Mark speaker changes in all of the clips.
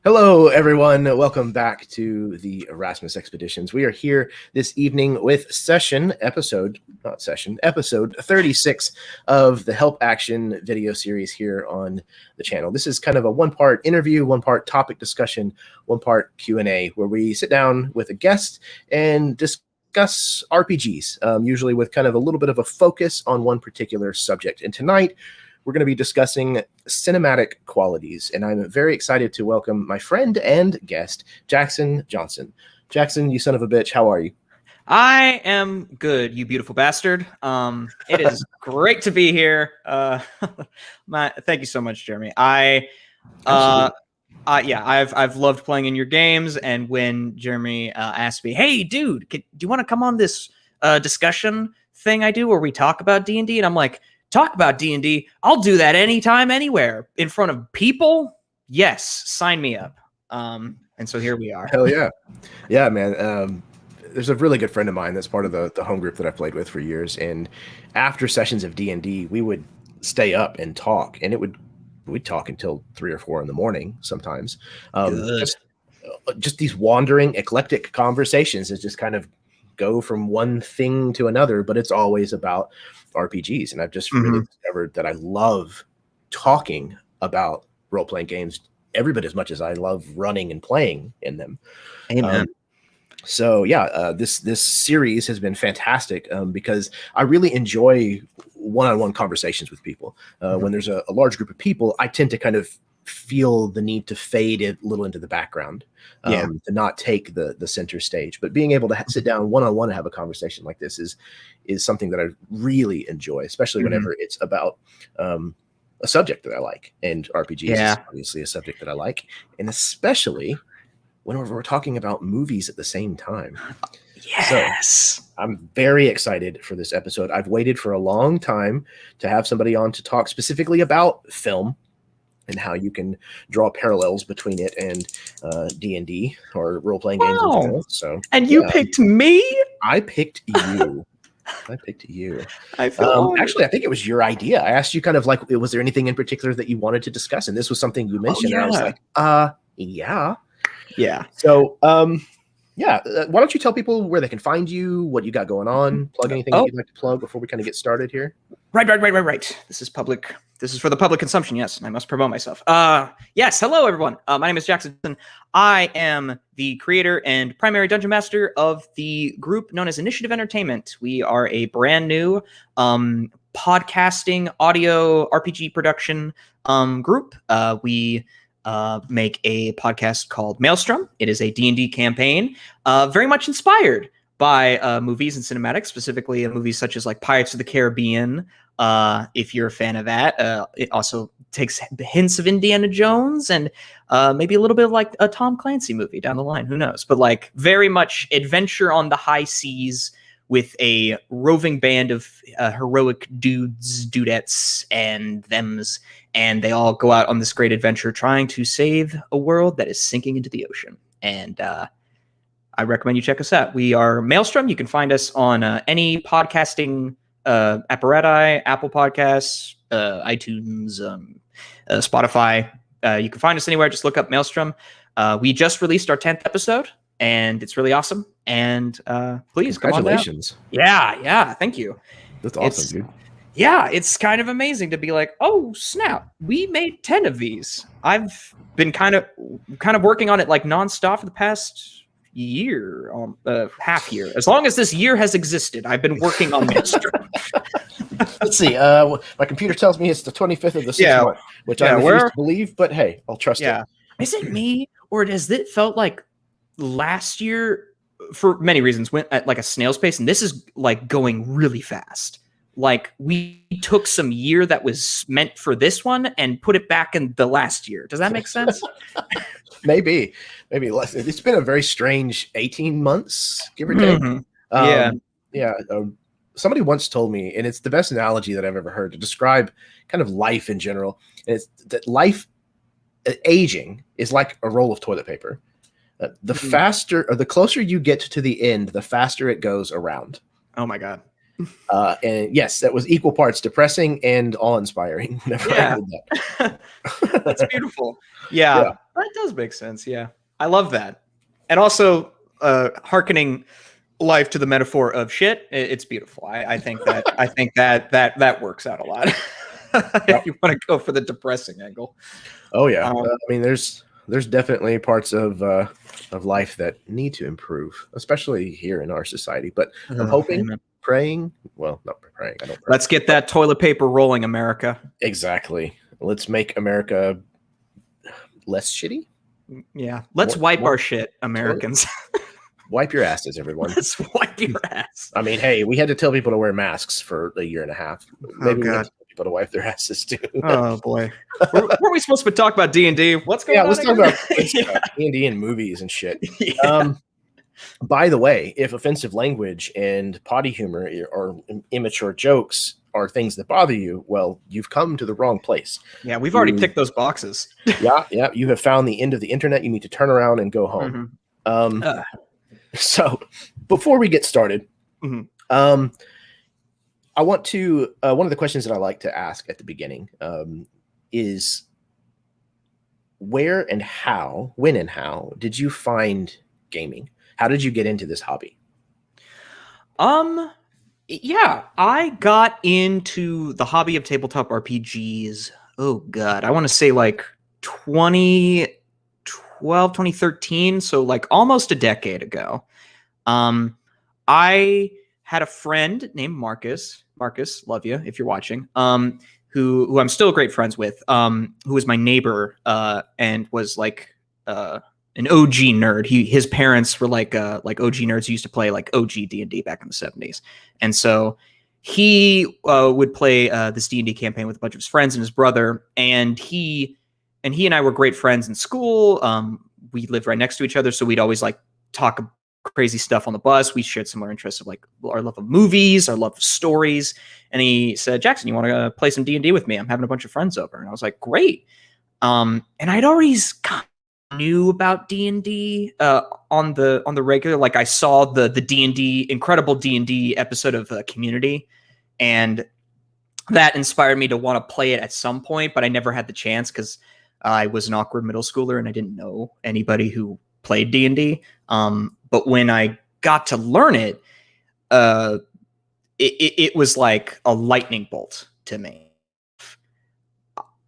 Speaker 1: Hello, everyone. Welcome back to the Erasmus Expeditions. We are here this evening with episode 36 of the Help Action video series here on the channel. This is kind of a one-part interview, one-part topic discussion, one-part Q&A, where we sit down with a guest and discuss RPGs, usually with kind of a little bit of a focus on one particular subject. And tonight, we're going to be discussing cinematic qualities, and I'm very excited to welcome my friend and guest, Jackson Johnson. Jackson, you son of a bitch, how are you?
Speaker 2: I am good, you beautiful bastard. It is great to be here. Thank you so much, Jeremy. I've loved playing in your games, and when Jeremy asked me, "Hey, dude, do you want to come on this discussion thing I do where we talk about D&D?" and I'm like, talk about D&D. I'll do that anytime, anywhere. In front of people? Yes, sign me up. And so here we are.
Speaker 1: Hell yeah. Yeah, man. There's a really good friend of mine that's part of the home group that I played with for years. And after sessions of D&D, we would stay up and talk. And we'd talk until 3 or 4 in the morning sometimes. Just these wandering, eclectic conversations that just kind of go from one thing to another, but it's always about RPGs. And I've just really discovered that I love talking about role-playing games every bit as much as I love running and playing in them.
Speaker 2: Amen.
Speaker 1: This series has been fantastic because I really enjoy one-on-one conversations with people. When there's a large group of people, I tend to kind of feel the need to fade a little into the background, to not take the center stage. But being able to sit down one-on-one and have a conversation like this is something that I really enjoy, especially whenever it's about a subject that I like. And RPGs is obviously a subject that I like, and especially whenever we're talking about movies at the same time.
Speaker 2: Yes.
Speaker 1: So I'm very excited for this episode. I've waited for a long time to have somebody on to talk specifically about film and how you can draw parallels between it and D&D or role-playing games in general. So,
Speaker 2: and you picked me?
Speaker 1: I picked you.
Speaker 2: I feel
Speaker 1: actually, I think it was your idea. I asked you kind of like, was there anything in particular that you wanted to discuss? And this was something you mentioned. And I was like, yeah. So, why don't you tell people where they can find you, what you got going on, plug anything that you'd like to plug before we kind of get started here?
Speaker 2: Right. This is public. This is for the public consumption. Yes, I must promote myself. Yes. Hello, everyone. My name is Jackson. I am the creator and primary dungeon master of the group known as Initiative Entertainment. We are a brand new podcasting audio RPG production group. We make a podcast called Maelstrom. It is a D&D campaign, very much inspired by movies and cinematics, specifically movies such as like Pirates of the Caribbean. If you're a fan of that, it also takes hints of Indiana Jones and maybe a little bit of like a Tom Clancy movie down the line. Who knows? But like very much adventure on the high seas with a roving band of heroic dudettes and thems. And they all go out on this great adventure trying to save a world that is sinking into the ocean. And I recommend you check us out. We are Maelstrom. You can find us on any podcasting apparatus, Apple Podcasts, iTunes, Spotify. You can find us anywhere. Just look up Maelstrom. We just released our 10th episode, and it's really awesome. And please come on down.
Speaker 1: Congratulations.
Speaker 2: Yeah. Thank you.
Speaker 1: That's awesome, dude.
Speaker 2: Yeah, it's kind of amazing to be like, oh snap, we made 10 of these. I've been kind of working on it like nonstop for the past year, half year. As long as this year has existed, I've been working on Maelstrom.
Speaker 1: Let's see. My computer tells me it's the 25th of the 6th month, which I refuse to believe, but hey, I'll trust it.
Speaker 2: Is it me, or does it felt like last year, for many reasons, went at like a snail's pace, and this is like going really fast. Like we took some year that was meant for this one and put it back in the last year. Does that make sense?
Speaker 1: Maybe less. It's been a very strange 18 months, give or take. Somebody once told me, and it's the best analogy that I've ever heard to describe kind of life in general. And it's that life, aging is like a roll of toilet paper. The faster or the closer you get to the end, the faster it goes around.
Speaker 2: Oh my God.
Speaker 1: And yes, that was equal parts depressing and awe-inspiring whenever I heard that.
Speaker 2: That's beautiful. Yeah. That does make sense. Yeah, I love that, and also hearkening life to the metaphor of shit. It's beautiful. I think that works out a lot.
Speaker 1: Yep.
Speaker 2: If you want to go for the depressing angle.
Speaker 1: Oh yeah.
Speaker 2: Um,
Speaker 1: I mean, there's definitely parts of life that need to improve, especially here in our society. But I'm hoping,
Speaker 2: amen.
Speaker 1: praying. Well, not praying. I don't pray.
Speaker 2: Let's get that toilet paper rolling, America.
Speaker 1: Exactly. Let's make America less shitty.
Speaker 2: Yeah, let's wipe our shit, Americans.
Speaker 1: Wipe your asses, everyone.
Speaker 2: Let's wipe your ass.
Speaker 1: I mean, hey, we had to tell people to wear masks for a year and a half. Maybe we
Speaker 2: God.
Speaker 1: have to tell people to wipe their asses too.
Speaker 2: Oh boy, weren't we supposed to talk about D&D? What's going on?
Speaker 1: Let's talk
Speaker 2: again?
Speaker 1: about D&D and movies and shit.
Speaker 2: Yeah.
Speaker 1: By the way, if offensive language and potty humor or immature jokes are things that bother you, well, you've come to the wrong place.
Speaker 2: Yeah, we've already ticked those boxes.
Speaker 1: Yeah, you have found the end of the internet. You need to turn around and go home.
Speaker 2: Mm-hmm.
Speaker 1: So, before we get started,
Speaker 2: Mm-hmm.
Speaker 1: I want to. One of the questions that I like to ask at the beginning is, when and how did you find gaming? How did you get into this hobby?
Speaker 2: Yeah, I got into the hobby of tabletop RPGs. Oh God, I want to say like 2012, 2013. So like almost a decade ago. I had a friend named Marcus. Marcus, love you if you're watching. Who I'm still great friends with. Who was my neighbor, and was like an OG nerd. His parents were like OG nerds who used to play like OG D&D back in the 70s. And so he would play this D&D campaign with a bunch of his friends and his brother. And he and I were great friends in school. We lived right next to each other, so we'd always like talk crazy stuff on the bus. We shared similar interests of like our love of movies, our love of stories. And he said, "Jackson, you want to play some D&D with me? I'm having a bunch of friends over." And I was like, "Great." And I'd always knew about D&D on the regular. Like I saw the D&D incredible D&D episode of Community, and that inspired me to want to play it at some point, but I never had the chance because I was an awkward middle schooler and I didn't know anybody who played D&D. But when I got to learn it, it was like a lightning bolt to me.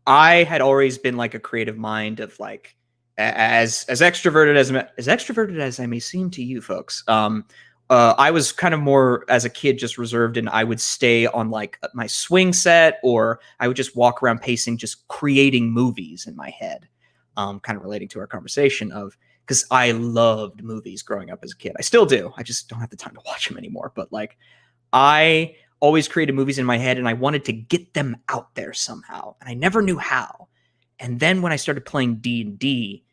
Speaker 2: I had always been like a creative mind of like, as extroverted as I may seem to you folks. I was kind of more as a kid just reserved, and I would stay on like my swing set, or I would just walk around pacing, just creating movies in my head. Kind of relating to our conversation of, because I loved movies growing up as a kid. I still do. I just don't have the time to watch them anymore. But like, I always created movies in my head, and I wanted to get them out there somehow, and I never knew how. And then when I started playing D&D,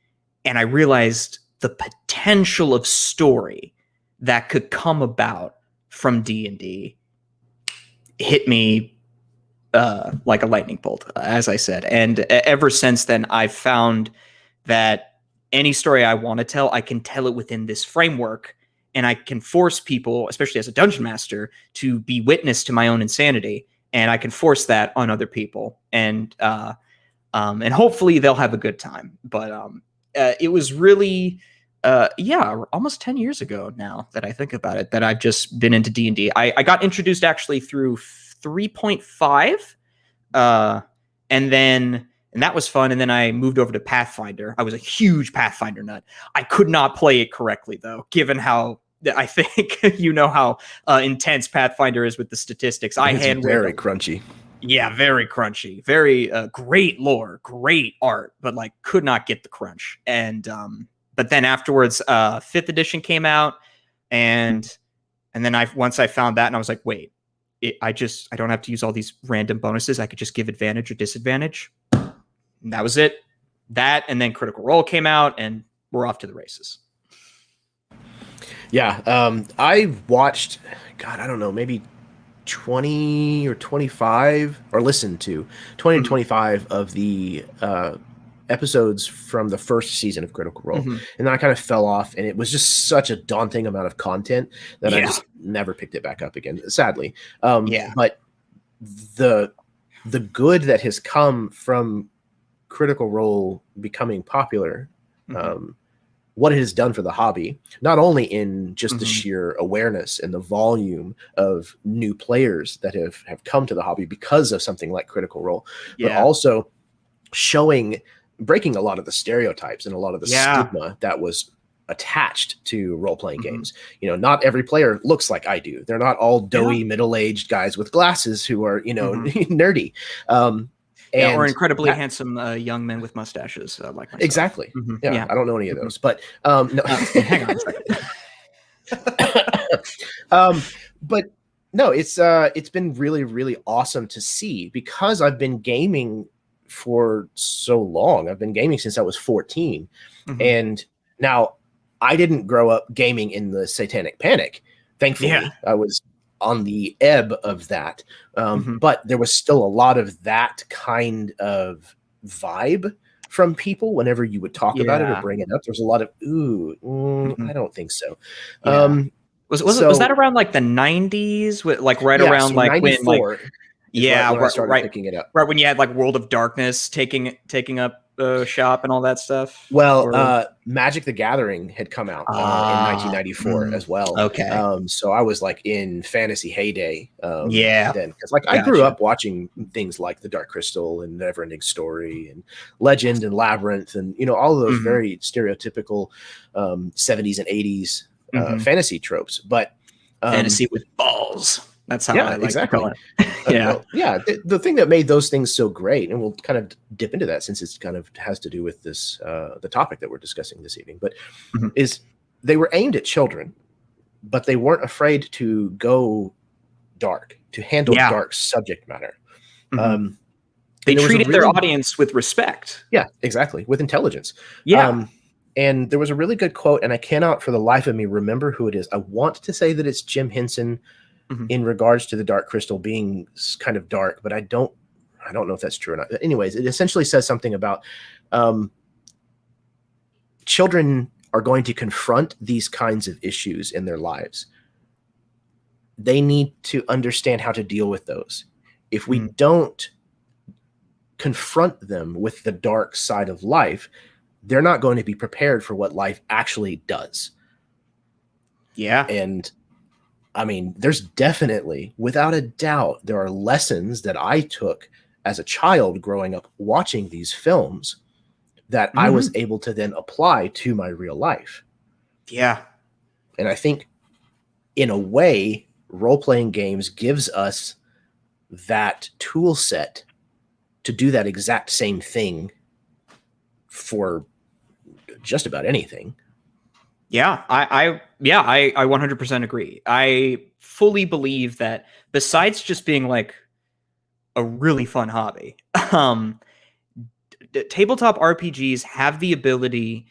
Speaker 2: and I realized the potential of story that could come about from D&D, hit me like a lightning bolt, as I said. And ever since then, I've found that any story I want to tell, I can tell it within this framework, and I can force people, especially as a dungeon master, to be witness to my own insanity, and I can force that on other people, and hopefully they'll have a good time. But it was really, almost 10 years ago now that I think about it, that I've just been into D&D. I got introduced actually through 3.5, and that was fun. And then I moved over to Pathfinder. I was a huge Pathfinder nut. I could not play it correctly, though, given how I think you know how intense Pathfinder is with the statistics.
Speaker 1: It's very crunchy.
Speaker 2: Yeah, very crunchy. Very great lore, great art, but like could not get the crunch. And but then afterwards, 5th edition came out, and then once I found that, and I was like, wait, I don't have to use all these random bonuses. I could just give advantage or disadvantage. And that was it. That, and then Critical Role came out, and we're off to the races.
Speaker 1: Yeah, I watched, God, I don't know, maybe 20 or 25, or listened to 20 to 25 of the episodes from the first season of Critical Role. And then I kind of fell off, and it was just such a daunting amount of content that I just never picked it back up again, sadly. But the good that has come from Critical Role becoming popular what it has done for the hobby, not only in just the
Speaker 2: Mhm.
Speaker 1: sheer awareness and the volume of new players that have come to the hobby because of something like Critical Role, but
Speaker 2: Yeah.
Speaker 1: also breaking a lot of the stereotypes and a lot of the
Speaker 2: Yeah.
Speaker 1: stigma that was attached to role-playing
Speaker 2: Mhm.
Speaker 1: games. Not every player looks like I do. They're not all doughy middle-aged guys with glasses who are,
Speaker 2: Mhm.
Speaker 1: nerdy.
Speaker 2: Yeah, or
Speaker 1: And
Speaker 2: incredibly
Speaker 1: that,
Speaker 2: handsome young men with mustaches like myself.
Speaker 1: exactly.
Speaker 2: Mhm.
Speaker 1: Yeah,
Speaker 2: Yeah.
Speaker 1: I don't know any of
Speaker 2: Mhm.
Speaker 1: those, but no.
Speaker 2: Hang on a second.
Speaker 1: But no, it's been really, really awesome to see, because I've been gaming for so long. I've been gaming since I was 14.
Speaker 2: Mhm.
Speaker 1: And now, I didn't grow up gaming in the Satanic Panic.
Speaker 2: Yeah.
Speaker 1: Thankfully, I was on the ebb of that.
Speaker 2: Mhm.
Speaker 1: But there was still a lot of that kind of vibe from people whenever you would talk about it or
Speaker 2: Yeah.
Speaker 1: bring it up. There's a lot of,
Speaker 2: Mhm.
Speaker 1: I don't think so.
Speaker 2: Yeah. Was that
Speaker 1: So
Speaker 2: around like the 90s? Like right
Speaker 1: yeah,
Speaker 2: around
Speaker 1: so
Speaker 2: like when like
Speaker 1: 94 is right
Speaker 2: yeah,
Speaker 1: when I started picking it up.
Speaker 2: right when you had like World of Darkness taking up shop and all that stuff?
Speaker 1: Well,
Speaker 2: Or
Speaker 1: Magic the Gathering had come out in
Speaker 2: ah,
Speaker 1: 1994 as well.
Speaker 2: okay.
Speaker 1: So I was like in fantasy heyday
Speaker 2: Yeah.
Speaker 1: then, because like I grew
Speaker 2: Gotcha.
Speaker 1: up watching things like The Dark Crystal and Neverending Story and Legend and Labyrinth and all of those
Speaker 2: Mhm.
Speaker 1: very stereotypical 70s and 80s
Speaker 2: Mhm.
Speaker 1: fantasy tropes. But
Speaker 2: Fantasy with balls. That's how I
Speaker 1: yeah,
Speaker 2: like to
Speaker 1: exactly.
Speaker 2: call it. Yeah.
Speaker 1: Well, yeah, the thing that made those things so great, and we'll kind of dip into that since it's kind of has to do with this the topic that we're discussing this evening, but
Speaker 2: Mhm.
Speaker 1: is they were aimed at children, but they weren't afraid to go dark, to handle
Speaker 2: Yeah.
Speaker 1: dark subject matter.
Speaker 2: Mhm.
Speaker 1: Um,
Speaker 2: They
Speaker 1: and there was a
Speaker 2: treated their
Speaker 1: really,
Speaker 2: audience with respect.
Speaker 1: yeah, exactly, with intelligence.
Speaker 2: Yeah.
Speaker 1: And there was a really good quote, and I cannot for the life of me remember who it is. I want to say that it's Jim Henson
Speaker 2: Mhm.
Speaker 1: in regards to the Dark Crystal being kind of dark, but I don't know if that's true or not. Anyways, it essentially says something about children are going to confront these kinds of issues in their lives. They need to understand how to deal with those. If we don't confront them with the dark side of life, they're not going to be prepared for what life actually does.
Speaker 2: Yeah.
Speaker 1: And I mean, there's definitely, without a doubt, there are lessons that I took as a child growing up watching these films that I was able to then apply to my real life.
Speaker 2: Yeah.
Speaker 1: And I think, in a way, role-playing games gives us that tool set to do that exact same thing for just about anything.
Speaker 2: Yeah, I 100% agree. I fully believe that besides just being like a really fun hobby, tabletop RPGs have the ability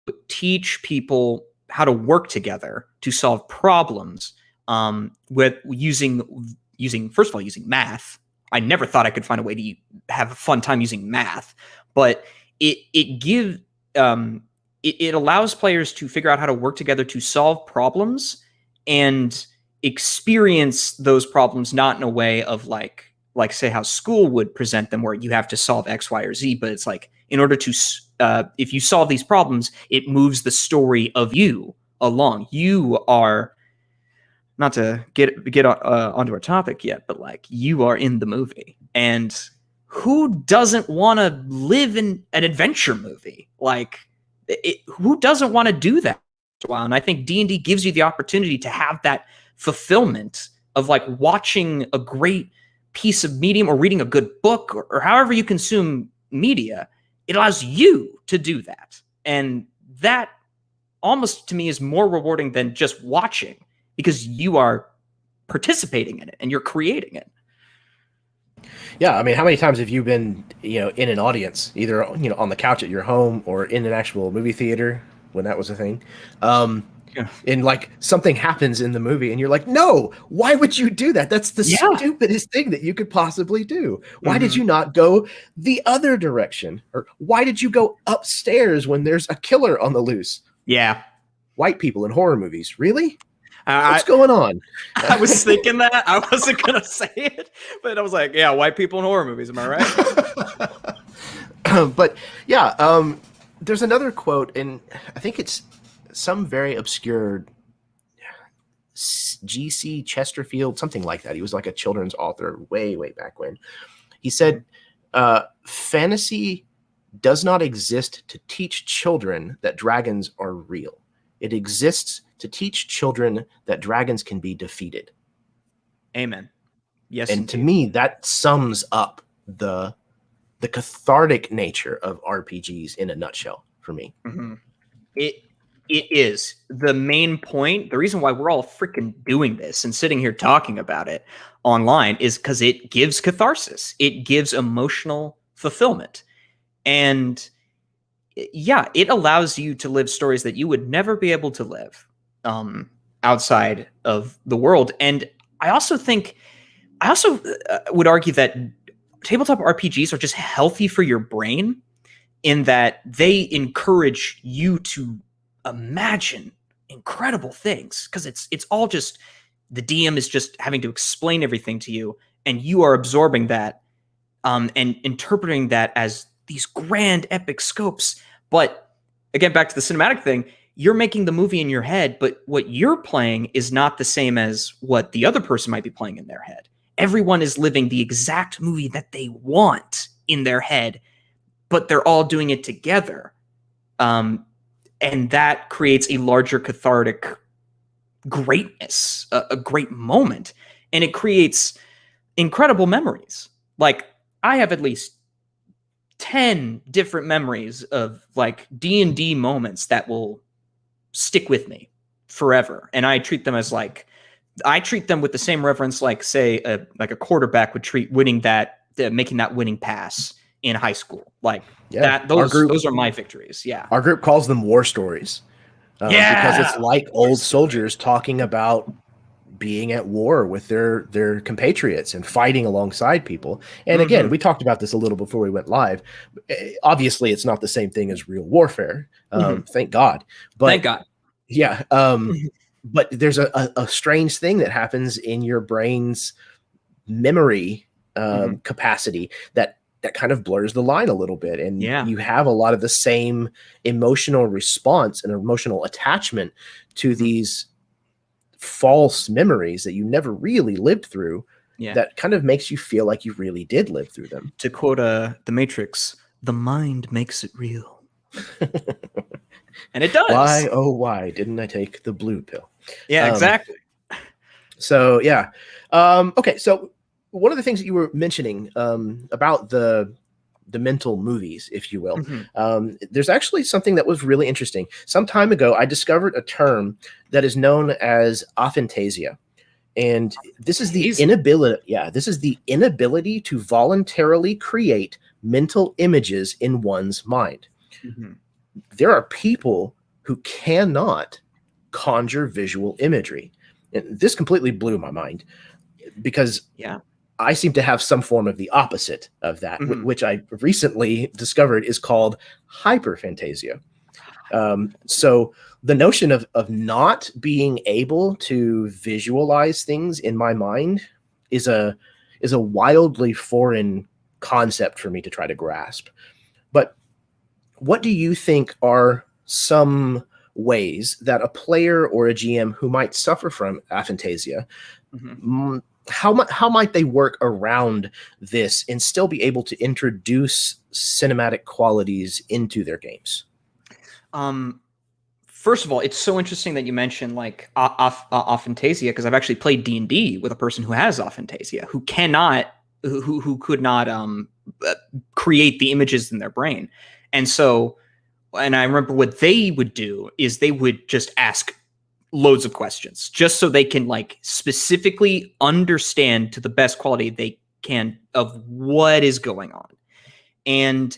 Speaker 2: to teach people how to work together to solve problems with using first of all using math. I never thought I could find a way to have a fun time using math, but it gives it allows players to figure out how to work together to solve problems and experience those problems not in a way of like say how school would present them where you have to solve X, Y, or Z, but it's like in order to if you solve these problems, it moves the story of you along. You are not to get onto our topic yet, but like you are in the movie, and who doesn't want to live in an adventure movie? Like, who doesn't want to do that? And I think D&D gives you the opportunity to have that fulfillment of like watching a great piece of medium or reading a good book or however you consume media. It allows you to do that. And that almost to me is more rewarding than just watching because you are participating in it and you're creating it.
Speaker 1: Yeah, I mean, how many times have you been, in an audience, either on the couch at your home or in an actual movie theater when that was a thing, and like something happens in the movie, and you're like, "No, why would you do that? That's the stupidest thing that you could possibly do. Why did you not go the other direction? Or why did you go upstairs when there's a killer on the loose?"
Speaker 2: Yeah,
Speaker 1: white people in horror movies, really? What's going on?
Speaker 2: I was thinking that. I wasn't going to say it, but I was like, yeah, white people in horror movies. Am I right?
Speaker 1: But yeah, There's another quote, and I think it's some very obscure G.C. Chesterfield, something like that. He was like a children's author way, way back when. He said, fantasy does not exist to teach children that dragons are real. It exists to teach children that dragons can be defeated.
Speaker 2: Amen. Yes,
Speaker 1: and
Speaker 2: indeed.
Speaker 1: To me, that sums up the cathartic nature of RPGs in a nutshell for me.
Speaker 2: Mm-hmm. It is the main point. The reason why we're all freaking doing this and sitting here talking about it online is because it gives catharsis. It gives emotional fulfillment. And yeah, it allows you to live stories that you would never be able to live outside of the world. And I also would argue that tabletop RPGs are just healthy for your brain in that they encourage you to imagine incredible things, because it's all just the DM is just having to explain everything to you, and you are absorbing that and interpreting that as these grand epic scopes. But again, back to the cinematic thing, you're making the movie in your head, but what you're playing is not the same as what the other person might be playing in their head. Everyone is living the exact movie that they want in their head, but they're all doing it together. And that creates a larger cathartic greatness, a great moment. And it creates incredible memories. Like, I have at least 10 different memories of like D&D moments that will stick with me forever. And I treat them as I treat them with the same reverence, like say a quarterback would treat making that winning pass in high school. Like those are my victories. Yeah.
Speaker 1: Our group calls them war stories. Because it's like old soldiers talking about being at war with their compatriots and fighting alongside people. And again, we talked about this a little before we went live. Obviously, it's not the same thing as real warfare. Thank God. But
Speaker 2: thank God.
Speaker 1: Yeah. But there's a strange thing that happens in your brain's memory capacity that kind of blurs the line a little bit. And you have a lot of the same emotional response and emotional attachment to these false memories that you never really lived through. That kind of makes you feel like you really did live through them.
Speaker 2: To quote The Matrix, the mind makes it real. And it does.
Speaker 1: Why, oh, why didn't I take the blue pill?
Speaker 2: Yeah, exactly.
Speaker 1: So, yeah. Okay, so one of the things that you were mentioning about the mental movies, if you will, there's actually something that was really interesting. Some time ago, I discovered a term that is known as aphantasia. And this is the inability. Yeah, this is the inability to voluntarily create mental images in one's mind. There are people who cannot conjure visual imagery. And this completely blew my mind because I seem to have some form of the opposite of that, which I recently discovered is called hyperphantasia. So the notion of not being able to visualize things in my mind is a wildly foreign concept for me to try to grasp. But what do you think are some ways that a player or a GM who might suffer from aphantasia, how might they work around this and still be able to introduce cinematic qualities into their games?
Speaker 2: First of all, it's so interesting that you mentioned like aphantasia, because I've actually played D&D with a person who has aphantasia, who could not create the images in their brain. And I remember what they would do is they would just ask loads of questions just so they can like specifically understand to the best quality they can of what is going on. And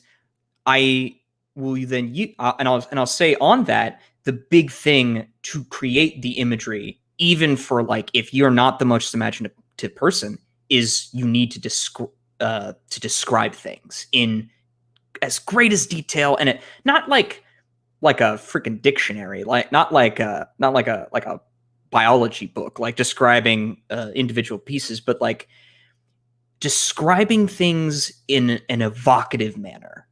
Speaker 2: I will then I'll say on that, the big thing to create the imagery, even for like if you're not the most imaginative person, is you need to describe things in as great as detail, and it not like a freaking dictionary, not like a biology book, like describing individual pieces, but like describing things in an evocative manner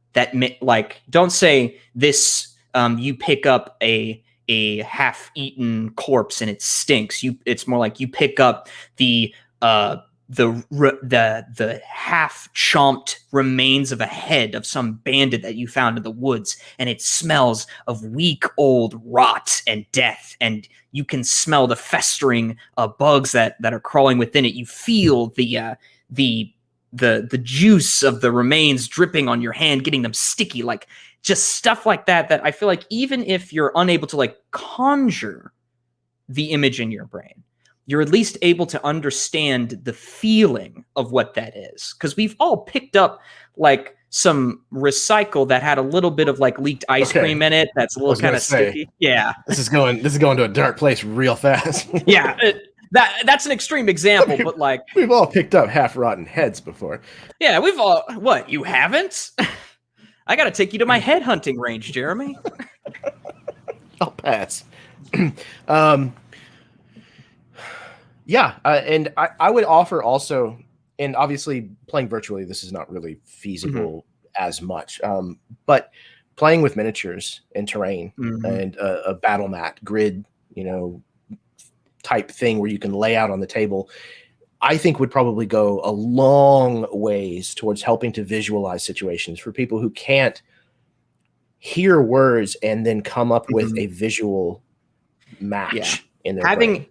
Speaker 2: like, don't say this, you pick up a half-eaten corpse and it stinks. It's more like you pick up the half-chomped remains of a head of some bandit that you found in the woods, and it smells of week old rot and death, and you can smell the festering bugs that are crawling within it. You feel the juice of the remains dripping on your hand, getting them sticky, like just stuff like that I feel like even if you're unable to like conjure the image in your brain, you're at least able to understand the feeling of what that is. Because we've all picked up like some recycle that had a little bit of like leaked ice cream in it. That's a little kind of sticky. Yeah.
Speaker 1: This is going to a dark place real fast.
Speaker 2: Yeah. That's an extreme example, but like
Speaker 1: we've all picked up half rotten heads before.
Speaker 2: Yeah, we've all. What, you haven't? I got to take you to my head hunting range, Jeremy.
Speaker 1: I'll pass. Yeah, and I would offer also, and obviously playing virtually, this is not really feasible as much, but playing with miniatures and terrain and a battle mat grid, type thing where you can lay out on the table, I think would probably go a long ways towards helping to visualize situations for people who can't hear words and then come up with a visual match in their brain.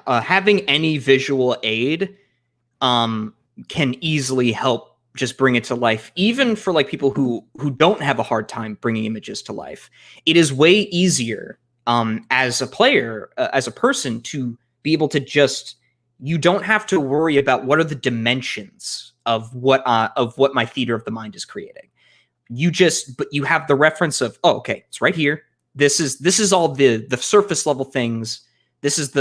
Speaker 2: Having any visual aid can easily help just bring it to life, even for like people who don't have a hard time bringing images to life. It is way easier as a player, as a person, to be able to just, you don't have to worry about what are the dimensions of what my theater of the mind is creating. But you have the reference of, oh, okay, it's right here. This is all the surface level things. This is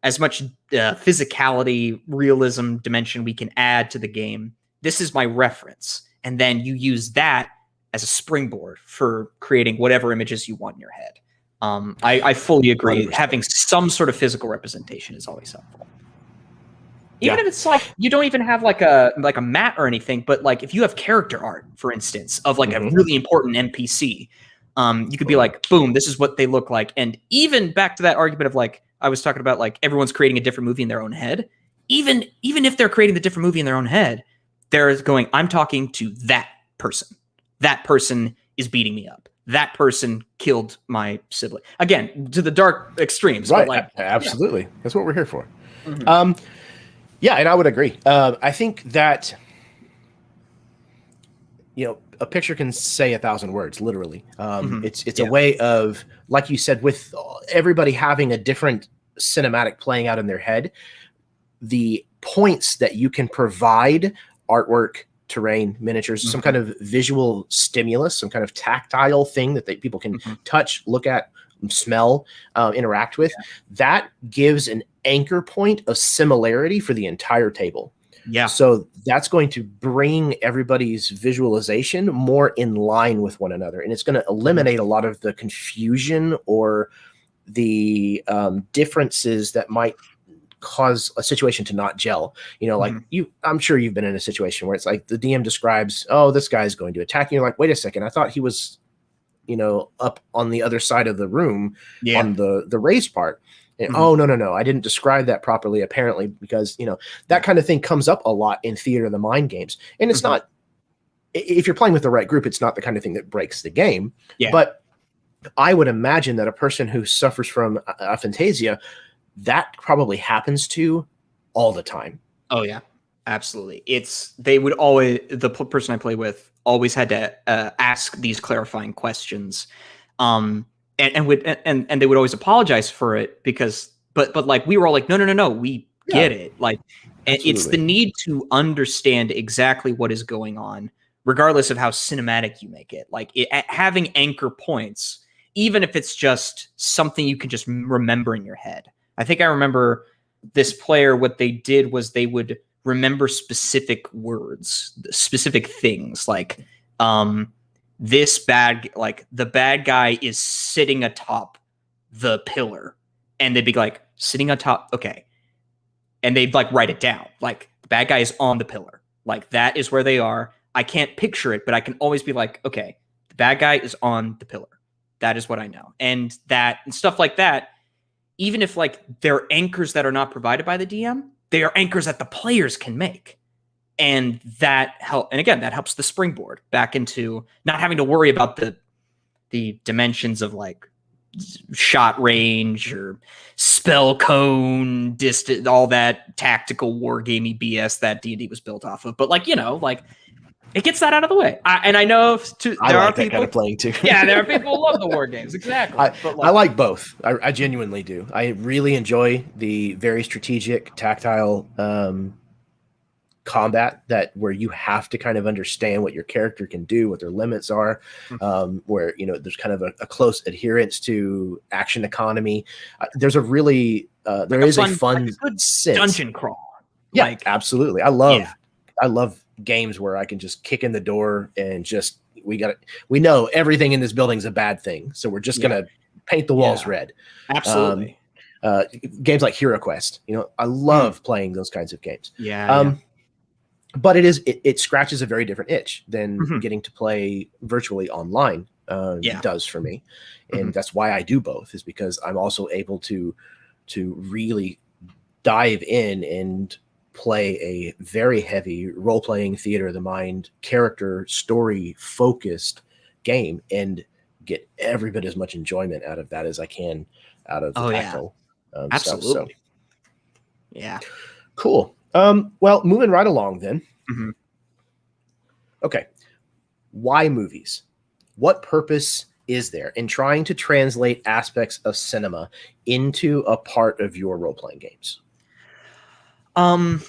Speaker 2: as much physicality, realism dimension we can add to the game. This is my reference. And then you use that as a springboard for creating whatever images you want in your head. I fully agree. 100%. Having some sort of physical representation is always helpful. Even if it's like you don't even have like a mat or anything, but like if you have character art, for instance, of like a really important NPC, you could be like, boom, this is what they look like. And even back to that argument of like I was talking about, like everyone's creating a different movie in their own head. Even if they're creating the different movie in their own head, they're going, I'm talking to that person. That person is beating me up. That person killed my sibling. Again, to the dark extremes.
Speaker 1: Right.
Speaker 2: But like,
Speaker 1: absolutely. That's what we're here for. Yeah, and I would agree. I think that, a picture can say 1,000 words, literally. It's a way of, like you said, with everybody having a different cinematic playing out in their head, the points that you can provide, artwork, terrain, miniatures, some kind of visual stimulus, some kind of tactile thing that people can touch, look at, smell, interact with, that gives an anchor point of similarity for the entire table. Yeah. So that's going to bring everybody's visualization more in line with one another. And it's going to eliminate a lot of the confusion or the differences that might cause a situation to not gel. Like I'm sure you've been in a situation where it's like the DM describes, oh, this guy's going to attack you. You're like, wait a second, I thought he was, up on the other side of the room on the raised part. And, oh, no, I didn't describe that properly, apparently, because, that kind of thing comes up a lot in theater of the mind games. And it's not, if you're playing with the right group, it's not the kind of thing that breaks the game. Yeah. But I would imagine that a person who suffers from aphantasia, that probably happens to all the time.
Speaker 2: Oh, yeah, absolutely. The person I play with always had to ask these clarifying questions. And they would always apologize for it because, but like we were all like, no, we get it. Like, and it's the need to understand exactly what is going on, regardless of how cinematic you make it. Like having anchor points, even if it's just something you can just remember in your head. I think I remember this player, what they did was they would remember specific words, specific things, like, the bad guy is sitting atop the pillar, and they'd be like, sitting atop, okay. And they'd like write it down. Like, the bad guy is on the pillar. Like, that is where they are. I can't picture it, but I can always be like, okay, the bad guy is on the pillar. That is what I know. And stuff like that, even if like they're anchors that are not provided by the DM, they are anchors that the players can make. And that helps the springboard back into not having to worry about the dimensions of like shot range or spell cone, distance, all that tactical wargamey BS that D&D was built off of. But like, like it gets that out of the way. I know
Speaker 1: there are people kind of playing too.
Speaker 2: Yeah, there are people who love the war games. Exactly.
Speaker 1: I like both. I genuinely do. I really enjoy the very strategic, tactile combat where you have to kind of understand what your character can do, what their limits are, where there's kind of a close adherence to action economy. There's a really there is a fun sense.
Speaker 2: Dungeon crawl.
Speaker 1: Yeah, absolutely. I love games where I can just kick in the door and just we know everything in this building is a bad thing, so we're just gonna paint the walls red.
Speaker 2: Absolutely.
Speaker 1: Games like Hero Quest, I love playing those kinds of games.
Speaker 2: Yeah.
Speaker 1: But it scratches a very different itch than getting to play virtually online does for me. And that's why I do both, is because I'm also able to really dive in and play a very heavy role-playing theater of the mind, character, story focused game and get every bit as much enjoyment out of that as I can out of the tactile
Speaker 2: absolutely
Speaker 1: stuff. So.
Speaker 2: Yeah.
Speaker 1: Cool. Well, moving right along then. Okay. Why movies? What purpose is there in trying to translate aspects of cinema into a part of your role-playing games?
Speaker 2: Well,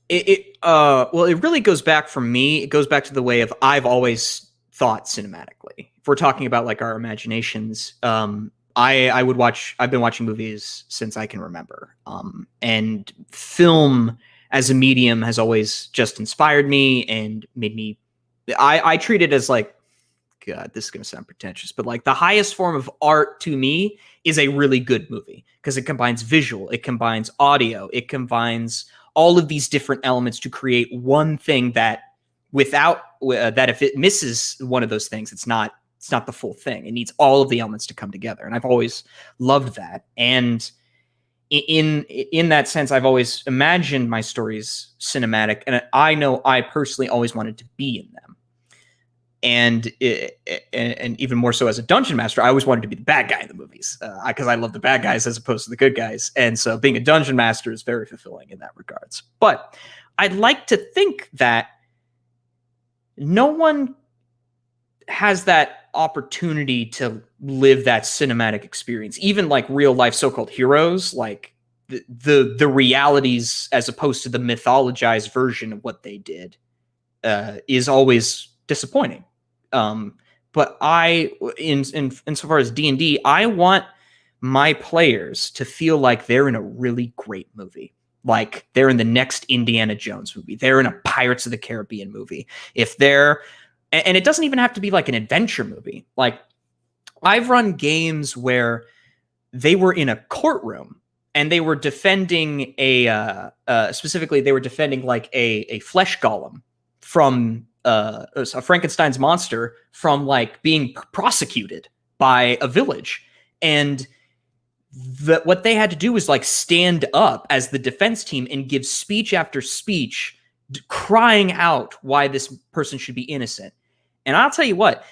Speaker 2: it really goes back for me. It goes back to the way of I've always thought cinematically. If we're talking about like our imaginations, I've been watching movies since I can remember. And film as a medium has always just inspired me and made me, I treat it as like, God, this is going to sound pretentious, but like the highest form of art to me is a really good movie because it combines visual, it combines audio, it combines all of these different elements to create one thing that that if it misses one of those things, it's not the full thing. It needs all of the elements to come together. And I've always loved that. And in that sense, I've always imagined my stories cinematic. And I know I personally always wanted to be in them. And even more so as a dungeon master, I always wanted to be the bad guy in the movies because I love the bad guys as opposed to the good guys. And so being a dungeon master is very fulfilling in that regards. But I'd like to think that no one has that opportunity to live that cinematic experience, even like real life so-called heroes, like the realities as opposed to the mythologized version of what they did is always disappointing. But insofar as D&D, I want my players to feel like they're in a really great movie. Like they're in the next Indiana Jones movie. They're in a Pirates of the Caribbean movie. And it doesn't even have to be like an adventure movie. Like I've run games where they were in a courtroom and they were defending specifically they were defending like a flesh golem from a Frankenstein's monster from like being prosecuted by a village. And what they had to do was like stand up as the defense team and give speech after speech, crying out why this person should be innocent. And I'll tell you what,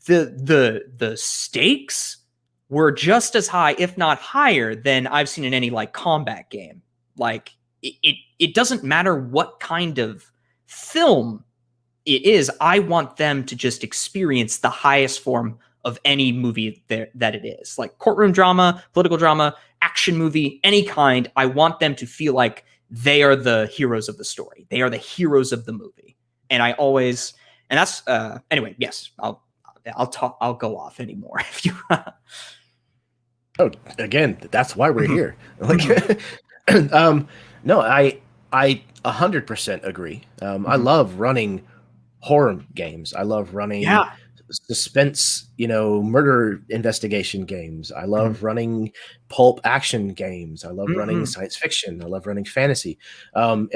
Speaker 2: the stakes were just as high, if not higher, than I've seen in any like combat game. Like it doesn't matter what kind of film it is. I want them to just experience the highest form of any movie that it is. Like courtroom drama, political drama, action movie, any kind. I want them to feel like they are the heroes of the story. They are the heroes of the movie. And that's anyway, yes, I'll talk, I'll go off anymore if you
Speaker 1: Oh, again, that's why we're here. Like no, I 100% agree. I love running horror games. I love running suspense, murder investigation games. I love running pulp action games. I love running science fiction. I love running fantasy. And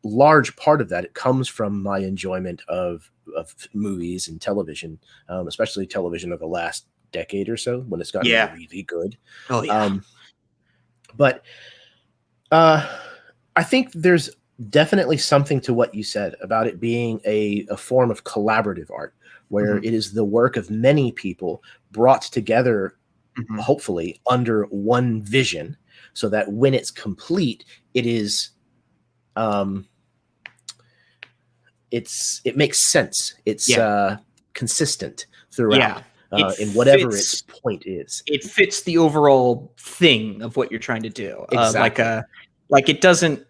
Speaker 1: large part of that, it comes from my enjoyment of movies and television, especially television of the last decade or so, when it's gotten
Speaker 2: Yeah.
Speaker 1: really good.
Speaker 2: Oh yeah.
Speaker 1: But I think there's definitely something to what you said about it being a form of collaborative art, where it is the work of many people brought together, hopefully under one vision, so that when it's complete, it is it makes sense. It's consistent throughout in whatever its point is.
Speaker 2: It fits the overall thing of what you're trying to do.
Speaker 1: Exactly.
Speaker 2: Like it doesn't,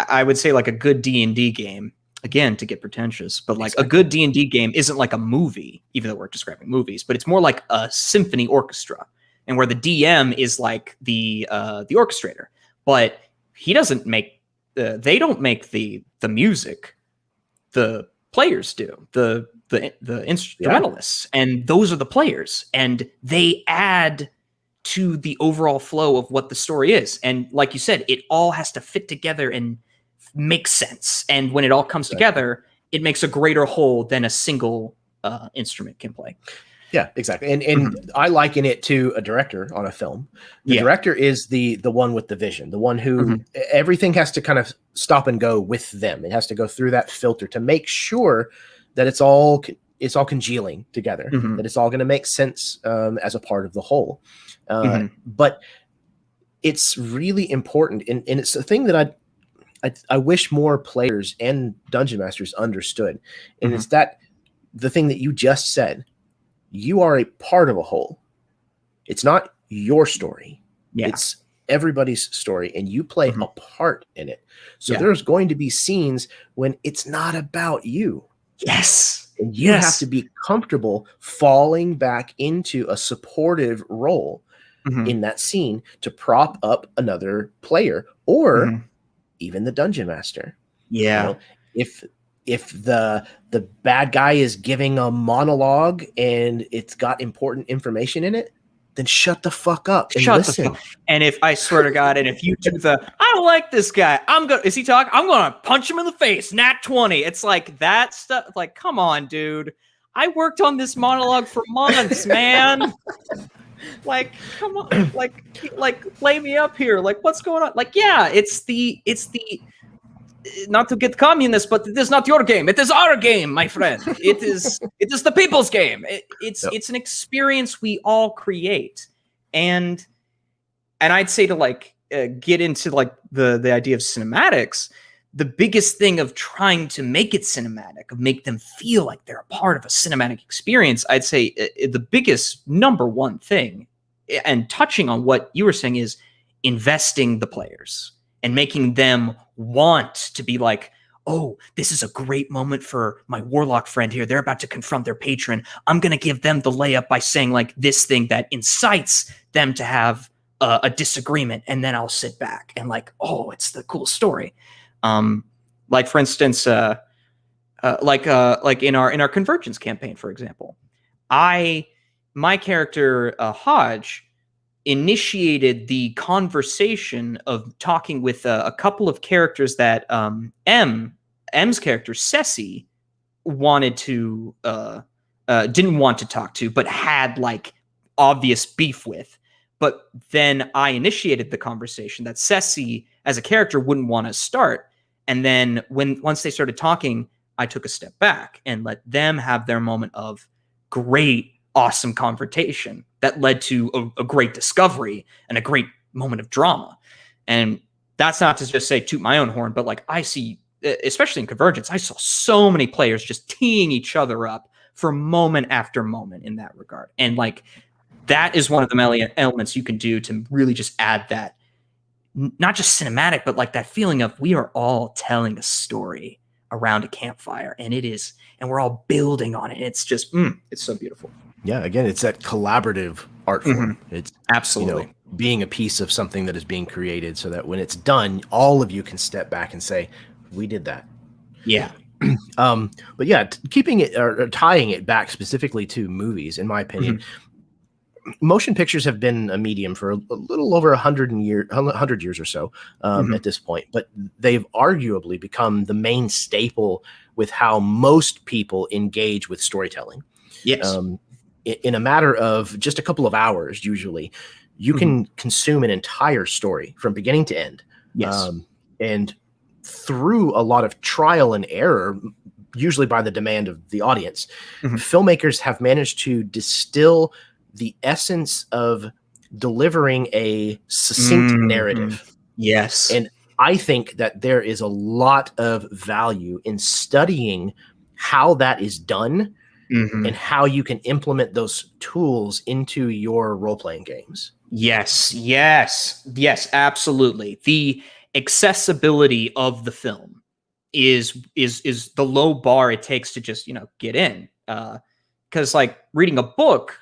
Speaker 2: I would say like a good D&D game, again, to get pretentious, but like a good D&D game isn't like a movie, even though we're describing movies, but it's more like a symphony orchestra, and where the DM is like the orchestrator, but he doesn't make, they don't make the music. The players do, the instrumentalists, and those are the players, and they add to the overall flow of what the story is. And like you said, it all has to fit together and make sense. And when it all comes together, it makes a greater whole than a single instrument can play.
Speaker 1: Yeah, exactly. And I liken it to a director on a film. The director is the one with the vision, the one who everything has to kind of stop and go with them. It has to go through that filter to make sure that it's all congealing together, that it's all going to make sense as a part of the whole. But it's really important, and it's a thing that I wish more players and dungeon masters understood, and it's that the thing that you just said. You are a part of a whole. It's not your story. It's everybody's story, and you play a part in it. So there's going to be scenes when it's not about you.
Speaker 2: Yes.
Speaker 1: And you have to be comfortable falling back into a supportive role in that scene to prop up another player or even the dungeon master.
Speaker 2: Yeah.
Speaker 1: You know, if the bad guy is giving a monologue and it's got important information in it, then shut the fuck up and listen.
Speaker 2: And if I swear to God, and if you do I don't like this guy, is he talking? I'm gonna punch him in the face. Nat 20. It's like that stuff. Like, come on, dude. I worked on this monologue for months, man. Like, come on, like lay me up here. Like, what's going on? Like, yeah, it's the not to get communist, but it is not your game. It is our game, my friend. It is the people's game. It's an experience we all create, and I'd say to like get into like the idea of cinematics. The biggest thing of trying to make it cinematic, of make them feel like they're a part of a cinematic experience, I'd say the biggest number one thing, and touching on what you were saying, is investing the players and making them want to be like, oh, this is a great moment for my warlock friend here. They're about to confront their patron. I'm going to give them the layup by saying like this thing that incites them to have a disagreement. And then I'll sit back and like, oh, it's the cool story. Like for instance, like in our Convergence campaign, for example, my character, Hodge, initiated the conversation of talking with a couple of characters that M's character Ceci wanted to didn't want to talk to, but had like obvious beef with. But then I initiated the conversation that Ceci as a character wouldn't want to start. And then once they started talking, I took a step back and let them have their moment of great, awesome confrontation that led to a great discovery and a great moment of drama. And that's not to just say toot my own horn, but like I see, especially in Convergence, I saw so many players just teeing each other up for moment after moment in that regard. And like, that is one of the elements you can do to really just add that, not just cinematic, but like that feeling of we are all telling a story around a campfire, and we're all building on it. It's just, it's so beautiful.
Speaker 1: Yeah, again, it's that collaborative art form. It's
Speaker 2: absolutely
Speaker 1: being a piece of something that is being created, so that when it's done, all of you can step back and say, "We did that."
Speaker 2: Yeah.
Speaker 1: But yeah, keeping it or tying it back specifically to movies, in my opinion, motion pictures have been a medium for a little over 100 years or so at this point, but they've arguably become the main staple with how most people engage with storytelling.
Speaker 2: Yes.
Speaker 1: In a matter of just a couple of hours, usually, you can consume an entire story from beginning to end.
Speaker 2: Yes.
Speaker 1: And through a lot of trial and error, usually by the demand of the audience, filmmakers have managed to distill the essence of delivering a succinct narrative.
Speaker 2: Yes.
Speaker 1: And I think that there is a lot of value in studying how that is done and how you can implement those tools into your role-playing games.
Speaker 2: Yes, absolutely. The accessibility of the film is the low bar it takes to just, get in. Because like reading a book,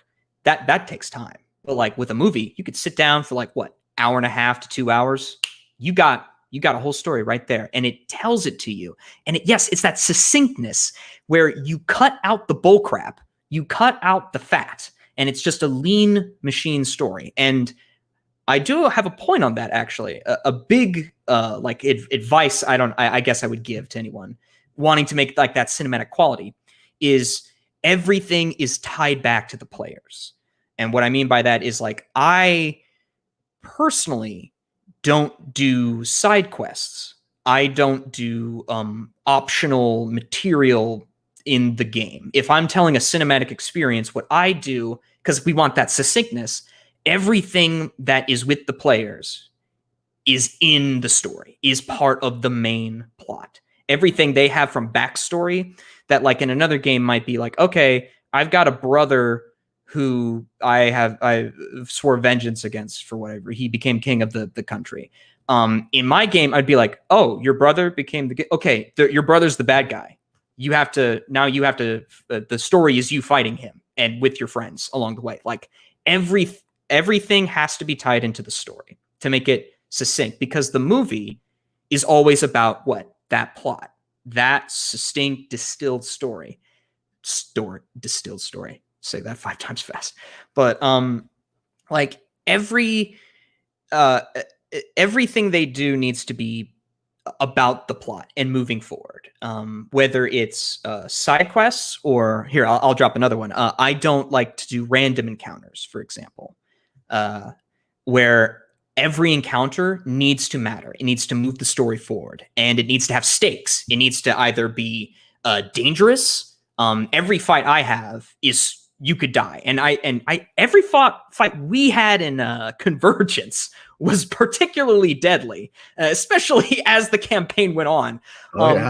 Speaker 2: that takes time. But like with a movie, you could sit down for like hour and a half to 2 hours. You got a whole story right there, and it tells it to you. And it's that succinctness where you cut out the bull crap, you cut out the fat, and it's just a lean machine story. And I do have a point on that, actually. A big advice I guess I would give to anyone wanting to make like that cinematic quality is everything is tied back to the players. And what I mean by that is like I personally don't do side quests. I don't do optional material in the game. If I'm telling a cinematic experience, what I do, because we want that succinctness, everything that is with the players is in the story, is part of the main plot. Everything they have from backstory that like in another game might be like, okay, I've got a brother who I swore vengeance against for whatever. He became king of the country. In my game, I'd be like, oh, your brother became your brother's the bad guy. The story is you fighting him and with your friends along the way. Like everything has to be tied into the story to make it succinct, because the movie is always about that plot, that succinct, distilled story. Distilled story. Say that 5 times fast. But like everything they do needs to be about the plot and moving forward. Whether it's side quests or here, I'll drop another one. I don't like to do random encounters, for example, where every encounter needs to matter. It needs to move the story forward, and it needs to have stakes. It needs to either be dangerous. Every fight I have is you could die, and every fight we had in Convergence was particularly deadly, especially as the campaign went on,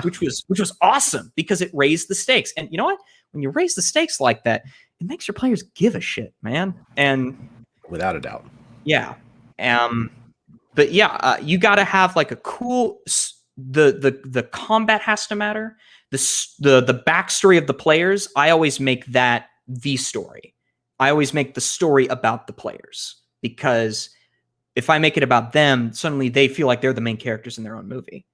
Speaker 2: which was awesome because it raised the stakes. And you know what? When you raise the stakes like that, it makes your players give a shit, man. And
Speaker 1: without a doubt,
Speaker 2: yeah. But yeah, you got to have like a cool. The combat has to matter. The backstory of the players. I always make that the story. I always make the story about the players, because if I make it about them, suddenly they feel like they're the main characters in their own movie.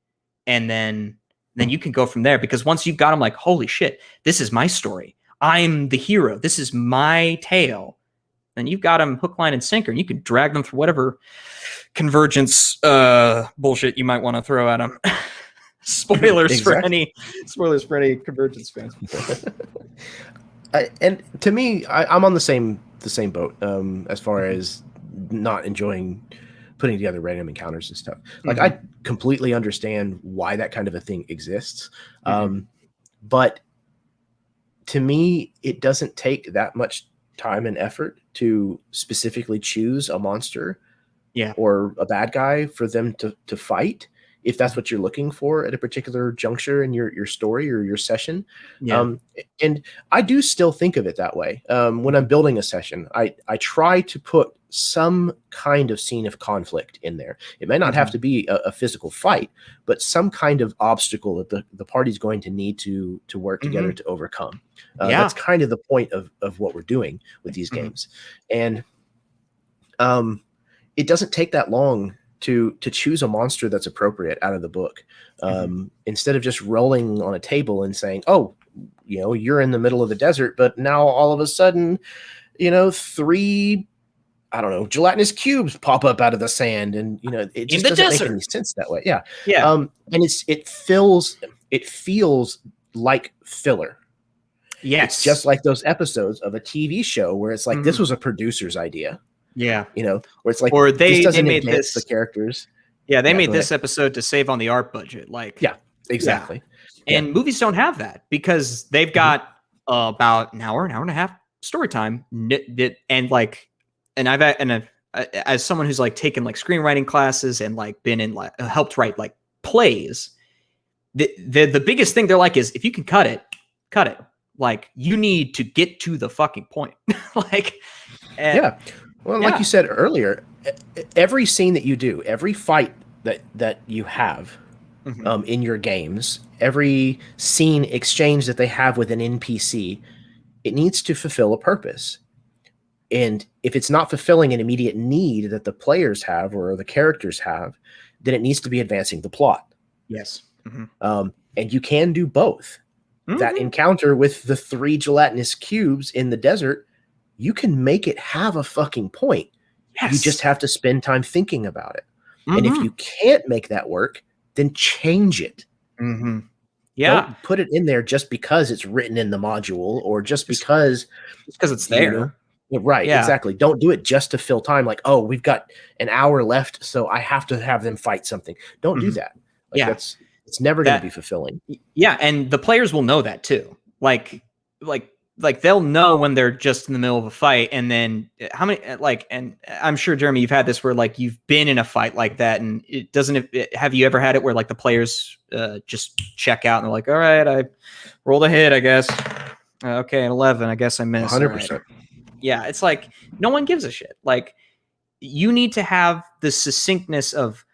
Speaker 2: And then you can go from there, because once you've got them like, holy shit, this is my story. I'm the hero. This is my tale. Then you've got them hook, line, and sinker, and you can drag them through whatever Convergence bullshit you might want to throw at them. Spoilers for any Convergence fans.
Speaker 1: And to me, I'm on the same boat as far as not enjoying putting together random encounters and stuff. Like I completely understand why that kind of a thing exists, but to me, it doesn't take that much time and effort to specifically choose a monster, or a bad guy for them to fight, if that's what you're looking for at a particular juncture in your story or your session. And I do still think of it that way. When I'm building a session, I try to put some kind of scene of conflict in there. It may not have to be a physical fight, but some kind of obstacle that the party's going to need to work together to overcome. That's kind of the point of what we're doing with these games. And it doesn't take that long to choose a monster that's appropriate out of the book. Instead of just rolling on a table and saying, oh, you're in the middle of the desert, but now all of a sudden three, I don't know, gelatinous cubes pop up out of the sand, and it just doesn't make any sense that way. Yeah.
Speaker 2: Yeah.
Speaker 1: And it feels like filler.
Speaker 2: Yes.
Speaker 1: It's just like those episodes of a TV show where it's like this was a producer's idea.
Speaker 2: Yeah.
Speaker 1: Where it's like,
Speaker 2: or
Speaker 1: this doesn't
Speaker 2: made
Speaker 1: advance the characters.
Speaker 2: Yeah, they made this episode to save on the art budget. Like,
Speaker 1: yeah, exactly.
Speaker 2: Yeah. And movies don't have that because they've got about an hour and a half story time. And as someone who's like taken like screenwriting classes and like been in like helped write like plays, the biggest thing they're like is, if you can cut it. Like, you need to get to the fucking point. Like,
Speaker 1: well, like you said earlier, every scene that you do, every fight that you have in your games, every scene exchange that they have with an NPC, it needs to fulfill a purpose. And if it's not fulfilling an immediate need that the players have or the characters have, then it needs to be advancing the plot.
Speaker 2: Yes.
Speaker 1: And you can do both. That encounter with the 3 gelatinous cubes in the desert, you can make it have a fucking point. Yes. You just have to spend time thinking about it. And if you can't make that work, then change it.
Speaker 2: Yeah.
Speaker 1: Don't put it in there just because it's written in the module or just because
Speaker 2: it's there.
Speaker 1: Right. Yeah. Exactly. Don't do it just to fill time. Like, oh, we've got an hour left, so I have to have them fight something. Don't do that. Like, it's never going to be fulfilling.
Speaker 2: Yeah, and the players will know that too. Like they'll know when they're just in the middle of a fight, and then how many and I'm sure, Jeremy, you've had this where like you've been in a fight like that, and it doesn't. Have you ever had it where like the players just check out and they're like, all right, I rolled a hit, I guess. Okay, an 11, I guess I missed.
Speaker 1: 100%.
Speaker 2: Right. Yeah, it's like no one gives a shit. Like, you need to have the succinctness of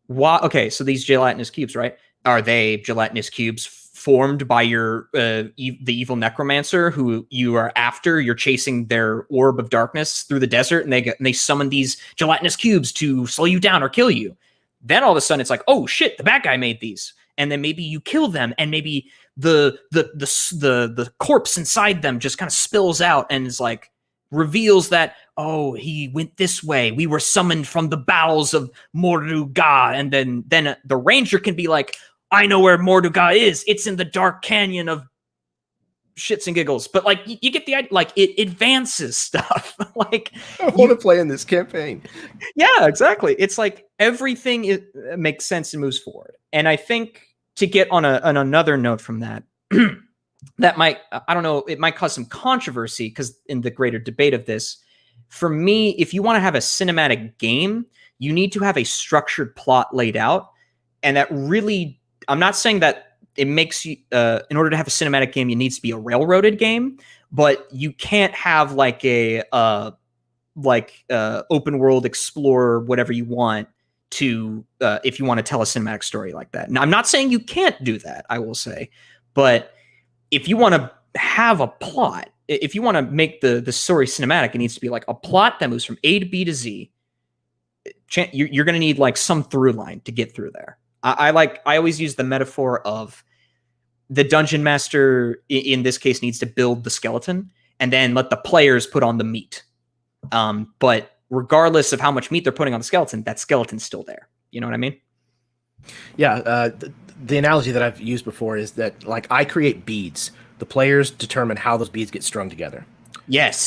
Speaker 2: why. Okay, so these gelatinous cubes, right? Are they gelatinous cubes formed by your the evil necromancer who you are after? You're chasing their orb of darkness through the desert, and they summon these gelatinous cubes to slow you down or kill you. Then all of a sudden, it's like, oh shit, the bad guy made these, and then maybe you kill them, and maybe the corpse inside them just kind of spills out and is like reveals that, oh, he went this way. We were summoned from the bowels of Morduga, and then the ranger can be like, I know where Morduga is. It's in the dark canyon of shits and giggles. But like, you get the idea. Like, it advances stuff. Like,
Speaker 1: I want to play in this campaign.
Speaker 2: Yeah, exactly. It's like everything makes sense and moves forward. And I think, to get on another note from that, that might, I don't know, it might cause some controversy because in the greater debate of this, for me, if you want to have a cinematic game, you need to have a structured plot laid out. And that really, I'm not saying that it makes you, in order to have a cinematic game, it needs to be a railroaded game, but you can't have like a open world explorer, whatever you want to, if you want to tell a cinematic story like that. Now, I'm not saying you can't do that, I will say, but if you want to have a plot, if you want to make the story cinematic, it needs to be like a plot that moves from A to B to Z. You're going to need like some through line to get through there. I always use the metaphor of the dungeon master in this case needs to build the skeleton and then let the players put on the meat. But regardless of how much meat they're putting on the skeleton, that skeleton's still there. You know what I mean?
Speaker 1: Yeah. The analogy that I've used before is that, like, I create beads. The players determine how those beads get strung together.
Speaker 2: Yes.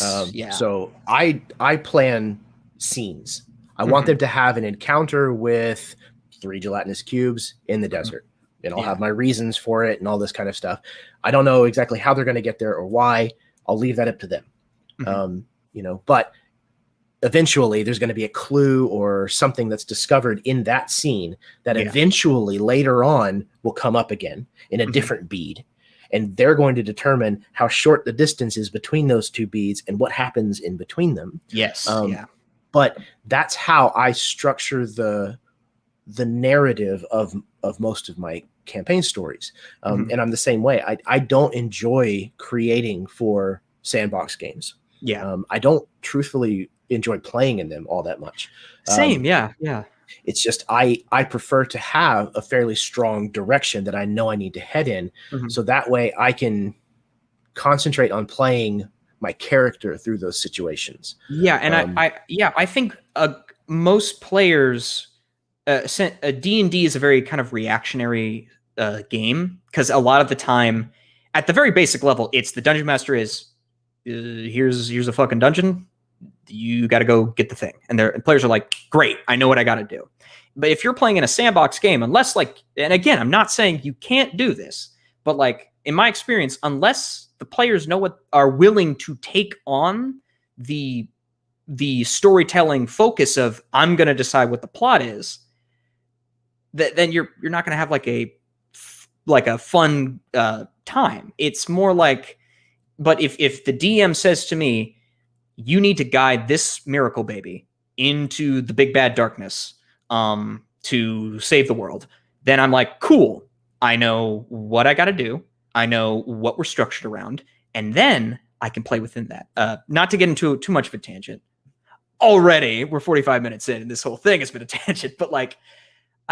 Speaker 1: So I plan scenes. I want them to have an encounter with 3 gelatinous cubes in the desert. And I'll have my reasons for it and all this kind of stuff. I don't know exactly how they're going to get there or why. I'll leave that up to them. But eventually there's going to be a clue or something that's discovered in that scene that eventually later on will come up again in a different bead. And they're going to determine how short the distance is between those 2 beads and what happens in between them.
Speaker 2: Yes.
Speaker 1: But that's how I structure the narrative of most of my campaign stories. And I'm the same way. I don't enjoy creating for sandbox games. I don't truthfully enjoy playing in them all that much.
Speaker 2: Same. Yeah.
Speaker 1: It's just I prefer to have a fairly strong direction that I know I need to head in, so that way I can concentrate on playing my character through those situations.
Speaker 2: Yeah, and I think most players, D&D is a very kind of reactionary game, because a lot of the time, at the very basic level, it's the dungeon master is here's a fucking dungeon, you got to go get the thing, and players are like, great, I know what I got to do. But if you're playing in a sandbox game, unless like, and again, I'm not saying you can't do this, but like in my experience, unless the players are willing to take on the storytelling focus of, I'm going to decide what the plot is, then you're not going to have like a fun time. It's more like, but if the DM says to me, you need to guide this miracle baby into the big bad darkness to save the world, then I'm like, cool, I know what I got to do, I know what we're structured around, and then I can play within that. Not to get into too much of a tangent. Already, we're 45 minutes in, and this whole thing has been a tangent, but like,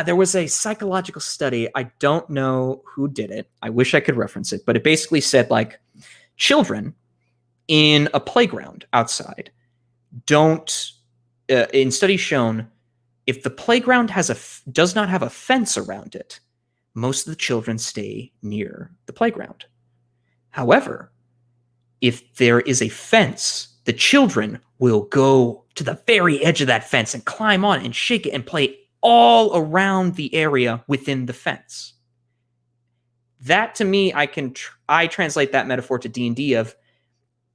Speaker 2: there was a psychological study. I don't know who did it. I wish I could reference it, but it basically said like, children in a playground outside don't, in studies shown, if the playground does not have a fence around it, most of the children stay near the playground. However, if there is a fence, the children will go to the very edge of that fence and climb on it and shake it and play all around the area within the fence. That, to me, I translate that metaphor to D&D of,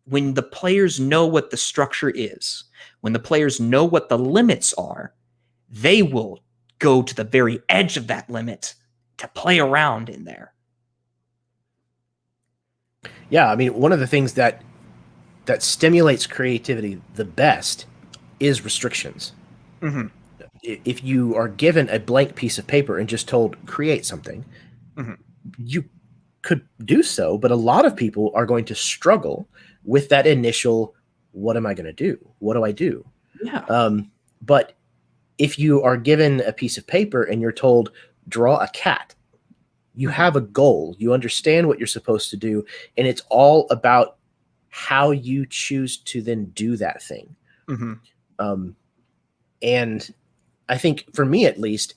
Speaker 2: when the players know what the structure is, when the players know what the limits are, they will go to the very edge of that limit to play around in there.
Speaker 1: Yeah, I mean, one of the things that stimulates creativity the best is restrictions.
Speaker 2: Mm-hmm.
Speaker 1: If you are given a blank piece of paper and just told, create something, mm-hmm. you could do so, but a lot of people are going to struggle with that initial, what am I going to do? What do I do?
Speaker 2: Yeah.
Speaker 1: But if you are given a piece of paper and you're told, draw a cat, you have a goal, you understand what you're supposed to do, and it's all about how you choose to then do that thing. Mm-hmm. And I think, for me at least,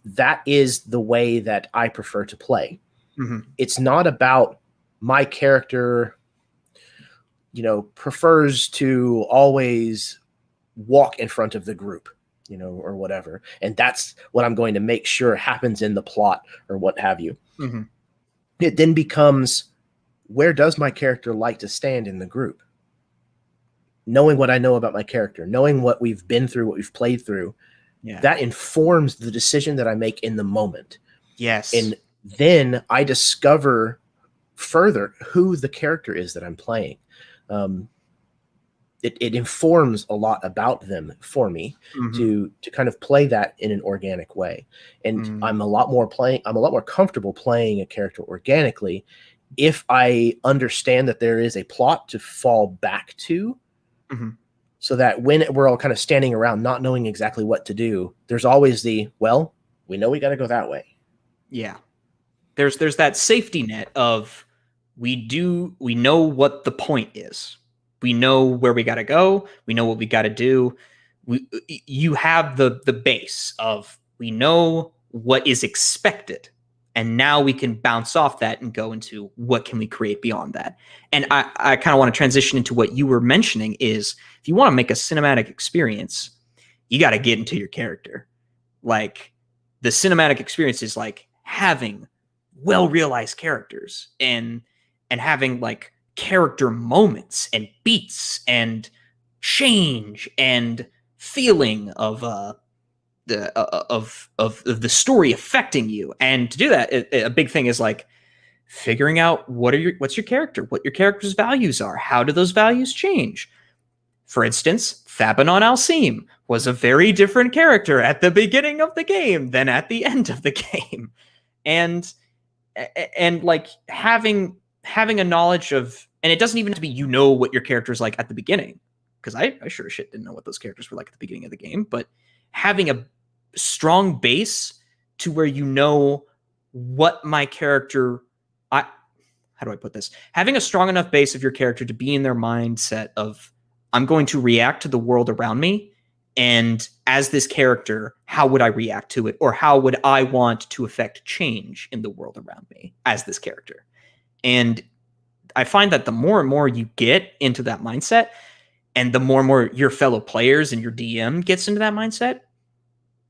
Speaker 1: that is the way that I prefer to play. Mm-hmm. It's not about my character, prefers to always walk in front of the group, or whatever. And that's what I'm going to make sure happens in the plot or what have you. Mm-hmm. It then becomes, where does my character like to stand in the group? Knowing what I know about my character, knowing what we've been through, what we've played through, that informs the decision that I make in the moment.
Speaker 2: Yes.
Speaker 1: And then I discover further who the character is that I'm playing. It informs a lot about them for me, mm-hmm. to kind of play that in an organic way. And mm-hmm. I'm a lot more comfortable playing a character organically if I understand that there is a plot to fall back to, mm-hmm. so that when we're all kind of standing around not knowing exactly what to do, there's always we know we got to go that way.
Speaker 2: Yeah. There's that safety net of, we know what the point is. We know where we got to go. We know what we got to do. You have the base of, we know what is expected, and now we can bounce off that and go into what can we create beyond that. And I kind of want to transition into what you were mentioning is, if you want to make a cinematic experience, you got to get into your character. Like, the cinematic experience is like having well-realized characters and having like character moments and beats and change and feeling of the story affecting you. And to do that, a big thing is like figuring out what's your character, what your character's values are, how do those values change. For instance, Thabanon Alcim was a very different character at the beginning of the game than at the end of the game, and like having a knowledge of, and it doesn't even have to be what your character's like at the beginning, because I sure as shit didn't know what those characters were like at the beginning of the game, but having a strong base to where what my character, how do I put this? Having a strong enough base of your character to be in their mindset of, I'm going to react to the world around me, and as this character, how would I react to it? Or how would I want to affect change in the world around me as this character? And I find that the more and more you get into that mindset, and the more and more your fellow players and your DM gets into that mindset,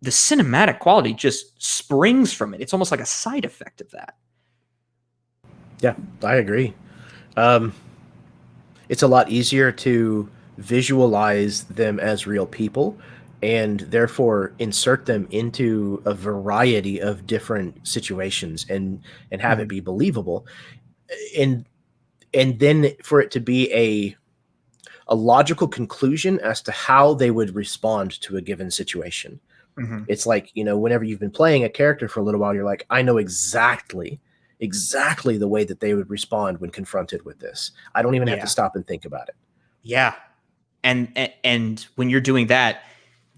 Speaker 2: the cinematic quality just springs from it. It's almost like a side effect of that.
Speaker 1: Yeah, I agree. It's a lot easier to visualize them as real people and therefore insert them into a variety of different situations and have it be believable. And then for it to be a logical conclusion as to how they would respond to a given situation. It's like, whenever you've been playing a character for a little while, you're like, I know exactly the way that they would respond when confronted with this. I don't even have to stop and think about it.
Speaker 2: Yeah. And when you're doing that,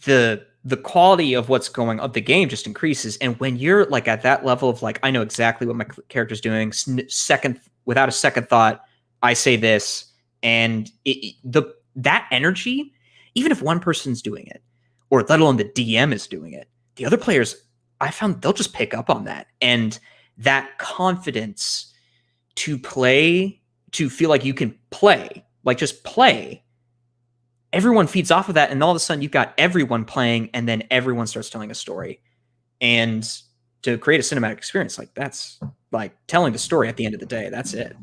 Speaker 2: the quality of what's going on, the game just increases. And when you're like at that level of like, I know exactly what my character's doing, without a second thought, I say this, and that energy, even if one person's doing it, or let alone the DM is doing it, the other players, I found they'll just pick up on that. And that confidence to play, to feel like you can play, like just play, everyone feeds off of that. And all of a sudden you've got everyone playing, and then everyone starts telling a story. And to create a cinematic experience, like that's like telling the story at the end of the day. That's it.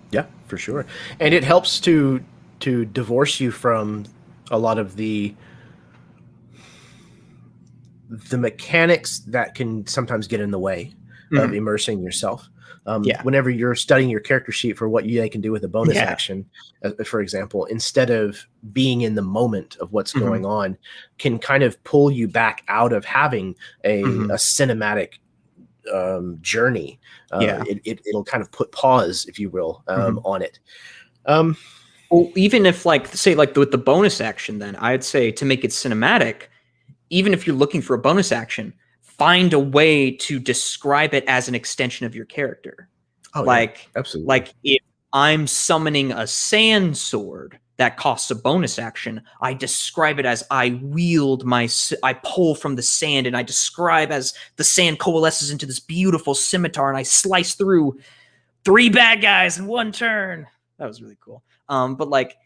Speaker 1: Yeah, for sure. And it helps to divorce you from a lot of the mechanics that can sometimes get in the way of immersing yourself. Whenever you're studying your character sheet for what they can do with a bonus action, for example, instead of being in the moment of what's going on, can kind of pull you back out of having a cinematic journey. It'll kind of put pause, if you will, on it.
Speaker 2: Well, even if say with the bonus action, then I'd say to make it cinematic, even if you're looking for a bonus action, find a way to describe it as an extension of your character.
Speaker 1: Absolutely.
Speaker 2: Like if I'm summoning a sand sword that costs a bonus action, I describe it as I wield I pull from the sand, and I describe as the sand coalesces into this beautiful scimitar, and I slice through 3 bad guys in 1 turn. That was really cool. But like,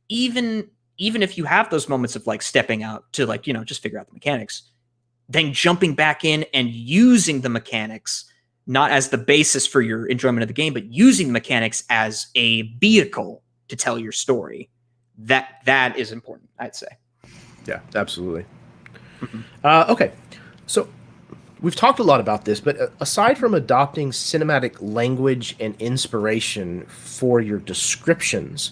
Speaker 2: even if you have those moments of like stepping out to like, just figure out the mechanics, then jumping back in and using the mechanics, not as the basis for your enjoyment of the game, but using the mechanics as a vehicle to tell your story. That is important, I'd say.
Speaker 1: Yeah, absolutely. Okay. So we've talked a lot about this, but aside from adopting cinematic language and inspiration for your descriptions,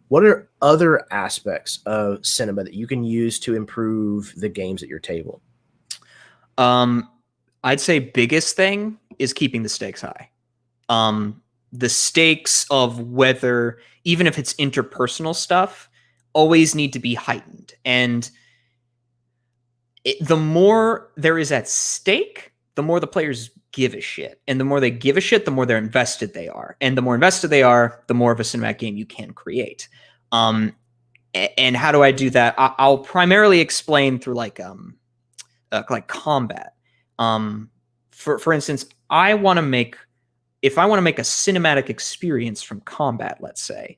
Speaker 1: what are other aspects of cinema that you can use to improve the games at your table?
Speaker 2: I'd say biggest thing is keeping the stakes high. The stakes of whether, even if it's interpersonal stuff, always need to be heightened. And the more there is at stake, the more the players give a shit. And the more they give a shit, the more they're invested they are. And the more invested they are, the more of a cinematic game you can create. And how do I do that? I'll primarily explain through like combat. For instance, if I want to make a cinematic experience from combat, let's say,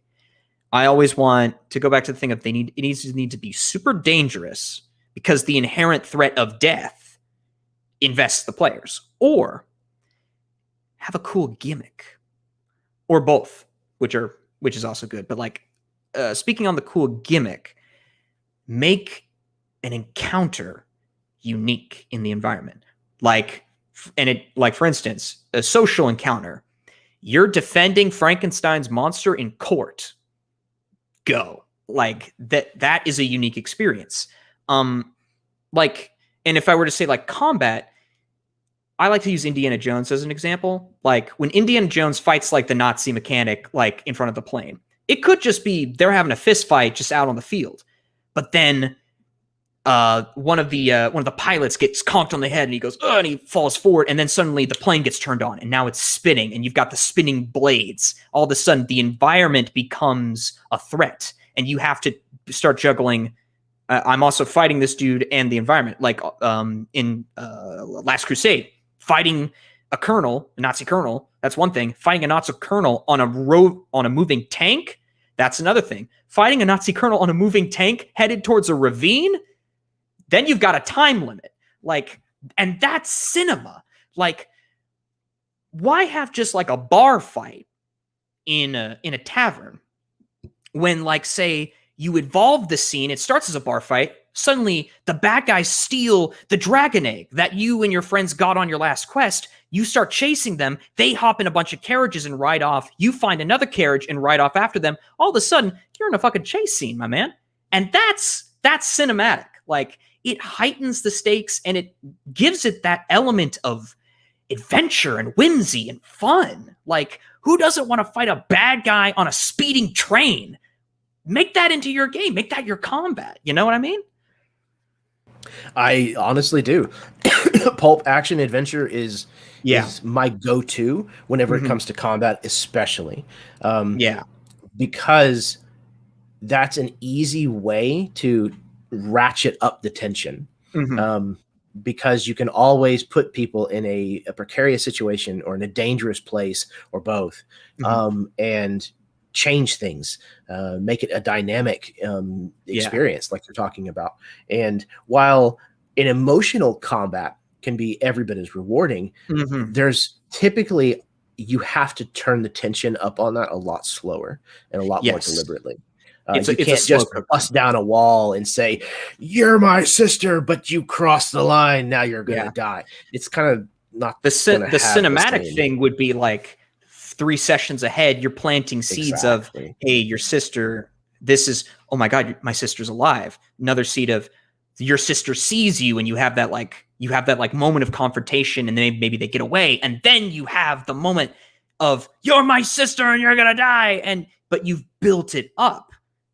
Speaker 2: I always want to go back to the thing of it needs to be super dangerous, because the inherent threat of death invests the players, or have a cool gimmick, or both, which is also good. But like, speaking on the cool gimmick, make an encounter unique in the environment. For instance, a social encounter. You're defending Frankenstein's monster in court. Go. Like that is a unique experience. And if I were to say like combat, I like to use Indiana Jones as an example. Like when Indiana Jones fights like the Nazi mechanic, like in front of the plane, it could just be they're having a fist fight just out on the field. But then one of the pilots gets conked on the head and he goes, oh, and he falls forward, and then suddenly the plane gets turned on and now it's spinning and you've got the spinning blades. All of a sudden the environment becomes a threat and you have to start juggling. I'm also fighting this dude and the environment, like in Last Crusade, fighting a Nazi colonel. That's one thing. Fighting a Nazi colonel on a moving tank. That's another thing. Fighting a Nazi colonel on a moving tank headed towards a ravine. Then you've got a time limit, like, and that's cinema. Like, why have just like a bar fight in a tavern when, like, say you evolve the scene, it starts as a bar fight, suddenly the bad guys steal the dragon egg that you and your friends got on your last quest. You start chasing them, they hop in a bunch of carriages and ride off. You find another carriage and ride off after them. All of a sudden, you're in a fucking chase scene, my man. And that's cinematic. Like, it heightens the stakes and it gives it that element of adventure and whimsy and fun. Like, who doesn't want to fight a bad guy on a speeding train? Make that into your game. Make that your combat. You know what I mean?
Speaker 1: I honestly do. Pulp action adventure is my go-to whenever it comes to combat, especially. Because that's an easy way to ratchet up the tension. Because you can always put people in a precarious situation or in a dangerous place or both, and change things, make it a dynamic experience like you're talking about. And while an emotional combat can be every bit as rewarding, there's typically, you have to turn the tension up on that a lot slower and a lot more deliberately. You can't just bust down a wall and say, you're my sister, but you crossed the line. Now you're going to die. It's kind of not
Speaker 2: the cinematic thing would be like 3 sessions ahead. You're planting seeds of, hey, your sister, this is, oh my God, my sister's alive. Another seed of your sister sees you and you have that moment of confrontation and then maybe they get away. And then you have the moment of you're my sister and you're going to die. But you've built it up.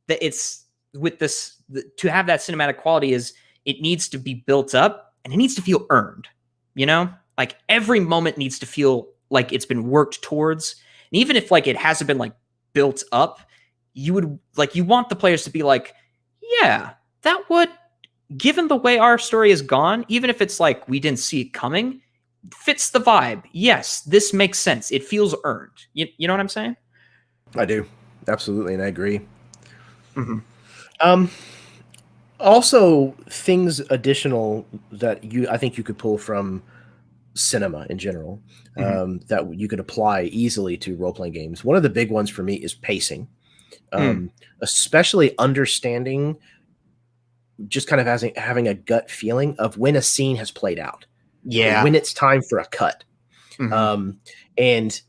Speaker 2: That it's with this to have that cinematic quality is it needs to be built up and it needs to feel earned, you know, like every moment needs to feel like it's been worked towards. And even if like it hasn't been like built up, you want the players to be like, yeah, that would, given the way our story has gone, even if it's like we didn't see it coming, fits the vibe. Yes, this makes sense. It feels earned. You know what I'm saying?
Speaker 1: I do. Absolutely. And I agree. Also, things additional that I think you could pull from cinema in general, that you could apply easily to role-playing games. One of the big ones for me is pacing, especially understanding, just kind of having a gut feeling of when a scene has played out, when it's time for a cut, and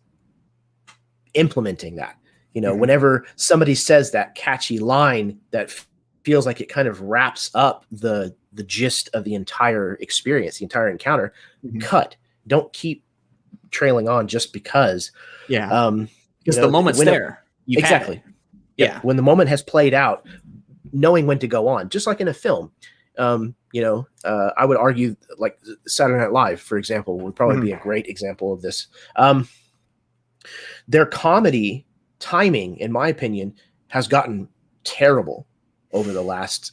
Speaker 1: implementing that. You know, whenever somebody says that catchy line that feels like it kind of wraps up the gist of the entire experience, the entire encounter, cut. Don't keep trailing on just because.
Speaker 2: Because the moment's there.
Speaker 1: Exactly. When the moment has played out, knowing when to go on, just like in a film. I would argue like Saturday Night Live, for example, would probably be a great example of this. Their comedy timing, in my opinion, has gotten terrible over the last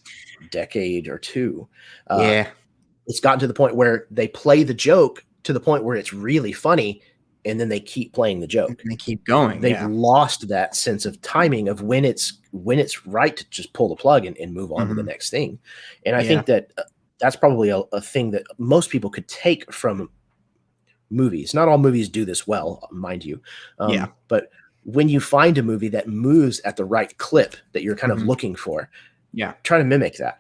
Speaker 1: decade or two. It's gotten to the point where they play the joke to the point where it's really funny, and then they keep playing the joke.
Speaker 2: And they keep going.
Speaker 1: They've lost that sense of timing of when it's right to just pull the plug and move on to the next thing. And I think that that's probably a thing that most people could take from movies. Not all movies do this well, mind you. But when you find a movie that moves at the right clip that you're kind of looking for, try to mimic that.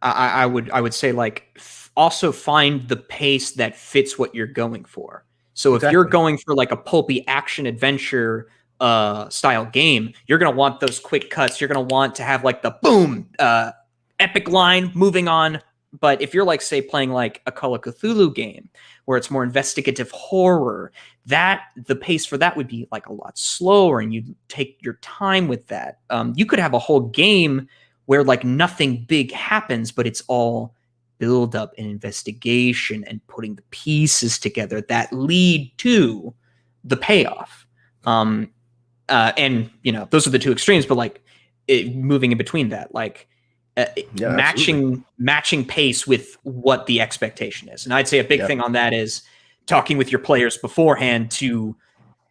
Speaker 2: I would say like also find the pace that fits what you're going for. So if you're going for like a pulpy action adventure style game, you're going to want those quick cuts. You're going to want to have like the boom, epic line moving on. But if you're like, say, playing like a Call of Cthulhu game where it's more investigative horror, that the pace for that would be like a lot slower and you take your time with that. You could have a whole game where like nothing big happens, but it's all build up and investigation and putting the pieces together that lead to the payoff. And you know, those are the two extremes, but like moving in between that, like matching pace with what the expectation is. And I'd say a big thing on that is talking with your players beforehand to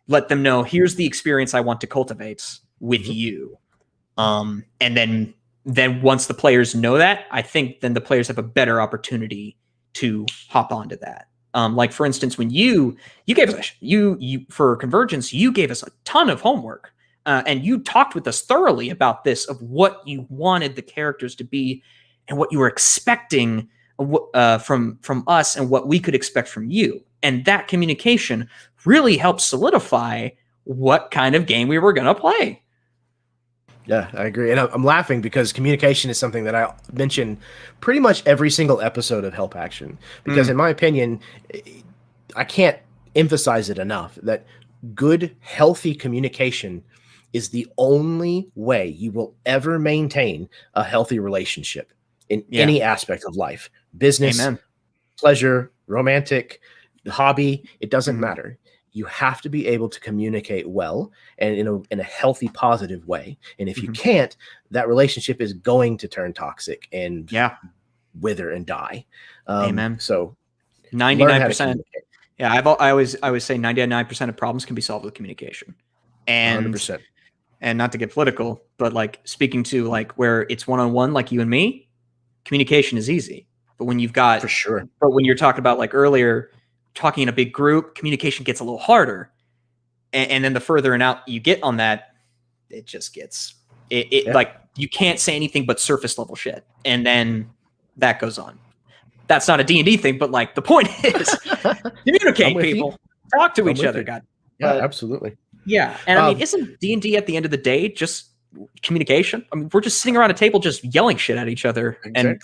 Speaker 2: let them know, here's the experience I want to cultivate with you. And then once the players know that, I think then the players have a better opportunity to hop onto that. Like for instance, when you gave us you for Convergence, you gave us a ton of homework, and you talked with us thoroughly about this, of what you wanted the characters to be and what you were expecting from us and what we could expect from you. And that communication really helped solidify what kind of game we were going to play.
Speaker 1: Yeah, I agree. And I'm laughing because communication is something that I mention pretty much every single episode of Help Action. Because in my opinion, I can't emphasize it enough that good, healthy communication is the only way you will ever maintain a healthy relationship in any aspect of life. Business, pleasure, romantic, hobby, it doesn't matter. You have to be able to communicate well and in a healthy, positive way. And if you can't, that relationship is going to turn toxic and wither and die. So
Speaker 2: 99%. Yeah, I always say 99% of problems can be solved with communication. And
Speaker 1: 100%.
Speaker 2: And not to get political, but like speaking to like where it's one-on-one, like you and me, communication is easy. But when you've got,
Speaker 1: for sure,
Speaker 2: but when you're talking about like earlier, talking in a big group, communication gets a little harder. And then the further and out you get on that, it just gets like you can't say anything but surface level shit. And then that goes on. That's not a D&D thing, but like the point is communicate, people. Talk to each other. God.
Speaker 1: Yeah, absolutely.
Speaker 2: Yeah. And I mean, isn't D&D at the end of the day just communication? I mean, we're just sitting around a table just yelling shit at each other and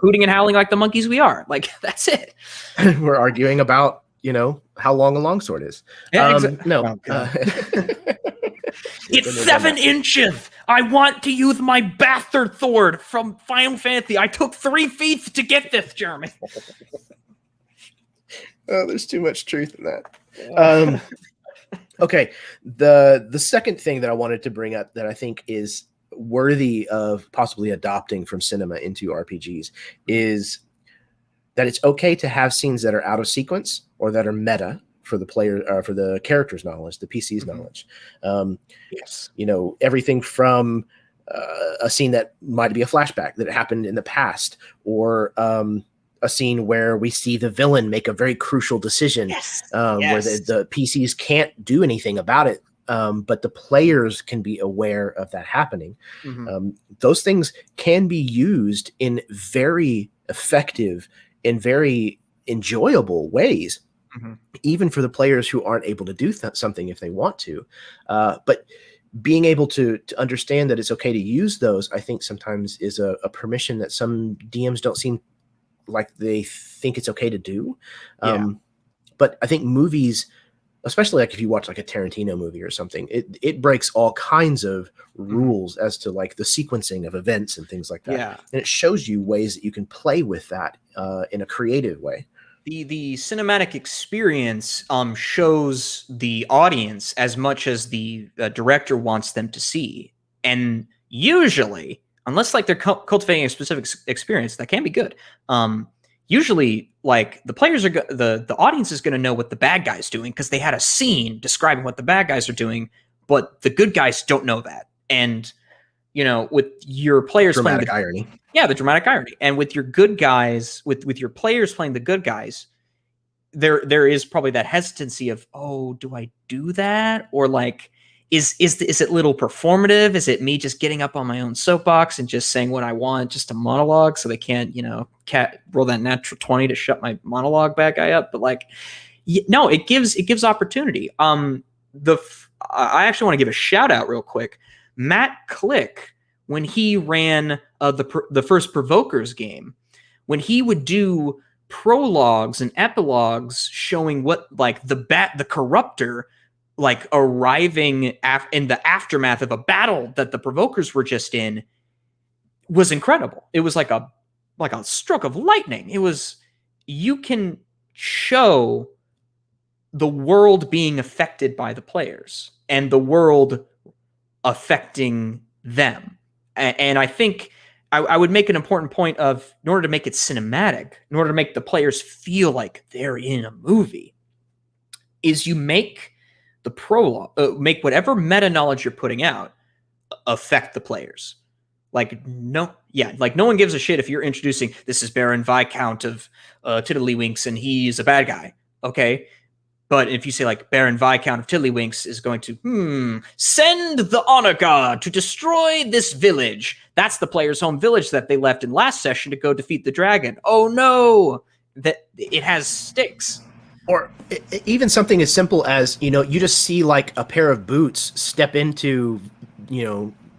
Speaker 2: hooting and howling like the monkeys we are. Like, that's it.
Speaker 1: We're arguing about, how long a longsword is.
Speaker 2: Yeah,
Speaker 1: No.
Speaker 2: It's 7 inches. I want to use my bastard sword from Final Fantasy. I took 3 feet to get this, Jeremy.
Speaker 1: Oh, there's too much truth in that. Okay, the second thing that I wanted to bring up that I think is worthy of possibly adopting from cinema into RPGs is that it's okay to have scenes that are out of sequence or that are meta for the player, for the character's knowledge, the PC's knowledge.
Speaker 2: Yes.
Speaker 1: Everything from a scene that might be a flashback that happened in the past, or a scene where we see the villain make a very crucial decision, where the PCs can't do anything about it, but the players can be aware of that happening. Those things can be used in very effective and very enjoyable ways, even for the players who aren't able to do something if they want to. But being able to understand that it's okay to use those, I think sometimes is a permission that some DMs don't seem like they think it's okay to do. But I think movies, especially like if you watch like a Tarantino movie or something, it breaks all kinds of rules as to like the sequencing of events and things like that. And it shows you ways that you can play with that in a creative way.
Speaker 2: The cinematic experience shows the audience as much as the director wants them to see. And usually, unless like they're cultivating a specific experience, that can be good. Usually, like the players are the audience is going to know what the bad guy's doing because they had a scene describing what the bad guys are doing, but the good guys don't know that. And with your players
Speaker 1: dramatic
Speaker 2: playing
Speaker 1: irony.
Speaker 2: Yeah, the dramatic irony. And with your good guys, with your players playing the good guys, there is probably that hesitancy of, oh, do I do that? Or like, is it a little performative? Is it me just getting up on my own soapbox and just saying what I want, just a monologue, so they can't, roll that natural 20 to shut my monologue bad guy up? But like, no, it gives opportunity. I actually want to give a shout out real quick. Matt Click, when he ran the first Provokers game, when he would do prologues and epilogues showing what like the corruptor like arriving in the aftermath of a battle that the Provokers were just in, was incredible. It was like a stroke of lightning. It was, you can show the world being affected by the players and the world affecting them. And I think I would make an important point of, in order to make it cinematic, in order to make the players feel like they're in a movie, is you make the prologue, make whatever meta knowledge you're putting out affect the players. Like no one gives a shit if you're introducing, this is Baron Viscount of Tiddlywinks and he's a bad guy, okay? But if you say like Baron Viscount of Tiddlywinks is going to send the honor guard to destroy this village. That's the player's home village that they left in last session to go defeat the dragon. Oh no, that it has stakes.
Speaker 1: Or even something as simple as, you just see like a pair of boots step into,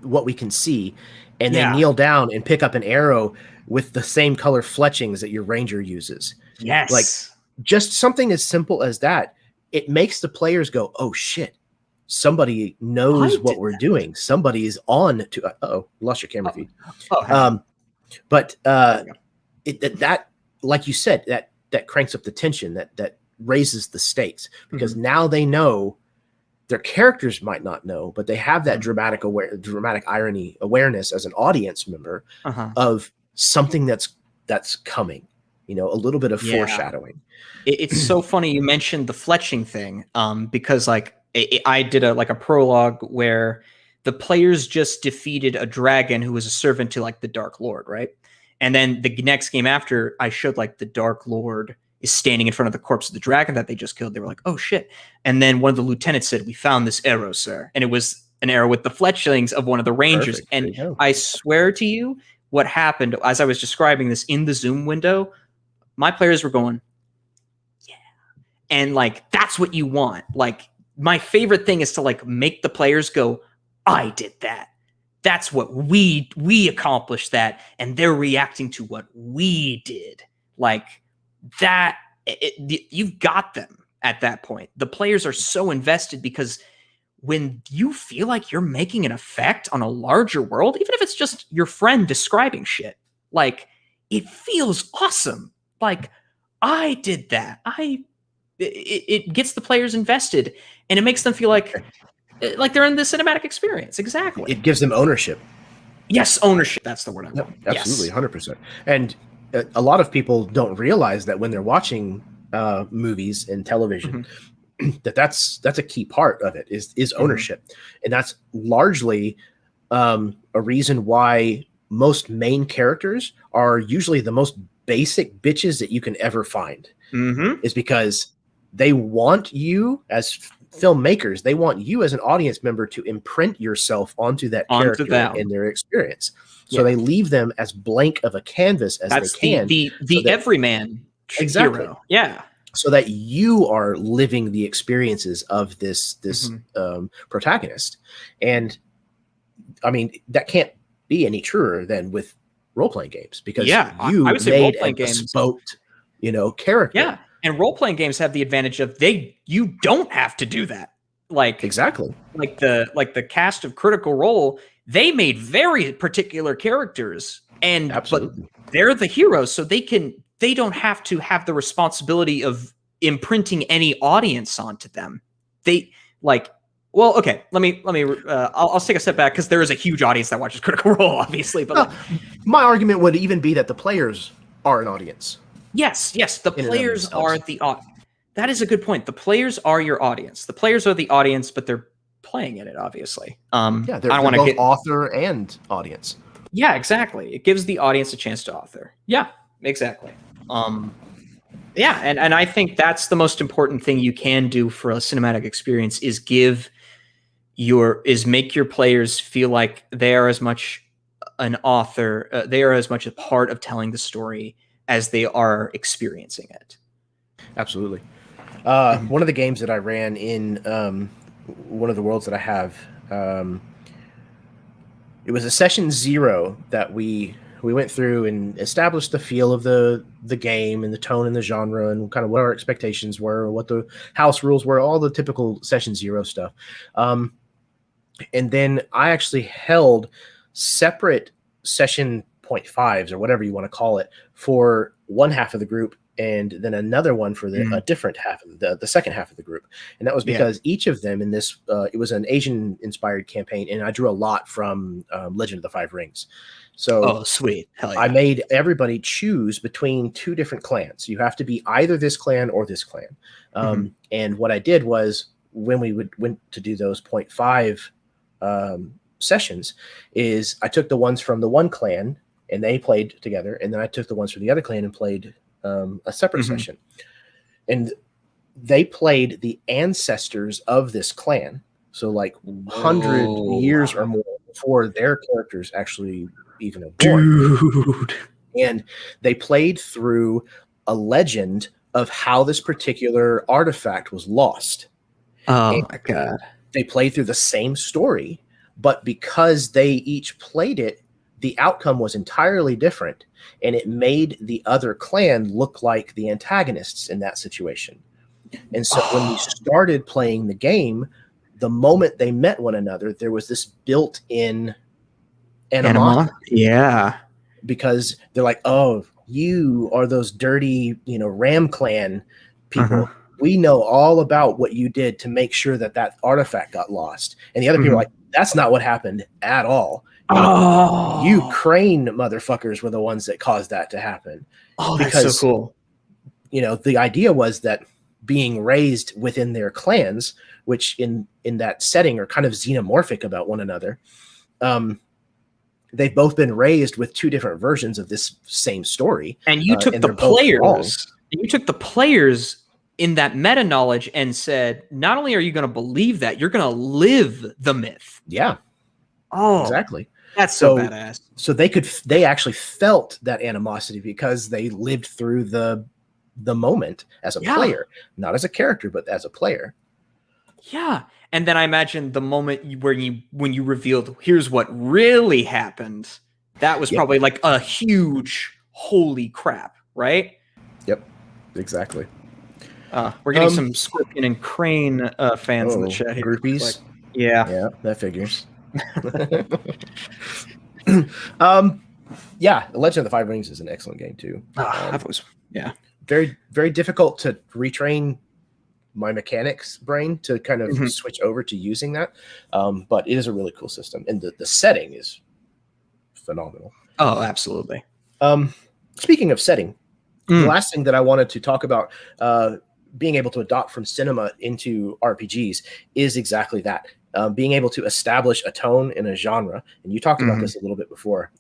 Speaker 1: what we can see, and then kneel down and pick up an arrow with the same color fletchings that your ranger uses.
Speaker 2: Yes.
Speaker 1: Like just something as simple as that. It makes the players go, oh shit, somebody knows what we're doing. Somebody is on to, lost your camera feed. But that, like you said, that cranks up the tension, that raises the stakes, because now they know, their characters might not know, but they have that dramatic irony awareness as an audience member of something that's coming, a little bit of foreshadowing.
Speaker 2: It's so funny you mentioned the fletching thing, because like I did a prologue where the players just defeated a dragon who was a servant to like the Dark Lord, right? And then the next game after, I showed like the Dark Lord is standing in front of the corpse of the dragon that they just killed. They were like, oh shit. And then one of the lieutenants said, we found this arrow, sir. And it was an arrow with the fletchings of one of the rangers.
Speaker 1: Perfect.
Speaker 2: And I swear to you, what happened as I was describing this in the Zoom window, my players were going, yeah. And like, that's what you want. Like, my favorite thing is to like make the players go, I did that. That's what we accomplished that. And they're reacting to what we did. Like that, you've got them at that point. The players are so invested, because when you feel like you're making an effect on a larger world, even if it's just your friend describing shit, like it feels awesome. Like I did that. It gets the players invested, and it makes them feel like they're in the cinematic experience. Exactly.
Speaker 1: It gives them ownership.
Speaker 2: Yes, ownership. That's the word I want.
Speaker 1: No, absolutely, 100%. And a lot of people don't realize that when they're watching movies and television, that's a key part of it is ownership, and that's largely a reason why most main characters are usually the most basic bitches that you can ever find. Is because they want you as filmmakers, they want you as an audience member to imprint yourself onto that character and their experience. So they leave them as blank of a canvas as they can.
Speaker 2: The everyman hero. Yeah.
Speaker 1: So that you are living the experiences of this protagonist. And I mean, that can't be any truer than with role-playing games, because you made a bespoke, character.
Speaker 2: Yeah. And role-playing games have the advantage of you don't have to do that. Like
Speaker 1: exactly.
Speaker 2: Like the cast of Critical Role, they made very particular characters, but they're the heroes, so they don't have to have the responsibility of imprinting any audience onto them. I'll take a step back, because there is a huge audience that watches Critical Role, obviously. But
Speaker 1: my argument would even be that the players are an audience.
Speaker 2: Yes, the players are the audience. That is a good point. The players are your audience. The players are the audience, but they're playing in it, obviously.
Speaker 1: They're both author and audience.
Speaker 2: Yeah, exactly. It gives the audience a chance to author. Yeah, exactly. And I think that's the most important thing you can do for a cinematic experience is make your players feel like they are as much an author, they are as much a part of telling the story as they are experiencing it.
Speaker 1: Absolutely. One of the games that I ran in one of the worlds that I have, it was a session 0 that we went through and established the feel of the game and the tone and the genre and kind of what our expectations were, what the house rules were, all the typical session 0 stuff. And then I actually held separate session 0.5s or whatever you want to call it for one half of the group, and then another one for a different half of the second half of the group. And that was because each of them in this, it was an Asian inspired campaign, and I drew a lot from Legend of the Five Rings. So
Speaker 2: sweet. Hell yeah.
Speaker 1: I made everybody choose between two different clans. You have to be either this clan or this clan. And what I did was, when we went to do those 0.5 sessions, is I took the ones from the one clan and they played together, and then I took the ones from the other clan and played a separate session. And they played the ancestors of this clan, so like 100 years or more before their characters actually even born.
Speaker 2: Dude.
Speaker 1: And they played through a legend of how this particular artifact was lost.
Speaker 2: Oh my God.
Speaker 1: They played through the same story, but because they each played it, the outcome was entirely different, and it made the other clan look like the antagonists in that situation. And so when we started playing the game, the moment they met one another, there was this built-in animosity.
Speaker 2: Yeah.
Speaker 1: Because they're like, oh, you are those dirty, Ram Clan people. We know all about what you did to make sure that that artifact got lost. And the other people are like, that's not what happened at all. You Crane motherfuckers were the ones that caused that to happen.
Speaker 2: Oh, that's so cool.
Speaker 1: The idea was that being raised within their clans, which in that setting are kind of xenomorphic about one another, they've both been raised with two different versions of this same story.
Speaker 2: And you took the players. You took the players in that meta knowledge and said, not only are you going to believe that, you're going to live the myth.
Speaker 1: Yeah.
Speaker 2: Oh,
Speaker 1: exactly.
Speaker 2: That's so badass.
Speaker 1: So they actually felt that animosity because they lived through the moment as a player, not as a character, but as a player.
Speaker 2: Yeah. And then I imagine the moment when you revealed, here's what really happened, that was probably like a huge holy crap, right?
Speaker 1: Yep, exactly.
Speaker 2: We're getting some Scorpion and Crane fans in the chat here.
Speaker 1: Groupies.
Speaker 2: Yeah,
Speaker 1: that figures. Legend of the Five Rings is an excellent game too. Very, very difficult to retrain my mechanics brain to kind of switch over to using that. But it is a really cool system, and the setting is phenomenal.
Speaker 2: Oh, absolutely.
Speaker 1: Speaking of setting, the last thing that I wanted to talk about, being able to adopt from cinema into RPGs, is exactly that. Being able to establish a tone in a genre. And you talked about this a little bit before.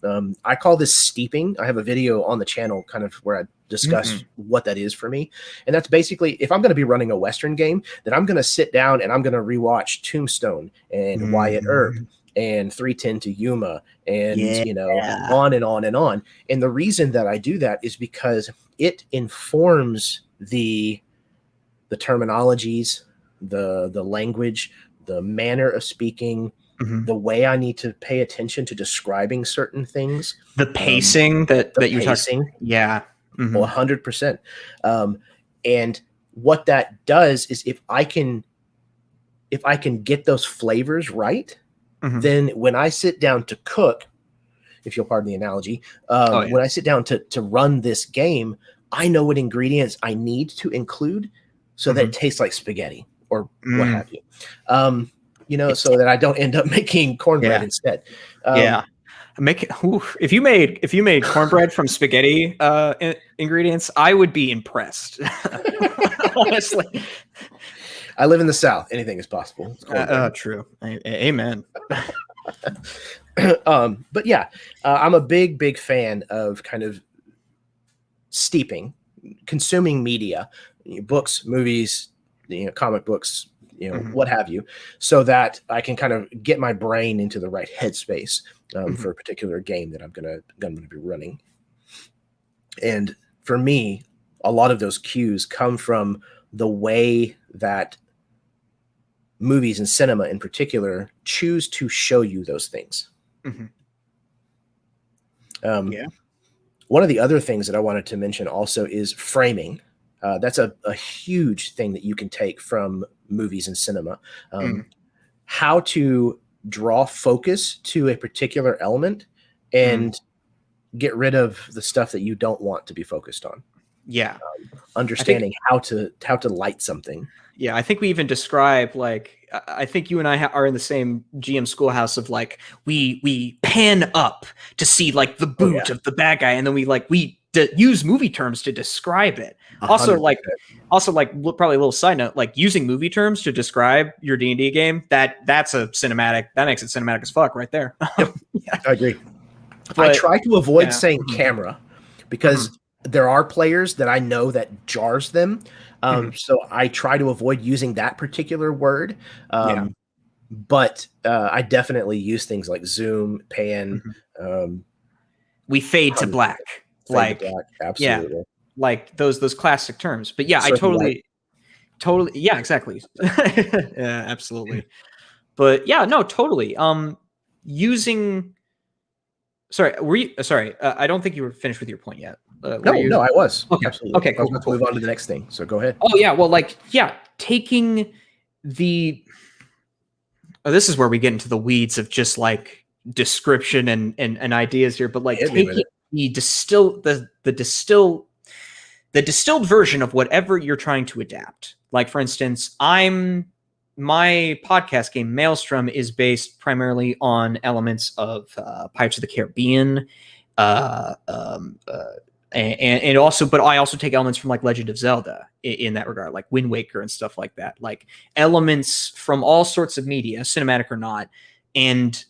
Speaker 1: I call this steeping. I have a video on the channel kind of where I discuss what that is for me. And that's basically, if I'm going to be running a Western game, then I'm going to sit down and I'm going to rewatch Tombstone and Wyatt Earp and 310 to Yuma and, on and on and on. And the reason that I do that is because it informs the terminologies, the language, the manner of speaking, the way I need to pay attention to describing certain things,
Speaker 2: the pacing that you're talking. Yeah.
Speaker 1: 100%. And what that does is if I can get those flavors right, then when I sit down to cook, if you'll pardon the analogy, when I sit down to run this game, I know what ingredients I need to include so that it tastes like spaghetti or what have you. So that I don't end up making cornbread instead.
Speaker 2: If you made cornbread from spaghetti ingredients, I would be impressed. Honestly,
Speaker 1: I live in the South. Anything is possible.
Speaker 2: True. Amen.
Speaker 1: But I'm a big fan of kind of steeping, consuming media, books, movies, comic books, what have you, so that I can kind of get my brain into the right headspace for a particular game that I'm gonna be running. And for me, a lot of those cues come from the way that movies and cinema in particular choose to show you those things. One of the other things that I wanted to mention also is framing. That's a huge thing that you can take from movies and cinema. How to draw focus to a particular element and get rid of the stuff that you don't want to be focused on.
Speaker 2: Yeah.
Speaker 1: Understanding how to light something.
Speaker 2: Yeah, I think we even describe, like, I think you and I are in the same GM schoolhouse of, like, we pan up to see, like, the boot of the bad guy, and then we use movie terms to describe it.
Speaker 1: 100%.
Speaker 2: Also, probably a little side note, like, using movie terms to describe your D&D game, that's a cinematic, that makes it cinematic as fuck right there.
Speaker 1: Yep. Yeah. I agree. But, I try to avoid saying camera because there are players that I know that jars them. So I try to avoid using that particular word. But I definitely use things like zoom, pan.
Speaker 2: We fade to black.
Speaker 1: Absolutely.
Speaker 2: Yeah, like those classic terms. But yeah, I totally, yeah, exactly. Yeah, absolutely. But yeah, no, totally. Using. Sorry, were you? Sorry, I don't think you were finished with your point yet.
Speaker 1: No, I was.
Speaker 2: Okay.
Speaker 1: Absolutely.
Speaker 2: Okay, cool.
Speaker 1: Let's move on to the next thing. So go ahead.
Speaker 2: Oh yeah, well, taking the. Oh, this is where we get into the weeds of just like description and ideas here, but like taking the distilled version of whatever you're trying to adapt. Like, for instance, my podcast game Maelstrom is based primarily on elements of Pirates of the Caribbean, and also, but I also take elements from like Legend of Zelda in that regard, like Wind Waker and stuff like that, like elements from all sorts of media, cinematic or not. And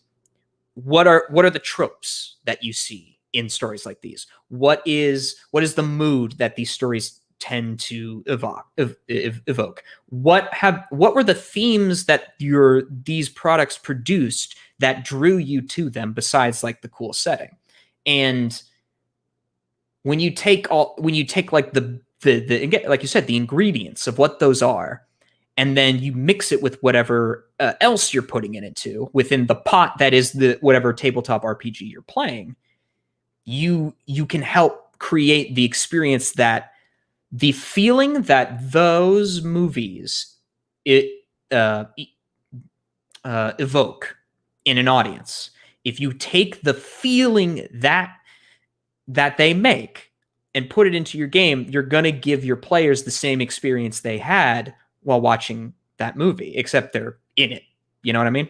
Speaker 2: what are the tropes that you see in stories like these? What is the mood that these stories tend to evoke? What were the themes that these products produced that drew you to them besides like the cool setting? And when you take like the like you said, the ingredients of what those are, and then you mix it with whatever else you're putting in it to within the pot that is the whatever tabletop RPG you're playing, you can help create the experience, that the feeling that those movies evoke in an audience. If you take the feeling that they make and put it into your game, you're going to give your players the same experience they had while watching that movie, except they're in it. You know what I mean?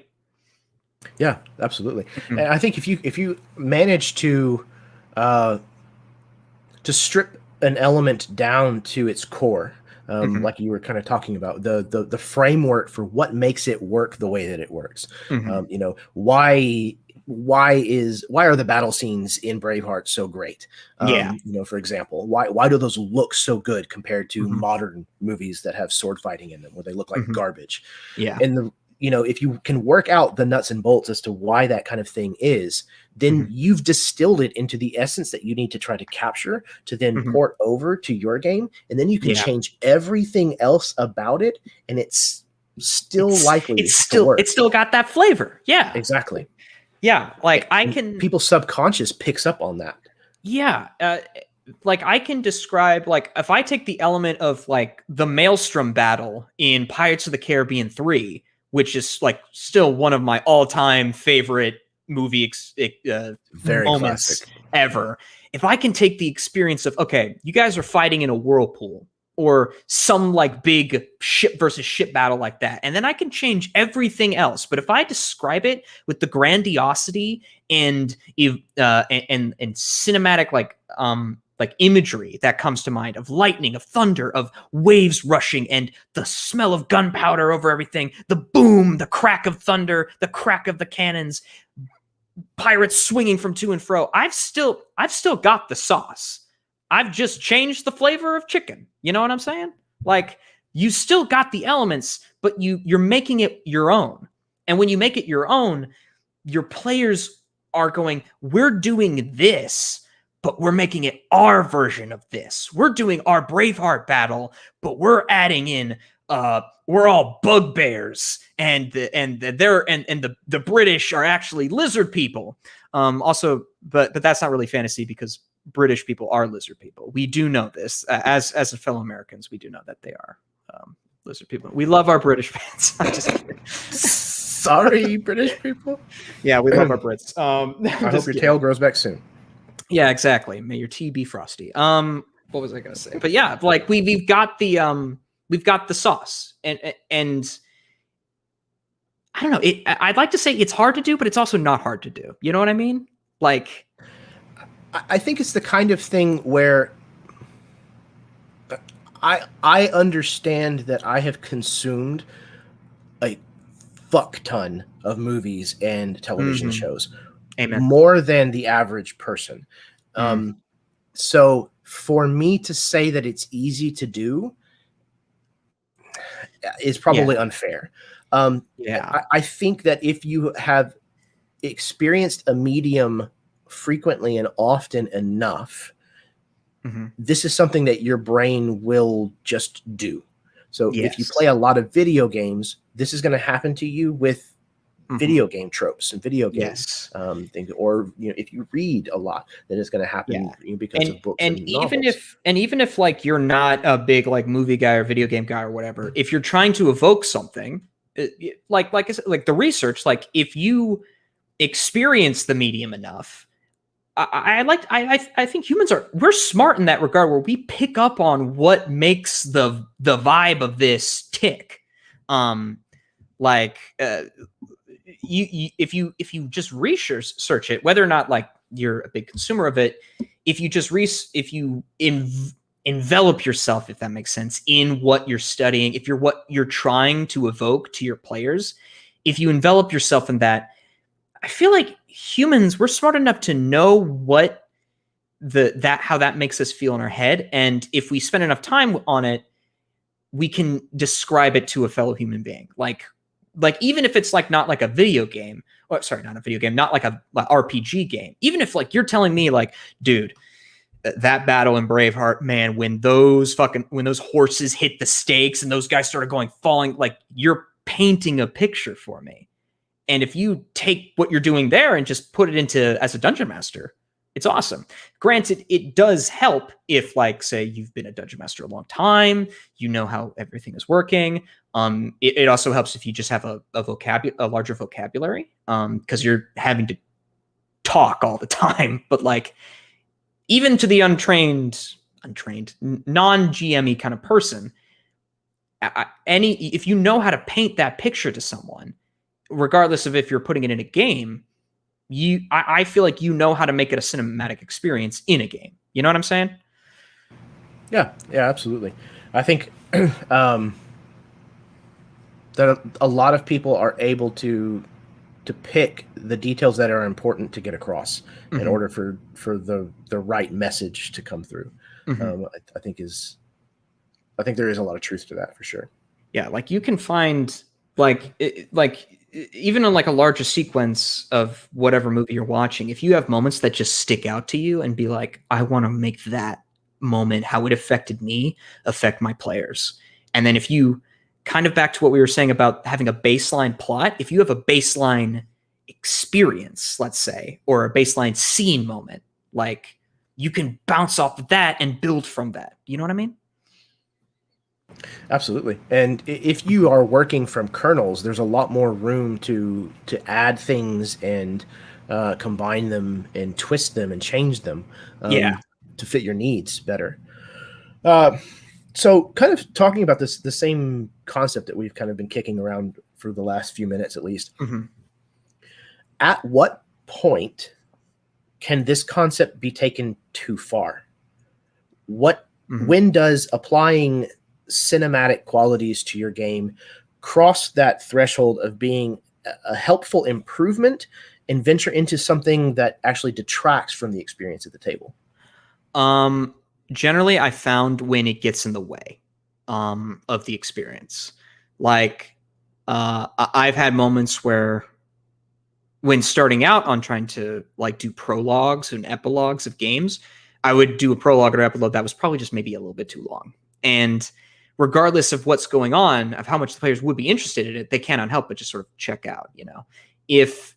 Speaker 1: Yeah, absolutely. And I think if you manage to strip an element down to its core, like you were kind of talking about, the framework for what makes it work the way that it works. Why are the battle scenes in Braveheart so great? For example, why do those look so good compared to modern movies that have sword fighting in them, where they look like garbage?
Speaker 2: Yeah.
Speaker 1: And if you can work out the nuts and bolts as to why that kind of thing is, then you've distilled it into the essence that you need to try to capture to then port over to your game. And then you can change everything else about it, and it's still likely to work.
Speaker 2: It's still got that flavor. Yeah,
Speaker 1: exactly.
Speaker 2: Yeah, like
Speaker 1: people's subconscious picks up on that.
Speaker 2: Yeah, like I can describe, like, if I take the element of like the Maelstrom battle in Pirates of the Caribbean 3, which is like still one of my all-time favorite movie
Speaker 1: very
Speaker 2: moments
Speaker 1: classic
Speaker 2: ever. If I can take the experience of, okay, you guys are fighting in a whirlpool or some like big ship versus ship battle like that, and then I can change everything else. But if I describe it with the grandiosity and cinematic like imagery that comes to mind, of lightning, of thunder, of waves rushing, and the smell of gunpowder over everything, the boom, the crack of thunder, the crack of the cannons, pirates swinging from to and fro, I've still got the sauce. I've just changed the flavor of chicken. You know what I'm saying? Like, you still got the elements, but you're making it your own. And when you make it your own, your players are going, we're doing this, but we're making it our version of this. We're doing our Braveheart battle, but we're adding in we're all bugbears, and the British are actually lizard people. Also, but that's not really fantasy, because British people are lizard people. We do know this as fellow Americans. We do know that they are lizard people. We love our British fans. I'm just kidding.
Speaker 1: Sorry, British people.
Speaker 2: Yeah, we love our Brits.
Speaker 1: I hope your tail grows back soon.
Speaker 2: Yeah, exactly. May your tea be frosty. What was I gonna say? But yeah, like we've got the sauce, and I don't know. I'd like to say it's hard to do, but it's also not hard to do. You know what I mean? Like,
Speaker 1: I think it's the kind of thing where I understand that I have consumed a fuck ton of movies and television shows.
Speaker 2: Amen.
Speaker 1: More than the average person. So for me to say that it's easy to do is probably unfair. I think that if you have experienced a medium frequently and often enough, this is something that your brain will just do. So if you play a lot of video games, this is going to happen to you with video game tropes and video games things, or if you read a lot, then it's going to happen because of books and
Speaker 2: even if like you're not a big like movie guy or video game guy or whatever, if you're trying to evoke something like I said, like the research, like if you experience the medium enough, I think we're smart in that regard, where we pick up on what makes the vibe of this tick. If you just research it, whether or not like you're a big consumer of it, if you envelop yourself, if that makes sense, in what you're studying, if you're what you're trying to evoke to your players, if you envelop yourself in that, I feel like humans, we're smart enough to know what how that makes us feel in our head, and if we spend enough time on it, we can describe it to a fellow human being. Like even if it's like not like a video game, or sorry, not a video game, not like a RPG game. Even if like you're telling me like, dude, that battle in Braveheart, man, when those horses hit the stakes and those guys started falling, like you're painting a picture for me. And if you take what you're doing there and just put it into as a dungeon master, it's awesome. Granted, it does help if, like, say you've been a dungeon master a long time, you know how everything is working. It also helps if you just have a larger vocabulary, because you're having to talk all the time. But like, even to the untrained, non-GME kind of person, if you know how to paint that picture to someone, regardless of if you're putting it in a game, I feel like you know how to make it a cinematic experience in a game. You know what I'm saying?
Speaker 1: Yeah, absolutely. I think that a lot of people are able to pick the details that are important to get across in order for the right message to come through. I think there is a lot of truth to that for sure. Yeah,
Speaker 2: like you can find like even on like a larger sequence of whatever movie you're watching, if you have moments that just stick out to you and be like, I want to make that moment, how it affected me, affect my players. And then if you kind of back to what we were saying about having a baseline plot, if you have a baseline experience, let's say, or a baseline scene moment, like you can bounce off of that and build from that. You know what I mean?
Speaker 1: Absolutely. And if you are working from kernels, there's a lot more room to add things and combine them and twist them and change them to fit your needs better. So kind of talking about the same concept that we've kind of been kicking around for the last few minutes at least. At what point can this concept be taken too far? When does applying cinematic qualities to your game cross that threshold of being a helpful improvement and venture into something that actually detracts from the experience at the table?
Speaker 2: Generally, I found when it gets in the way of the experience. Like, I've had moments where, when starting out on trying to like do prologues and epilogues of games, I would do a prologue or epilogue that was probably just maybe a little bit too long. And regardless of what's going on, of how much the players would be interested in it, they cannot help but just sort of check out. You know, if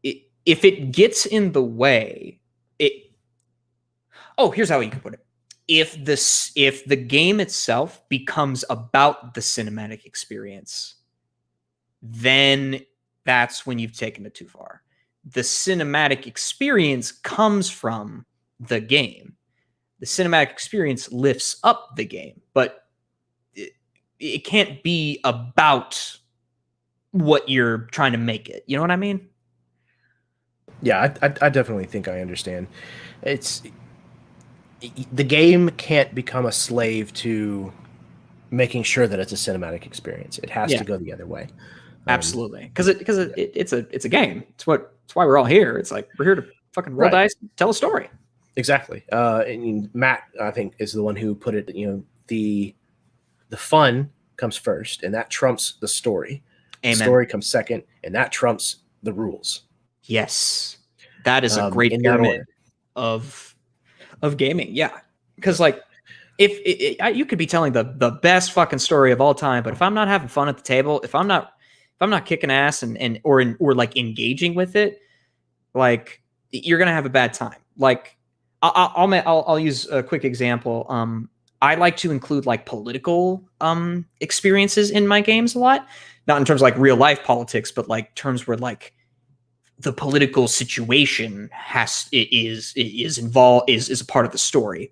Speaker 2: it gets in the way, here's how you can put it. If the game itself becomes about the cinematic experience, then that's when you've taken it too far. The cinematic experience comes from the game. The cinematic experience lifts up the game, but it can't be about what you're trying to make it. You know what I mean?
Speaker 1: Yeah, I definitely think I understand. It's the game can't become a slave to making sure that it's a cinematic experience. It has to go the other way.
Speaker 2: Absolutely, because it's a game. It's why we're all here. It's like we're here to fucking roll dice, tell a story.
Speaker 1: Exactly. And Matt, I think, is the one who put it. You know, the fun comes first, and that trumps the story.
Speaker 2: Amen.
Speaker 1: The story comes second, and that trumps the rules.
Speaker 2: Yes, that is a great pyramid of gaming. Yeah, because like if you could be telling the best fucking story of all time, but if I'm not having fun at the table, if I'm not kicking ass or like engaging with it, like you're gonna have a bad time. Like I'll use a quick example. I like to include like political experiences in my games a lot, not in terms of like real life politics, but like terms where like the political situation is involved is a part of the story.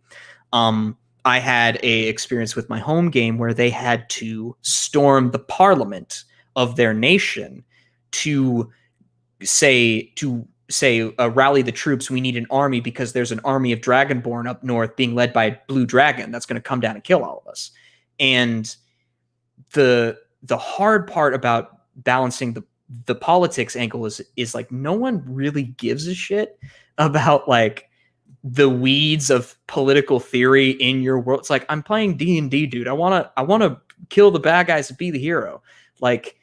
Speaker 2: I had a experience with my home game where they had to storm the parliament of their nation to say rally the troops. We need an army because there's an army of Dragonborn up north being led by a blue dragon that's going to come down and kill all of us. And the hard part about balancing the politics angle is like no one really gives a shit about like the weeds of political theory in your world. It's like I'm playing D&D, dude. I want to kill the bad guys and be the hero. Like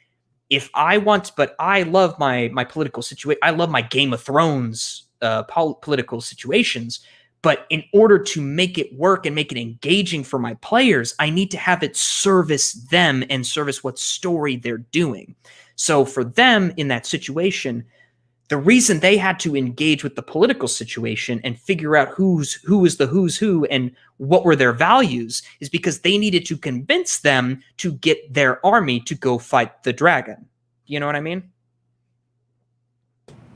Speaker 2: if I want, but I love my political situation. I love my Game of Thrones political situations. But in order to make it work and make it engaging for my players, I need to have it service them and service what story they're doing. So for them in that situation, the reason they had to engage with the political situation and figure out who is the who's who and what were their values is because they needed to convince them to get their army to go fight the dragon. You know what I mean?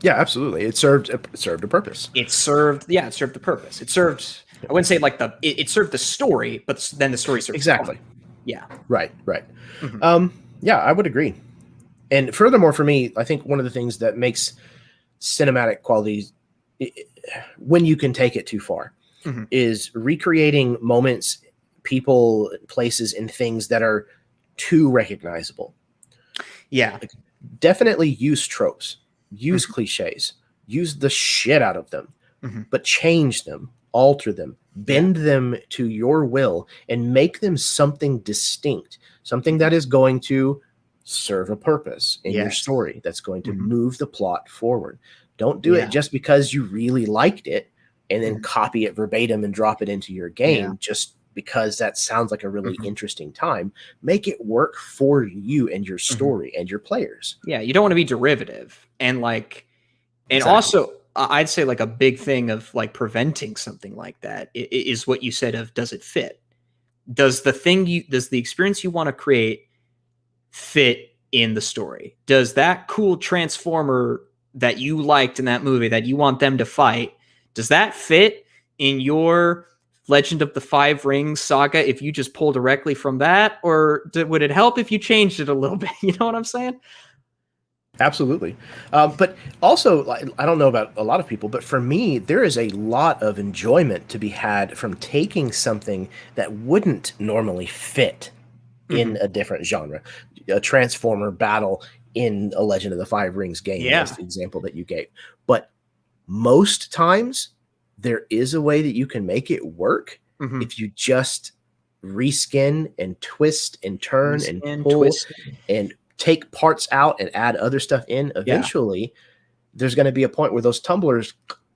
Speaker 1: Yeah, absolutely. It served a purpose.
Speaker 2: It served the purpose. It served, I wouldn't say like it served the story, but then the story served
Speaker 1: exactly.
Speaker 2: Yeah.
Speaker 1: Right. Mm-hmm. Yeah, I would agree. And furthermore, for me, I think one of the things that makes cinematic qualities, when you can take it too far, is recreating moments, people, places, and things that are too recognizable.
Speaker 2: Yeah.
Speaker 1: Like, definitely use tropes, use cliches, use the shit out of them, but change them, alter them, bend them to your will, and make them something distinct, something that is going to serve a purpose in your story, that's going to move the plot forward. Don't do it just because you really liked it and then copy it verbatim and drop it into your game just because that sounds like a really interesting time. Make it work for you and your story and your players.
Speaker 2: Yeah, you don't want to be derivative. And like, and also I'd say like a big thing of like preventing something like that is what you said of, does it fit? Does the experience you want to create fit in the story? Does that cool transformer that you liked in that movie that you want them to fight, does that fit in your Legend of the Five Rings saga if you just pull directly from that? Or would it help if you changed it a little bit? You know what I'm saying?
Speaker 1: Absolutely. But also, I don't know about a lot of people, but for me, there is a lot of enjoyment to be had from taking something that wouldn't normally fit in a different genre. A Transformer battle in a Legend of the Five Rings game, that's the example that you gave. But most times, there is a way that you can make it work if you just reskin and twist and turn and pull and take parts out and add other stuff in. Eventually, there's going to be a point where those tumblers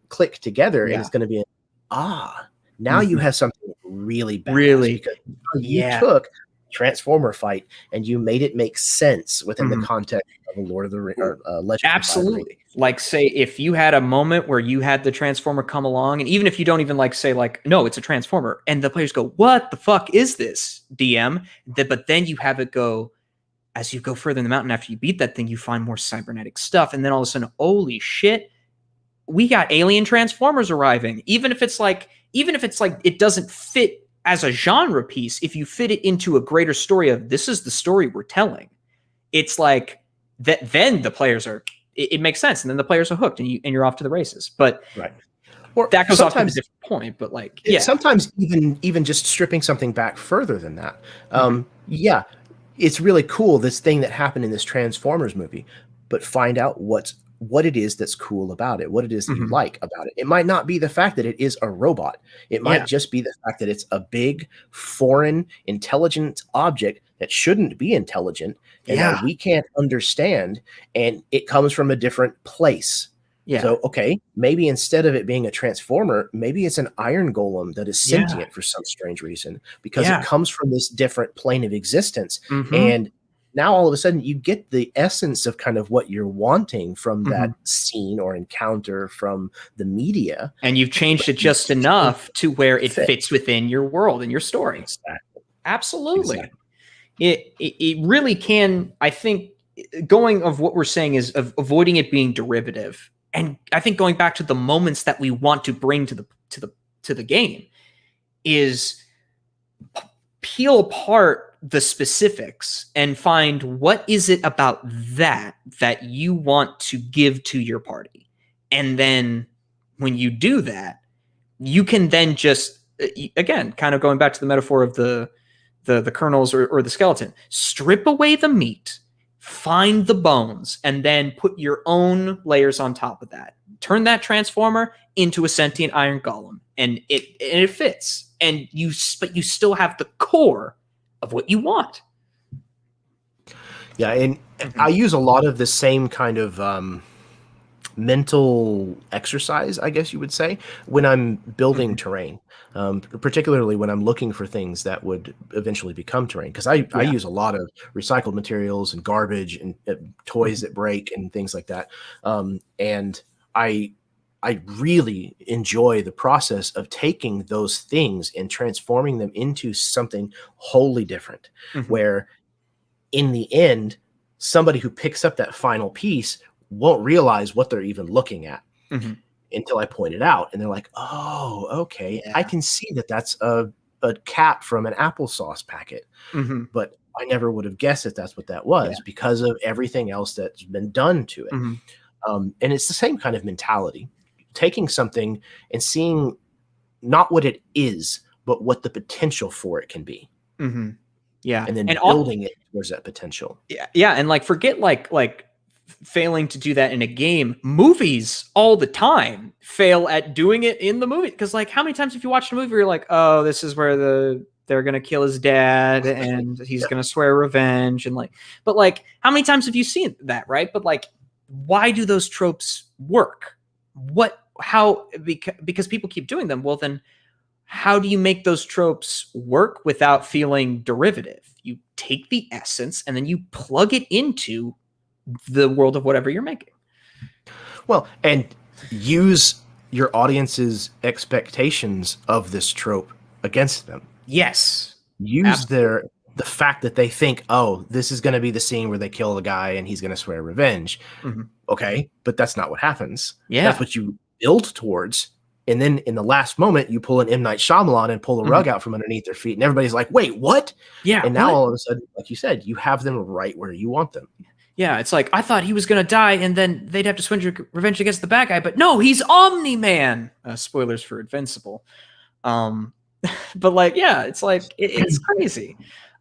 Speaker 1: click together and it's going to be now you have something really bad. Because you took Transformer fight and you made it make sense within the context of a Lord of the Rings or Legend.
Speaker 2: Absolutely. Like, say if you had a moment where you had the Transformer come along, and even if you don't even like say like, no, it's a Transformer, and the players go, what the fuck is this, DM? But then you have it go, as you go further in the mountain after you beat that thing, you find more cybernetic stuff, and then all of a sudden, holy shit, we got alien transformers arriving. Even if it's like it doesn't fit as a genre piece, if you fit it into a greater story of this is the story we're telling, it's like that. Then the players are. It makes sense, and then the players are hooked, and you're off to the races. But
Speaker 1: Right. Or
Speaker 2: that goes off to a different point. But like, yeah,
Speaker 1: sometimes even just stripping something back further than that. Yeah, it's really cool, this thing that happened in this Transformers movie, but find out what it is that's cool about it, what it is that you like about it. It might not be the fact that it is a robot. It might just be the fact that it's a big, foreign, intelligent object that shouldn't be intelligent and that we can't understand, and it comes from a different place.
Speaker 2: Yeah.
Speaker 1: So, okay, maybe instead of it being a transformer, maybe it's an iron golem that is sentient for some strange reason, because it comes from this different plane of existence. And now all of a sudden you get the essence of kind of what you're wanting from that scene or encounter from the media.
Speaker 2: And you've changed it just enough to where it fits within your world and your story.
Speaker 1: Exactly.
Speaker 2: Absolutely.
Speaker 1: Exactly.
Speaker 2: It really can, I think, going of what we're saying is of avoiding it being derivative. And I think going back to the moments that we want to bring to the game is peel apart the specifics and find what is it about that you want to give to your party. And then when you do that, you can then just, again, kind of going back to the metaphor of the kernels or the skeleton, strip away the meat, find the bones, and then put your own layers on top of that. Turn that transformer into a sentient iron golem, and it fits. And but you still have the core of what you want.
Speaker 1: Yeah, and I use a lot of the same kind of mental exercise, I guess you would say, when I'm building terrain, particularly when I'm looking for things that would eventually become terrain, because I use a lot of recycled materials and garbage and toys that break and things like that. And I really enjoy the process of taking those things and transforming them into something wholly different, where in the end, somebody who picks up that final piece won't realize what they're even looking at until I point it out. And they're like, oh, okay. I can see that that's a cap from an applesauce packet. But I never would have guessed that that's what that was because of everything else that's been done to it. And it's the same kind of mentality, taking something and seeing not what it is, but what the potential for it can be.
Speaker 2: Yeah.
Speaker 1: And then building it towards that potential.
Speaker 2: Yeah. And like, forget like failing to do that in a game. Movies all the time fail at doing it in the movie. Because like, how many times have you watched a movie where you're like, oh, this is where they're gonna kill his dad and he's gonna swear revenge, and like, but like, how many times have you seen that, right? But like, why do those tropes work? Because people keep doing them. Well, then how do you make those tropes work without feeling derivative? You take the essence and then you plug it into the world of whatever you're making.
Speaker 1: Well, and use your audience's expectations of this trope against them.
Speaker 2: Yes.
Speaker 1: Use the fact that they think, oh, this is going to be the scene where they kill the guy and he's going to swear revenge. Okay, but that's not what happens. That's what you build towards. And then in the last moment, you pull an M. Night Shyamalan and pull the rug out from underneath their feet. And everybody's like, wait, what?
Speaker 2: Yeah.
Speaker 1: And now all of a sudden, like you said, you have them right where you want them.
Speaker 2: Yeah, it's like, I thought he was going to die and then they'd have to swing revenge against the bad guy. But no, he's Omni-Man. Spoilers for Invincible. But like, yeah, it's like, it's crazy.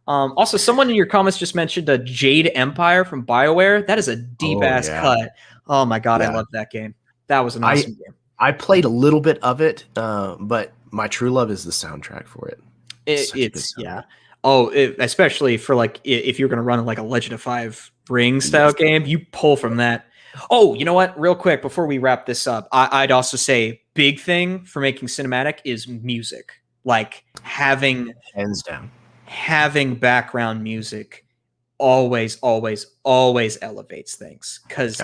Speaker 2: Also, someone in your comments just mentioned a Jade Empire from BioWare. That is a deep-ass cut. Oh my God, I love that game. That was an awesome game.
Speaker 1: I played a little bit of it, but my true love is the soundtrack for it.
Speaker 2: It's especially for like, if you're going to run like a Legend of Five Ring style game, you pull from that. Oh, you know what? Real quick, before we wrap this up, I'd also say big thing for making cinematic is music. Like hands down, having background music always elevates things, because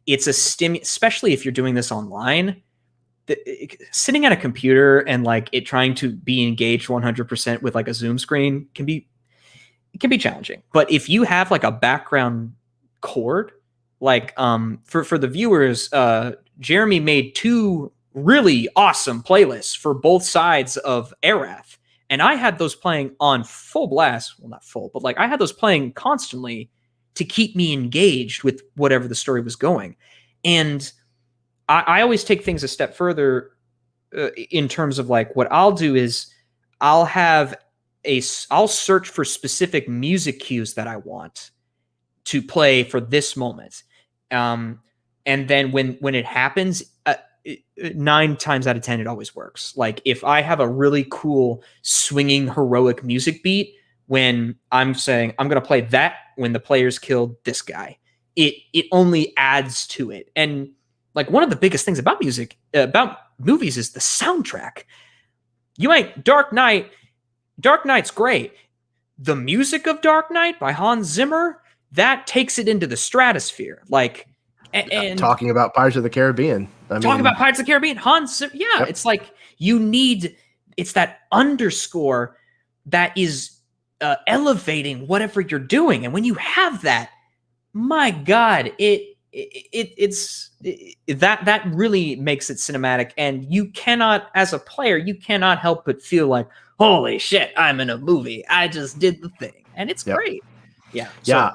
Speaker 2: it's a especially if you're doing this online. Sitting at a computer and like it trying to be engaged 100% with like a Zoom screen can be, it can be challenging. But if you have like a background chord, like for the viewers, Jeremy made 2 really awesome playlists for both sides of Arath, and I had those playing on full blast. Well, not full, but like I had those playing constantly to keep me engaged with whatever the story was going. And I always take things a step further in terms of like what I'll do is I'll search for specific music cues that I want to play for this moment. And then when it happens, 9 times out of 10, it always works. Like if I have a really cool swinging heroic music beat, when I'm saying I'm going to play that when the players killed this guy, it only adds to it. And like one of the biggest things about music, about movies, is the soundtrack. Dark Knight's great. The music of Dark Knight by Hans Zimmer, that takes it into the stratosphere. Like, and
Speaker 1: talking about Pirates of the Caribbean.
Speaker 2: Talking about Pirates of the Caribbean, Hans Zimmer, yeah, yep. It's like it's that underscore that is elevating whatever you're doing. And when you have that, my God, that really makes it cinematic. And you cannot, as a player, you cannot help but feel like, holy shit, I'm in a movie. I just did the thing. And it's great. Yeah.
Speaker 1: Yeah.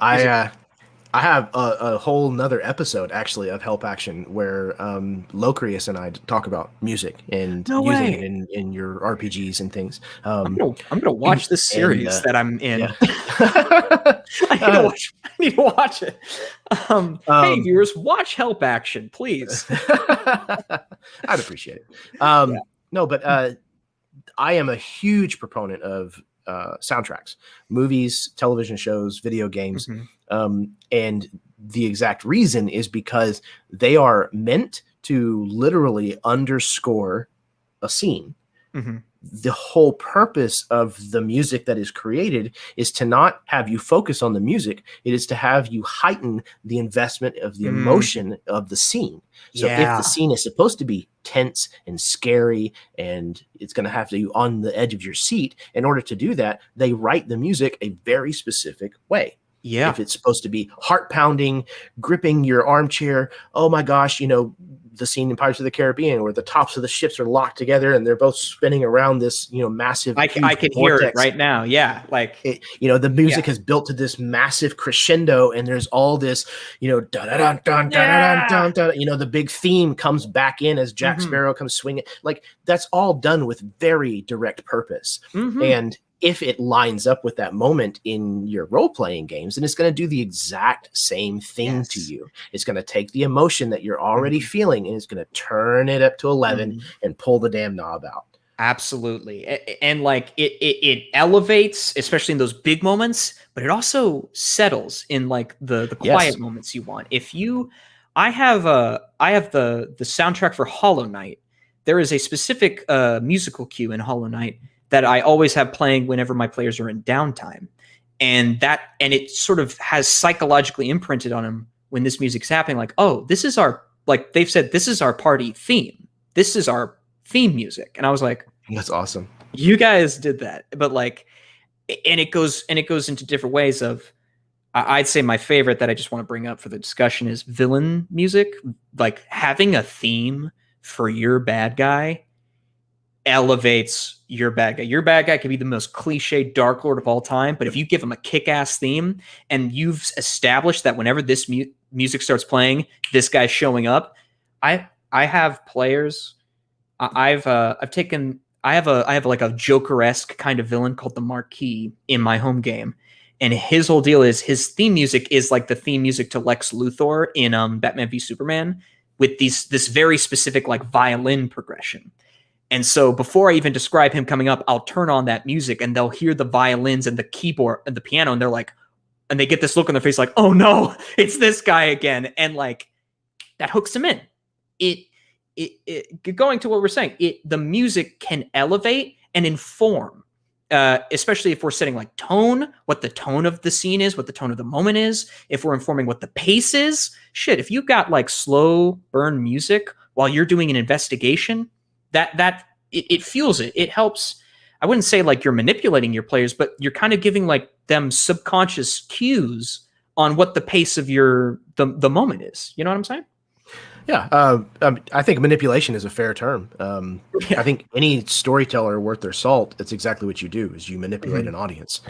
Speaker 1: I have a whole nother episode actually of Help Action where Locrius and I talk about music and using it in your RPGs and things.
Speaker 2: I'm gonna watch this series that I'm in. Yeah. I need to watch it. Hey viewers, watch Help Action, please.
Speaker 1: I'd appreciate it. No, but I am a huge proponent of soundtracks, movies, television shows, video games. And the exact reason is because they are meant to literally underscore a scene. The whole purpose of the music that is created is to not have you focus on the music. It is to have you heighten the investment of the emotion of the scene. So if the scene is supposed to be tense and scary and it's going to have you on the edge of your seat, in order to do that, they write the music a very specific way. Yeah. If it's supposed to be heart pounding, gripping your armchair, oh my gosh, the scene in Pirates of the Caribbean where the tops of the ships are locked together and they're both spinning around this, massive.
Speaker 2: I can hear it right now. Yeah. Like,
Speaker 1: the music has built to this massive crescendo and there's all this, dun dun dun dun dun dun. The big theme comes back in as Jack Sparrow comes swinging. Like that's all done with very direct purpose. And if it lines up with that moment in your role-playing games, then it's going to do the exact same thing to you. It's going to take the emotion that you're already feeling and it's going to turn it up to 11 and pull the damn knob out. Absolutely.
Speaker 2: And like it elevates, especially in those big moments, but it also settles in like the quiet moments you want. I have the soundtrack for Hollow Knight. There is a specific musical cue in Hollow Knight that I always have playing whenever my players are in downtime. And it sort of has psychologically imprinted on them when this music's happening. Like, oh, this is they've said, this is our party theme. This is our theme music. And I was like,
Speaker 1: that's awesome.
Speaker 2: You guys did that. But like, and it goes into different ways of, I'd say my favorite that I just want to bring up for the discussion is villain music. Like having a theme for your bad guy elevates your bad guy. Your bad guy can be the most cliche Dark Lord of all time, but if you give him a kick-ass theme and you've established that whenever this music starts playing, this guy's showing up. I have players. I have like a Joker-esque kind of villain called the Marquis in my home game, and his whole deal is his theme music is like the theme music to Lex Luthor in Batman v Superman, with this very specific like violin progression. And so before I even describe him coming up, I'll turn on that music and they'll hear the violins and the keyboard and the piano. And they're like, and they get this look on their face like, oh no, it's this guy again. And like, that hooks him in. Going to what we're saying, the music can elevate and inform, especially if we're setting like tone, what the tone of the scene is, what the tone of the moment is. If we're informing what the pace is, shit, if you've got like slow burn music while you're doing an investigation, that it fuels it. It helps. I wouldn't say like you're manipulating your players, but you're kind of giving like them subconscious cues on what the pace of the moment is. You know what I'm saying?
Speaker 1: Yeah, I think manipulation is a fair term.
Speaker 2: Yeah.
Speaker 1: I think any storyteller worth their salt, it's exactly what you do, is you manipulate an audience.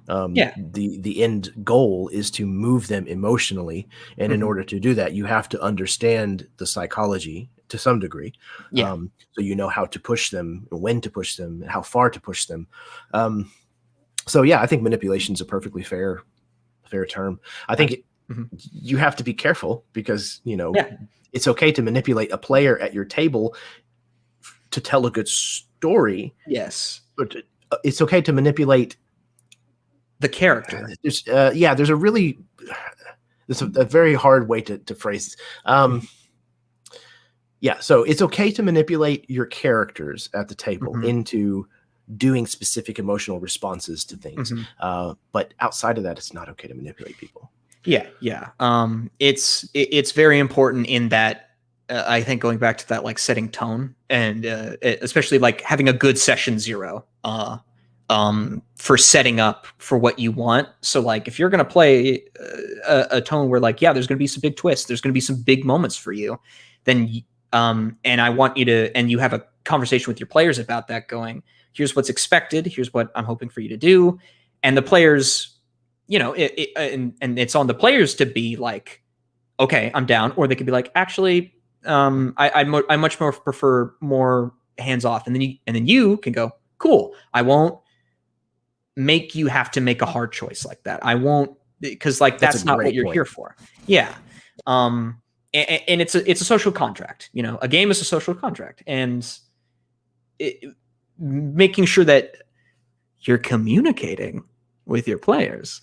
Speaker 2: Yeah.
Speaker 1: The end goal is to move them emotionally, and in order to do that, you have to understand the psychology to some degree.
Speaker 2: Yeah.
Speaker 1: So you know how to push them, when to push them, how far to push them. So yeah, I think manipulation is a perfectly fair term. I think you have to be careful because, it's okay to manipulate a player at your table to tell a good story.
Speaker 2: Yes.
Speaker 1: But it's okay to manipulate
Speaker 2: the character.
Speaker 1: There's a really, it's a very hard way to phrase this. Yeah, so it's okay to manipulate your characters at the table into doing specific emotional responses to things. But outside of that, it's not okay to manipulate people.
Speaker 2: Yeah. It's very important in that, I think going back to that, like setting tone and especially like having a good session 0 for setting up for what you want. So like if you're going to play a tone where like, yeah, there's going to be some big twists, there's going to be some big moments for you, then and I want you to, and you have a conversation with your players about that, going, here's what's expected, here's what I'm hoping for you to do. And the players, and it's on the players to be like, okay, I'm down. Or they could be like, actually, I much more prefer more hands off. And then you can go, cool. I won't make you have to make a hard choice like that. I won't, because like that's not what you're here for. Yeah. And it's a social contract. A game is a social contract, and making sure that you're communicating with your players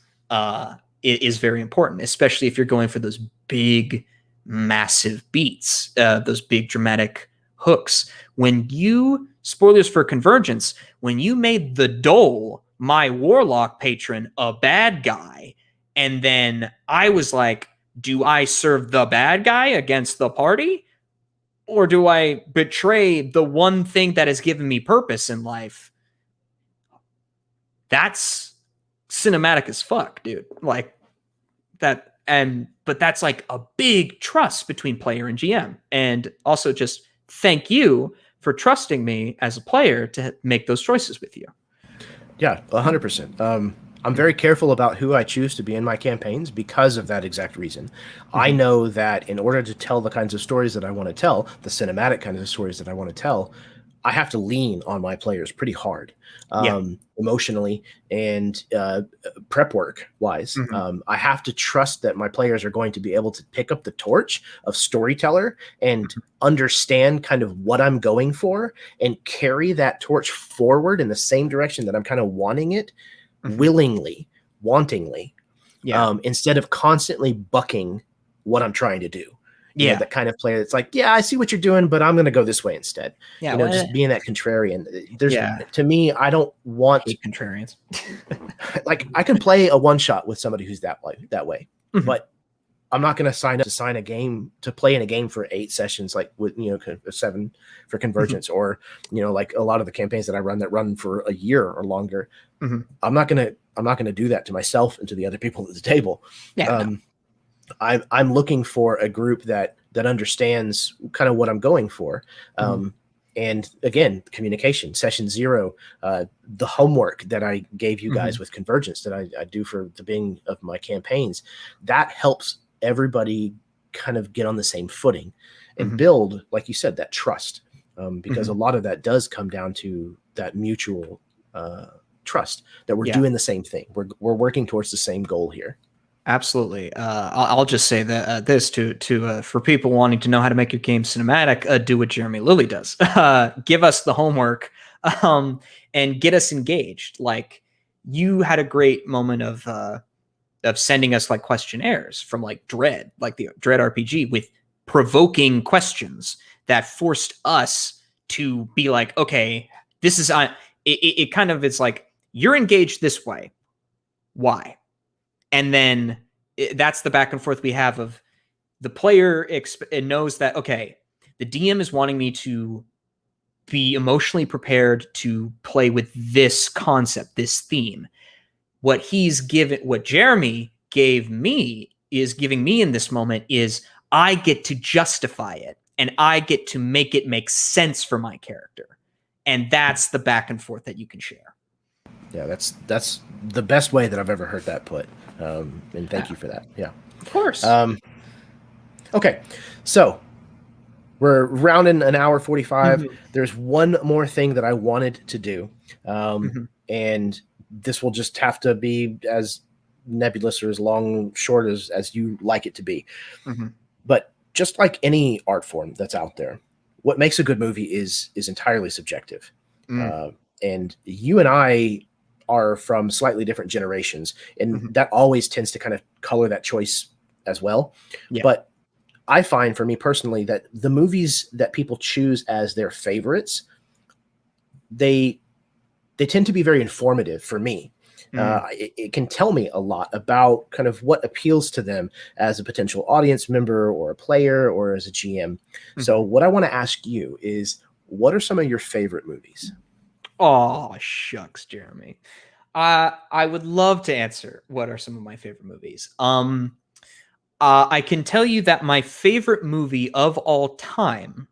Speaker 2: is very important, especially if you're going for those big, massive beats, those big dramatic hooks. Spoilers for Convergence, when you made the Dole, my warlock patron, a bad guy, and then I was like, do I serve the bad guy against the party? Or do I betray the one thing that has given me purpose in life? That's cinematic as fuck, dude. Like that. But that's like a big trust between player and GM. And also just thank you for trusting me as a player to make those choices with you.
Speaker 1: Yeah, 100%. I'm very careful about who I choose to be in my campaigns because of that exact reason. I know that in order to tell the kinds of stories that I want to tell, the cinematic kinds of stories that I want to tell, I have to lean on my players pretty hard, emotionally and prep work wise. I have to trust that my players are going to be able to pick up the torch of storyteller and understand kind of what I'm going for and carry that torch forward in the same direction that I'm kind of wanting it, willingly, wantingly, instead of constantly bucking what I'm trying to do. You know, that kind of player that's like, yeah, I see what you're doing, but I'm going to go this way instead. Yeah, just being that contrarian. To me, I don't want
Speaker 2: contrarians.
Speaker 1: Like, I can play a one shot with somebody who's that way, but I'm not going to sign a game to play in a game for 8 sessions, like with 7 for Convergence, or like a lot of the campaigns that I run for a year or longer. I'm not gonna do that to myself and to the other people at the table. I'm looking for a group that understands kind of what I'm going for. And again, communication, session 0, the homework that I gave you guys with Convergence that I do for the beginning of my campaigns, that helps everybody kind of get on the same footing and build, like you said, that trust. Because a lot of that does come down to that mutual trust that we're doing the same thing. We're working towards the same goal here. Absolutely.
Speaker 2: I'll just say that this to for people wanting to know how to make your game cinematic, do what Jeremy Lilly does. Give us the homework and get us engaged. Like, you had a great moment of sending us like questionnaires from like Dread, like the Dread RPG, with provoking questions that forced us to be like, okay, this is it kind of, it's like, you're engaged this way. Why? And then that's the back and forth we have of the player knows that, okay, the DM is wanting me to be emotionally prepared to play with this concept, this theme. What Jeremy gave me is giving me in this moment is I get to justify it and I get to make it make sense for my character. And that's the back and forth that you can share.
Speaker 1: Yeah, that's the best way that I've ever heard that put. And thank you for that. Yeah.
Speaker 2: Of course.
Speaker 1: Okay. So we're rounding an hour 45. There's one more thing that I wanted to do. And this will just have to be as nebulous or as long, short as you like it to be. But just like any art form that's out there, what makes a good movie is entirely subjective. And you and I are from slightly different generations, and that always tends to kind of color that choice as well.
Speaker 2: Yeah.
Speaker 1: But I find for me personally that the movies that people choose as their favorites, they tend to be very informative for me. It can tell me a lot about kind of what appeals to them as a potential audience member or a player or as a GM. So what I want to ask you is, what are some of your favorite movies?
Speaker 2: Oh, shucks, Jeremy. I would love to answer what are some of my favorite movies. I can tell you that my favorite movie of all time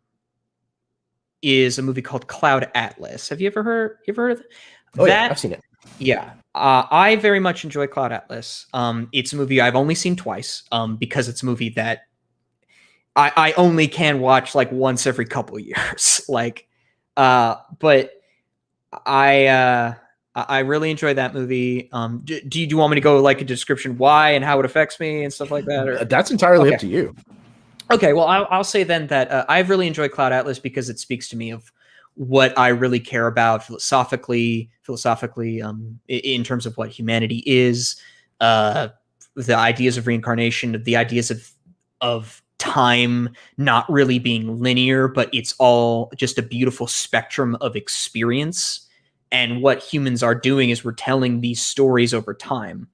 Speaker 2: is a movie called Cloud Atlas. Have you ever heard of that?
Speaker 1: Oh, yeah, I've seen it.
Speaker 2: Yeah. I very much enjoy Cloud Atlas. It's a movie I've only seen twice because it's a movie that I only can watch like once every couple of years. But I really enjoy that movie. Do you want me to go like a description why and how it affects me and stuff like that? Or?
Speaker 1: That's entirely up to you.
Speaker 2: Okay, well, I'll say then that I've really enjoyed Cloud Atlas because it speaks to me of what I really care about philosophically, in terms of what humanity is, the ideas of reincarnation, the ideas of time not really being linear, but it's all just a beautiful spectrum of experience. And what humans are doing is we're telling these stories over time.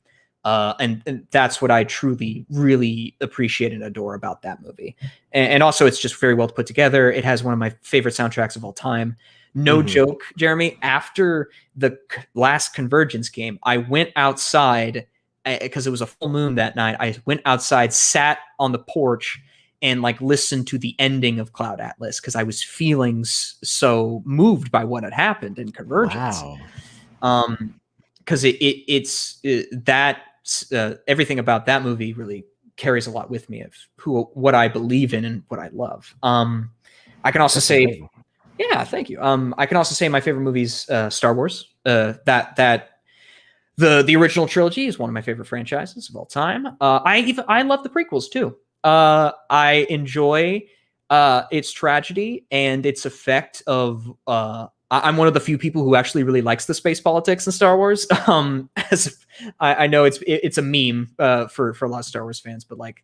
Speaker 2: And that's what I truly, really appreciate and adore about that movie. And also, it's just very well put together. It has one of my favorite soundtracks of all time. No joke, Jeremy. After the last Convergence game, I went outside because it was a full moon that night. I went outside, sat on the porch, and like listened to the ending of Cloud Atlas because I was feeling so moved by what had happened in Convergence.
Speaker 1: Wow.
Speaker 2: Because everything about that movie really carries a lot with me of what I believe in and what I love. I can also say, amazing. Yeah, thank you. I can also say my favorite movies, Star Wars. The original trilogy is one of my favorite franchises of all time. I love the prequels too. I enjoy its tragedy and its effect of. I'm one of the few people who actually really likes the space politics in Star Wars. As I know it's a meme for a lot of Star Wars fans, but like,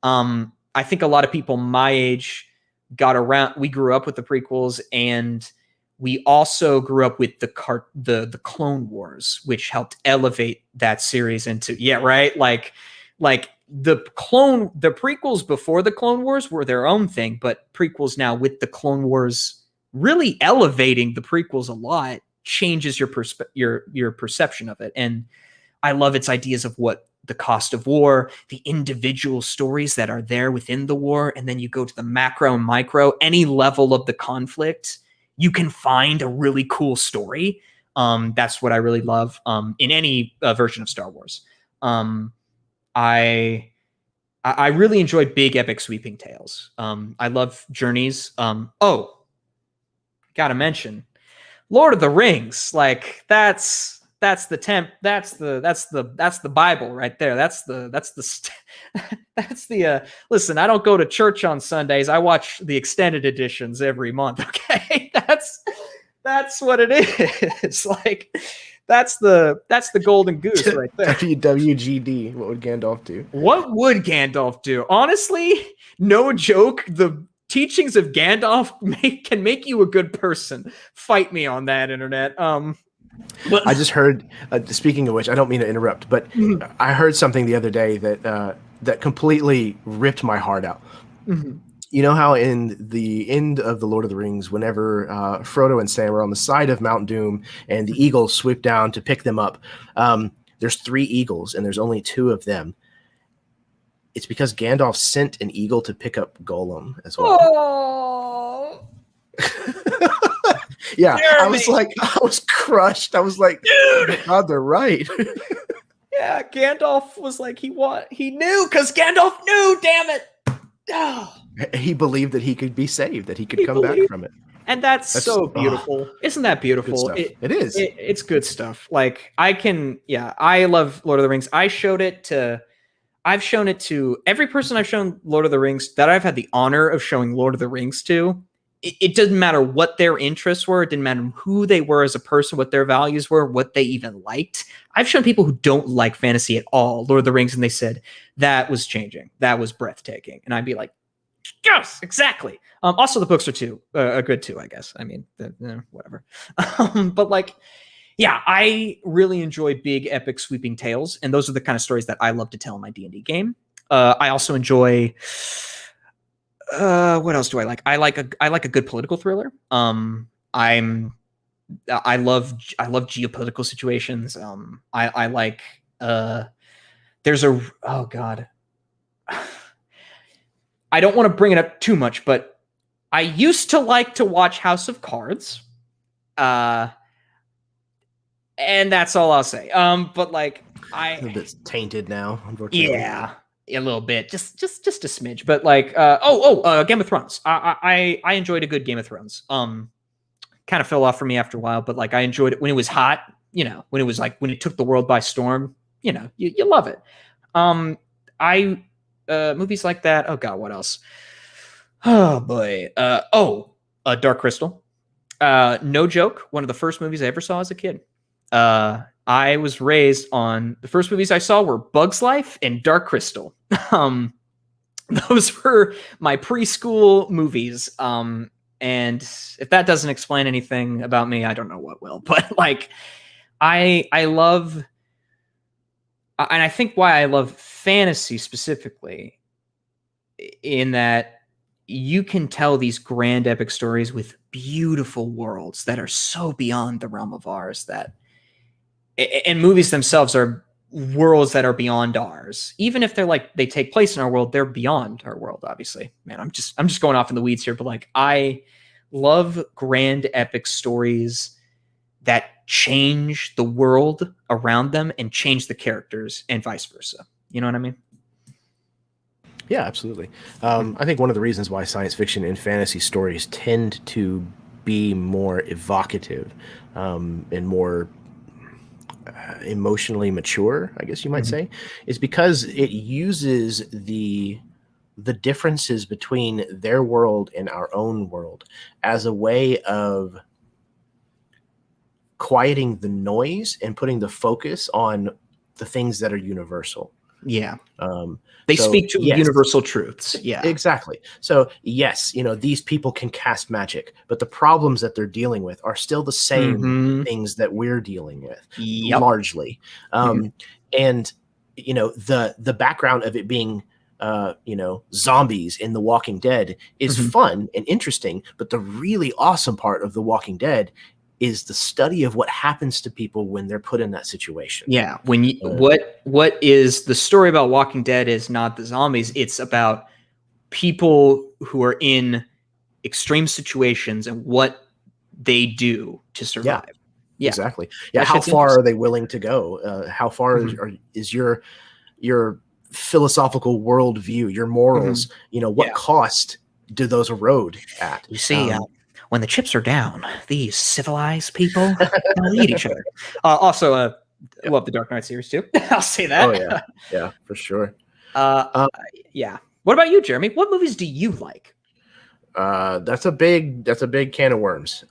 Speaker 2: I think a lot of people my age we grew up with the prequels, and we also grew up with the Clone Wars, which helped elevate that series into like the prequels before the Clone Wars were their own thing, but prequels now with the Clone Wars really elevating the prequels a lot changes your perception of it. And I love its ideas of what the cost of war, the individual stories that are there within the war, and then you go to the macro and micro, any level of the conflict, you can find a really cool story. That's what I really love in any version of Star Wars. I really enjoy big, epic, sweeping tales. I love journeys. Gotta mention Lord of the Rings. Like that's the Bible right there. Listen, I don't go to church on Sundays. I watch the extended editions every month. Okay. That's what it is. Like that's the golden goose right there.
Speaker 1: WWGD. What would Gandalf do?
Speaker 2: What would Gandalf do? Honestly, no joke. The teachings of Gandalf can make you a good person. Fight me on that, internet.
Speaker 1: But I just heard. Speaking of which, I don't mean to interrupt, but I heard something the other day that completely ripped my heart out. You know how in the end of the Lord of the Rings, whenever Frodo and Sam are on the side of Mount Doom and the eagles swoop down to pick them up, there's 3 eagles and there's only 2 of them. It's because Gandalf sent an eagle to pick up Gollum as well.
Speaker 2: Oh,
Speaker 1: yeah,
Speaker 2: Jeremy.
Speaker 1: I was crushed. I was like,
Speaker 2: dude,
Speaker 1: oh God, they're right.
Speaker 2: yeah, Gandalf was like, he knew, because Gandalf knew, damn it. Oh.
Speaker 1: He believed that he could be saved, that he could come back from it.
Speaker 2: And that's so beautiful. Isn't that beautiful?
Speaker 1: It is.
Speaker 2: It's good stuff. Like, I love Lord of the Rings. I've shown it to every person I've shown Lord of the Rings that I've had the honor of showing Lord of the Rings to. It doesn't matter what their interests were. It didn't matter who they were as a person, what their values were, what they even liked. I've shown people who don't like fantasy at all Lord of the Rings, and they said, that was changing. That was breathtaking. And I'd be like, yes, exactly. Also, the books are good too, I guess. I mean, whatever. But like, yeah, I really enjoy big, epic, sweeping tales, and those are the kind of stories that I love to tell in my D&D game. I also enjoy. What else do I like? I like a good political thriller. I love geopolitical situations. I like. There's a oh god. I don't want to bring it up too much, but I used to like to watch House of Cards. And that's all I'll say. But like
Speaker 1: It's tainted now, unfortunately.
Speaker 2: Yeah, a little bit. Just a smidge. But like Game of Thrones. I enjoyed a good Game of Thrones. Kind of fell off for me after a while, but like I enjoyed it when it was hot, when it took the world by storm, you love it. Movies like that. Oh god, what else? Oh boy. Dark Crystal. No joke. One of the first movies I ever saw as a kid. I was raised on the first movies I saw were Bug's Life and Dark Crystal. Those were my preschool movies. And if that doesn't explain anything about me, I don't know what will. But like, I love. And I think why I love fantasy specifically, in that you can tell these grand epic stories with beautiful worlds that are so beyond the realm of ours and movies themselves are worlds that are beyond ours. Even if they take place in our world, they're beyond our world, obviously. Man, I'm just going off in the weeds here, but like I love grand epic stories that change the world around them and change the characters and vice versa. You know what I mean?
Speaker 1: Yeah, absolutely. I think one of the reasons why science fiction and fantasy stories tend to be more evocative and more emotionally mature, I guess you might say, is because it uses the differences between their world and our own world as a way of quieting the noise and putting the focus on the things that are universal.
Speaker 2: Yeah. They speak to universal truths. Yeah,
Speaker 1: exactly. So yes, these people can cast magic, but the problems that they're dealing with are still the same things that we're dealing with, largely. And the background of it being zombies in The Walking Dead is fun and interesting, but the really awesome part of The Walking Dead is the study of what happens to people when they're put in that situation.
Speaker 2: Yeah. What is the story about Walking Dead is not the zombies. It's about people who are in extreme situations and what they do to survive.
Speaker 1: Yeah. Exactly. Yeah. How far are they willing to go? How far is your philosophical worldview, your morals, what cost do those erode at?
Speaker 2: You see, when the chips are down, these civilized people will eat each other. Also, love the Dark Knight series too. I'll say that.
Speaker 1: Oh yeah, yeah, for sure.
Speaker 2: Yeah. What about you, Jeremy? What movies do you like?
Speaker 1: That's a big can of worms.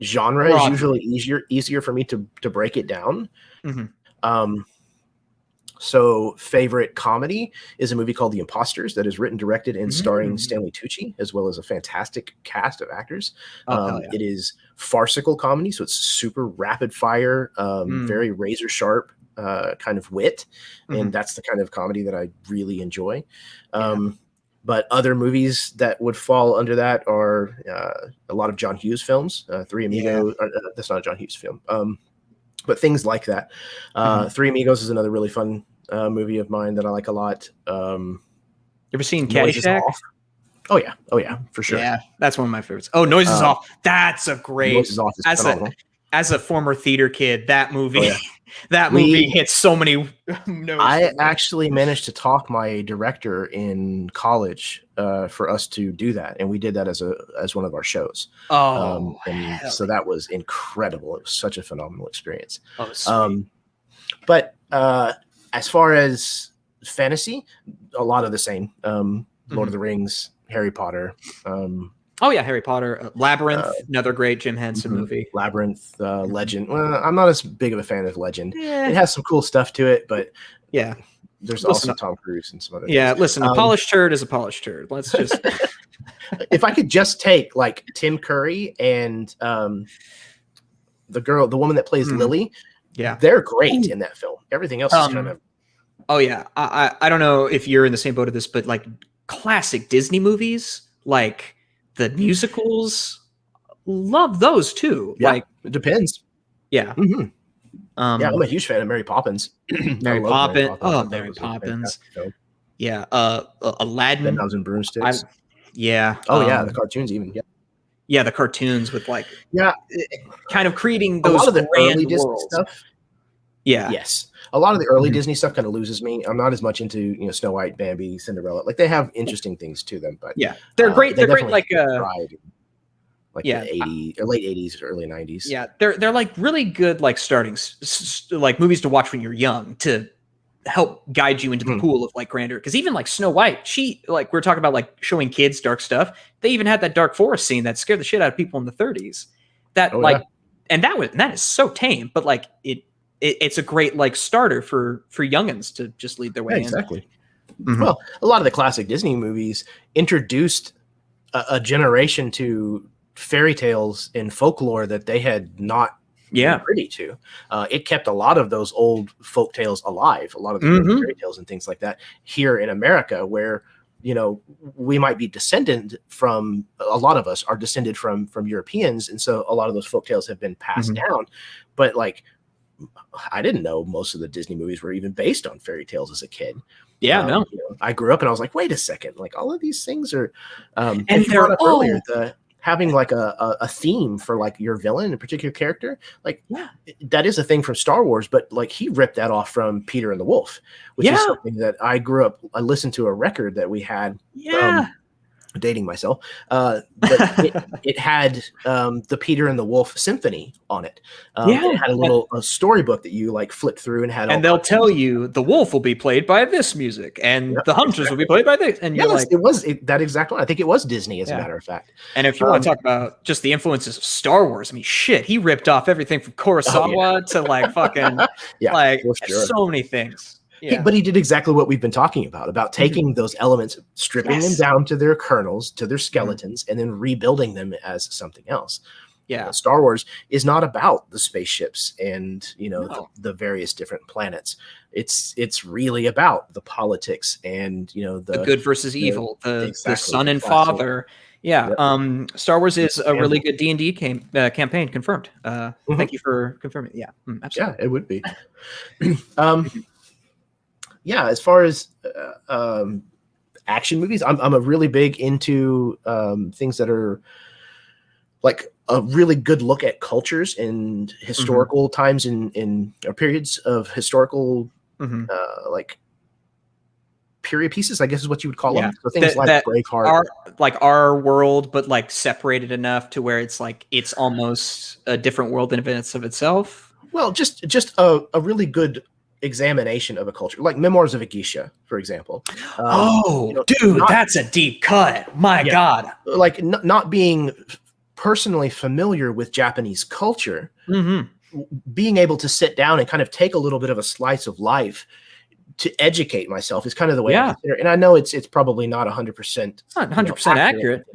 Speaker 1: Genre is usually easier for me to break it down. So favorite comedy is a movie called The Imposters that is written, directed, and starring Stanley Tucci, as well as a fantastic cast of actors. It is farcical comedy, so it's super rapid fire, very razor sharp kind of wit. And that's the kind of comedy that I really enjoy. But other movies that would fall under that are a lot of John Hughes films. Three Amigos. That's not a John Hughes film. But things like that. Three Amigos is another really fun movie of mine that I like a lot.
Speaker 2: You ever seen
Speaker 1: Noises
Speaker 2: Caddyshack?
Speaker 1: Off. Oh yeah, for sure.
Speaker 2: Yeah, that's one of my favorites. Oh, Noises Off. That's a great.
Speaker 1: Noises Off is phenomenal.
Speaker 2: As a former theater kid, that movie, that movie hits so many notes.
Speaker 1: I actually managed to talk my director in college for us to do that, and we did that as one of our shows. And so that was incredible. It was such a phenomenal experience.
Speaker 2: Oh, sweet.
Speaker 1: But as far as fantasy, a lot of the same. Lord of the Rings, Harry Potter.
Speaker 2: Harry Potter, Labyrinth, another great Jim Henson movie.
Speaker 1: Labyrinth, Legend. Well, I'm not as big of a fan of Legend. Yeah. It has some cool stuff to it, but there's also Tom Cruise and some other things.
Speaker 2: Listen, a polished turd is a polished turd. Let's just.
Speaker 1: If I could just take like Tim Curry and the woman that plays Lily, they're great in that film. Everything else is kind of.
Speaker 2: Oh yeah, I don't know if you're in the same boat of this, but like classic Disney movies, like. The musicals, love those too.
Speaker 1: Yeah,
Speaker 2: like
Speaker 1: it depends.
Speaker 2: Yeah.
Speaker 1: Mm-hmm. I'm a huge fan of Mary Poppins.
Speaker 2: Mary Poppins. Oh, Mary Poppins. Yeah. Aladdin.
Speaker 1: 10,000 Broomsticks.
Speaker 2: Yeah.
Speaker 1: The cartoons even. Yeah.
Speaker 2: Yeah, the cartoons with like.
Speaker 1: Yeah.
Speaker 2: Kind of creating those
Speaker 1: a lot of the
Speaker 2: grand
Speaker 1: early Disney
Speaker 2: worlds.
Speaker 1: stuff.
Speaker 2: Yeah.
Speaker 1: Yes. A lot of the early Disney stuff kind of loses me. I'm not as much into Snow White, Bambi, Cinderella. Like they have interesting things to them, but
Speaker 2: they're great. They're great. Like
Speaker 1: the 80s or late 80s or early 90s.
Speaker 2: Yeah, they're like really good like starting like movies to watch when you're young to help guide you into the pool of like grandeur. Because even like Snow White, she like we're talking about like showing kids dark stuff. They even had that dark forest scene that scared the shit out of people in the 30s. And that is so tame, but like it's a great like starter for youngins to just lead their way.
Speaker 1: Exactly. Well, a lot of the classic Disney movies introduced a generation to fairy tales and folklore that they had not been privy to. It kept a lot of those old folk tales alive, a lot of the fairy tales and things like that here in America, where we might be descended from, a lot of us are descended from Europeans, and so a lot of those folk tales have been passed down. But like, I didn't know most of the Disney movies were even based on fairy tales as a kid. I grew up and I was like, wait a second, like all of these things are, and you brought up earlier, having like a theme for like your villain, a particular character, like that is a thing from Star Wars, but like he ripped that off from Peter and the Wolf, which is something that I grew up, I listened to a record that we had, dating myself, but it had the Peter and the Wolf symphony on it. It had a storybook that you like flip through and
Speaker 2: they'll tell you the wolf will be played by this music and the hunters will be played by this, and you're like,
Speaker 1: it was that exact one. I think it was Disney, as a matter of fact.
Speaker 2: And if you want to talk about just the influences of Star Wars, I mean, shit, he ripped off everything from Kurosawa to like fucking so many things.
Speaker 1: But he did exactly what we've been talking about taking those elements, stripping them down to their kernels, to their skeletons, and then rebuilding them as something else. Star Wars is not about the spaceships and the various different planets. It's really about the politics and the good versus evil, the son and father.
Speaker 2: Star Wars is a really good D&D campaign. Confirmed. Thank you for confirming. Absolutely.
Speaker 1: It would be. As far as action movies, I'm a really big into things that are like a really good look at cultures and historical times in or periods of historical like period pieces, I guess is what you would call them. So things like Braveheart,
Speaker 2: our world, but like separated enough to where it's like it's almost a different world in events of itself.
Speaker 1: Well, just a really good examination of a culture, like Memoirs of a Geisha, for example.
Speaker 2: That's a deep cut. My God.
Speaker 1: Like not being personally familiar with Japanese culture, being able to sit down and kind of take a little bit of a slice of life to educate myself is kind of the way I consider it. And I know it's probably not 100%.
Speaker 2: It's not 100% accurate,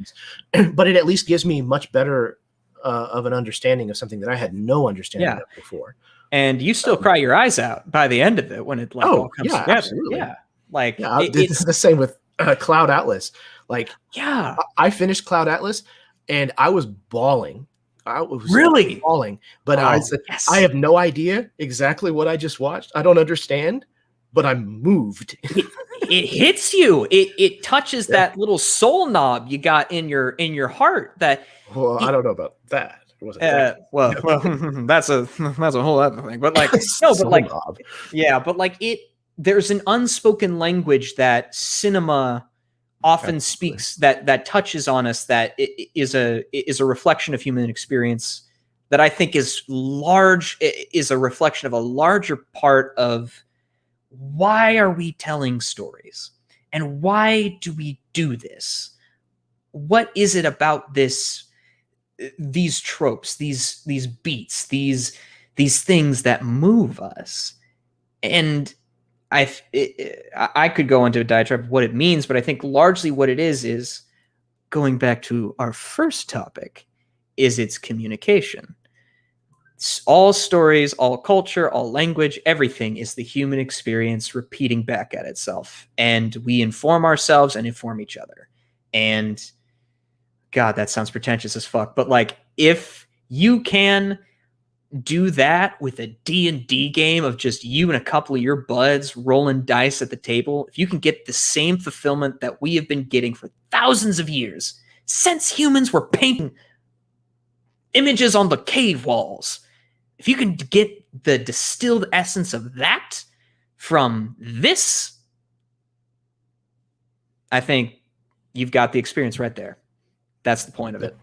Speaker 1: but it at least gives me much better of an understanding of something that I had no understanding of before.
Speaker 2: And you still cry your eyes out by the end of it when it all comes together.
Speaker 1: Absolutely.
Speaker 2: Like
Speaker 1: it's the same with Cloud Atlas. Like,
Speaker 2: Yeah.
Speaker 1: I finished Cloud Atlas and I was bawling. I was
Speaker 2: Really?
Speaker 1: bawling, but I said,
Speaker 2: yes.
Speaker 1: I have no idea exactly what I just watched. I don't understand, but I'm moved.
Speaker 2: It hits you. It touches that little soul knob you got in your heart. That
Speaker 1: Well, I don't know about that. It wasn't that.
Speaker 2: well, that's a whole other thing. But like, no, but like, yeah, but like there's an unspoken language that cinema often speaks that touches on us, that is a reflection of human experience, that I think is a reflection of a larger part of why are we telling stories and why do we do this? What is it about these tropes, these beats, these things that move us? And I could go into a diatribe of what it means, but I think largely what it is going back to our first topic, is its communication. All stories, all culture, all language, everything is the human experience repeating back at itself. And we inform ourselves and inform each other. And God, that sounds pretentious as fuck. But like, if you can do that with a D&D game of just you and a couple of your buds rolling dice at the table, if you can get the same fulfillment that we have been getting for thousands of years, since humans were painting images on the cave walls, if you can get the distilled essence of that from this, I think you've got the experience right there. That's the point of it.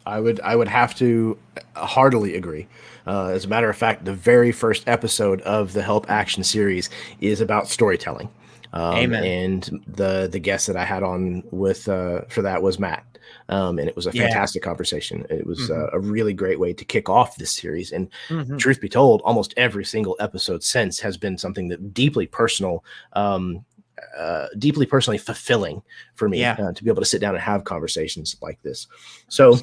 Speaker 1: I would have to heartily agree. As a matter of fact, the very first episode of the Help Action series is about storytelling.
Speaker 2: Amen.
Speaker 1: And the guest that I had on with for that was Matt. And it was a fantastic conversation. It was a really great way to kick off this series. And truth be told, almost every single episode since has been something that deeply personally fulfilling for me to be able to sit down and have conversations like this. So,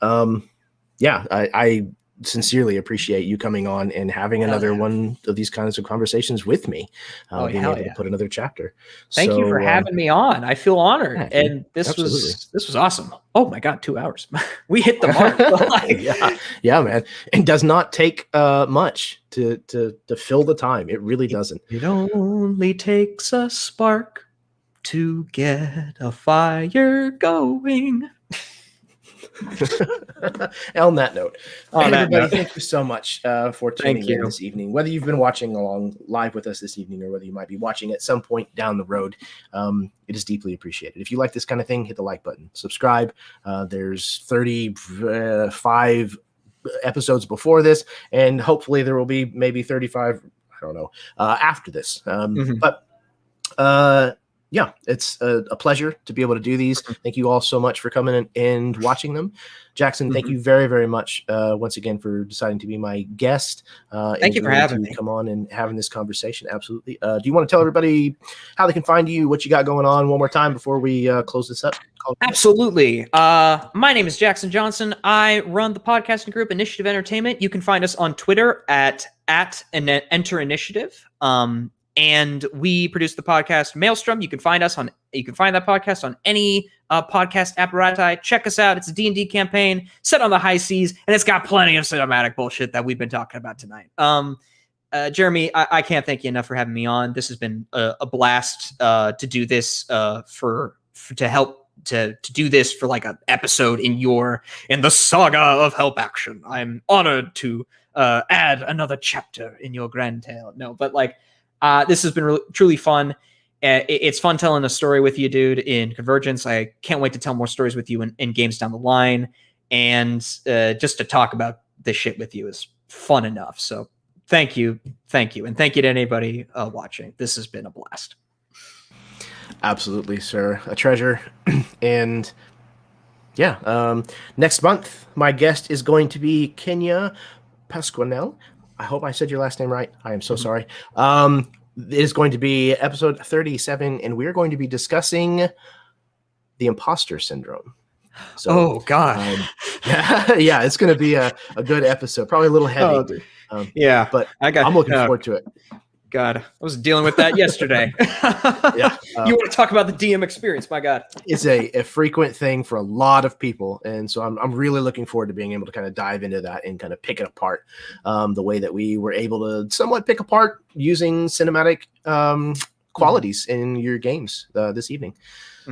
Speaker 1: I sincerely appreciate you coming on and having another one of these kinds of conversations with me, being able to put another chapter.
Speaker 2: Thank you for having me on. I feel honored. And this was awesome. Oh my God, 2 hours. We hit the mark.
Speaker 1: Yeah, man. It does not take much to fill the time. It really doesn't.
Speaker 2: It only takes a spark to get a fire going.
Speaker 1: On that note, everybody, thank you so much for tuning in this evening. Whether you've been watching along live with us this evening or whether you might be watching at some point down the road, it is deeply appreciated. If you like this kind of thing, hit the like button, subscribe. There's 35 episodes before this, and hopefully there will be maybe 35, I don't know, after this. Yeah, it's a pleasure to be able to do these. Thank you all so much for coming in and watching them. Jackson, thank you very, very much once again for deciding to be my guest.
Speaker 2: Thank you for having me.
Speaker 1: Come on and having this conversation. Absolutely. Do you want to tell everybody how they can find you, what you got going on one more time before we close this up?
Speaker 2: Absolutely. My name is Jackson Johnson. I run the podcasting group Initiative Entertainment. You can find us on Twitter at Enter Initiative. And we produce the podcast Maelstrom. You can find that podcast on any podcast apparatus. Check us out. It's a D&D campaign set on the high seas, and it's got plenty of cinematic bullshit that we've been talking about tonight. Jeremy, I can't thank you enough for having me on. This has been a blast to do this to help to do this for like an episode in the saga of Help Action. I'm honored to add another chapter in your grand tale. No, but like. This has been truly fun. It's fun telling a story with you, dude, in Convergence. I can't wait to tell more stories with you in games down the line. And just to talk about this shit with you is fun enough. So thank you. And thank you to anybody watching. This has been a blast.
Speaker 1: Absolutely, sir. A treasure. And next month, my guest is going to be Kenya Pasquinel. I hope I said your last name right. I am so sorry. It is going to be episode 37, and we're going to be discussing the imposter syndrome. So,
Speaker 2: oh, God.
Speaker 1: It's going to be a good episode. Probably a little heavy.
Speaker 2: But
Speaker 1: I'm looking forward to it.
Speaker 2: God, I was dealing with that yesterday.
Speaker 1: Yeah,
Speaker 2: You want to talk about the DM experience? My God,
Speaker 1: it's a frequent thing for a lot of people, and so I'm really looking forward to being able to kind of dive into that and kind of pick it apart, the way that we were able to somewhat pick apart using cinematic qualities in your games this evening.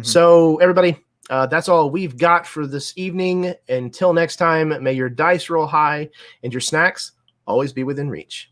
Speaker 1: So everybody, that's all we've got for this evening. Until next time, may your dice roll high and your snacks always be within reach.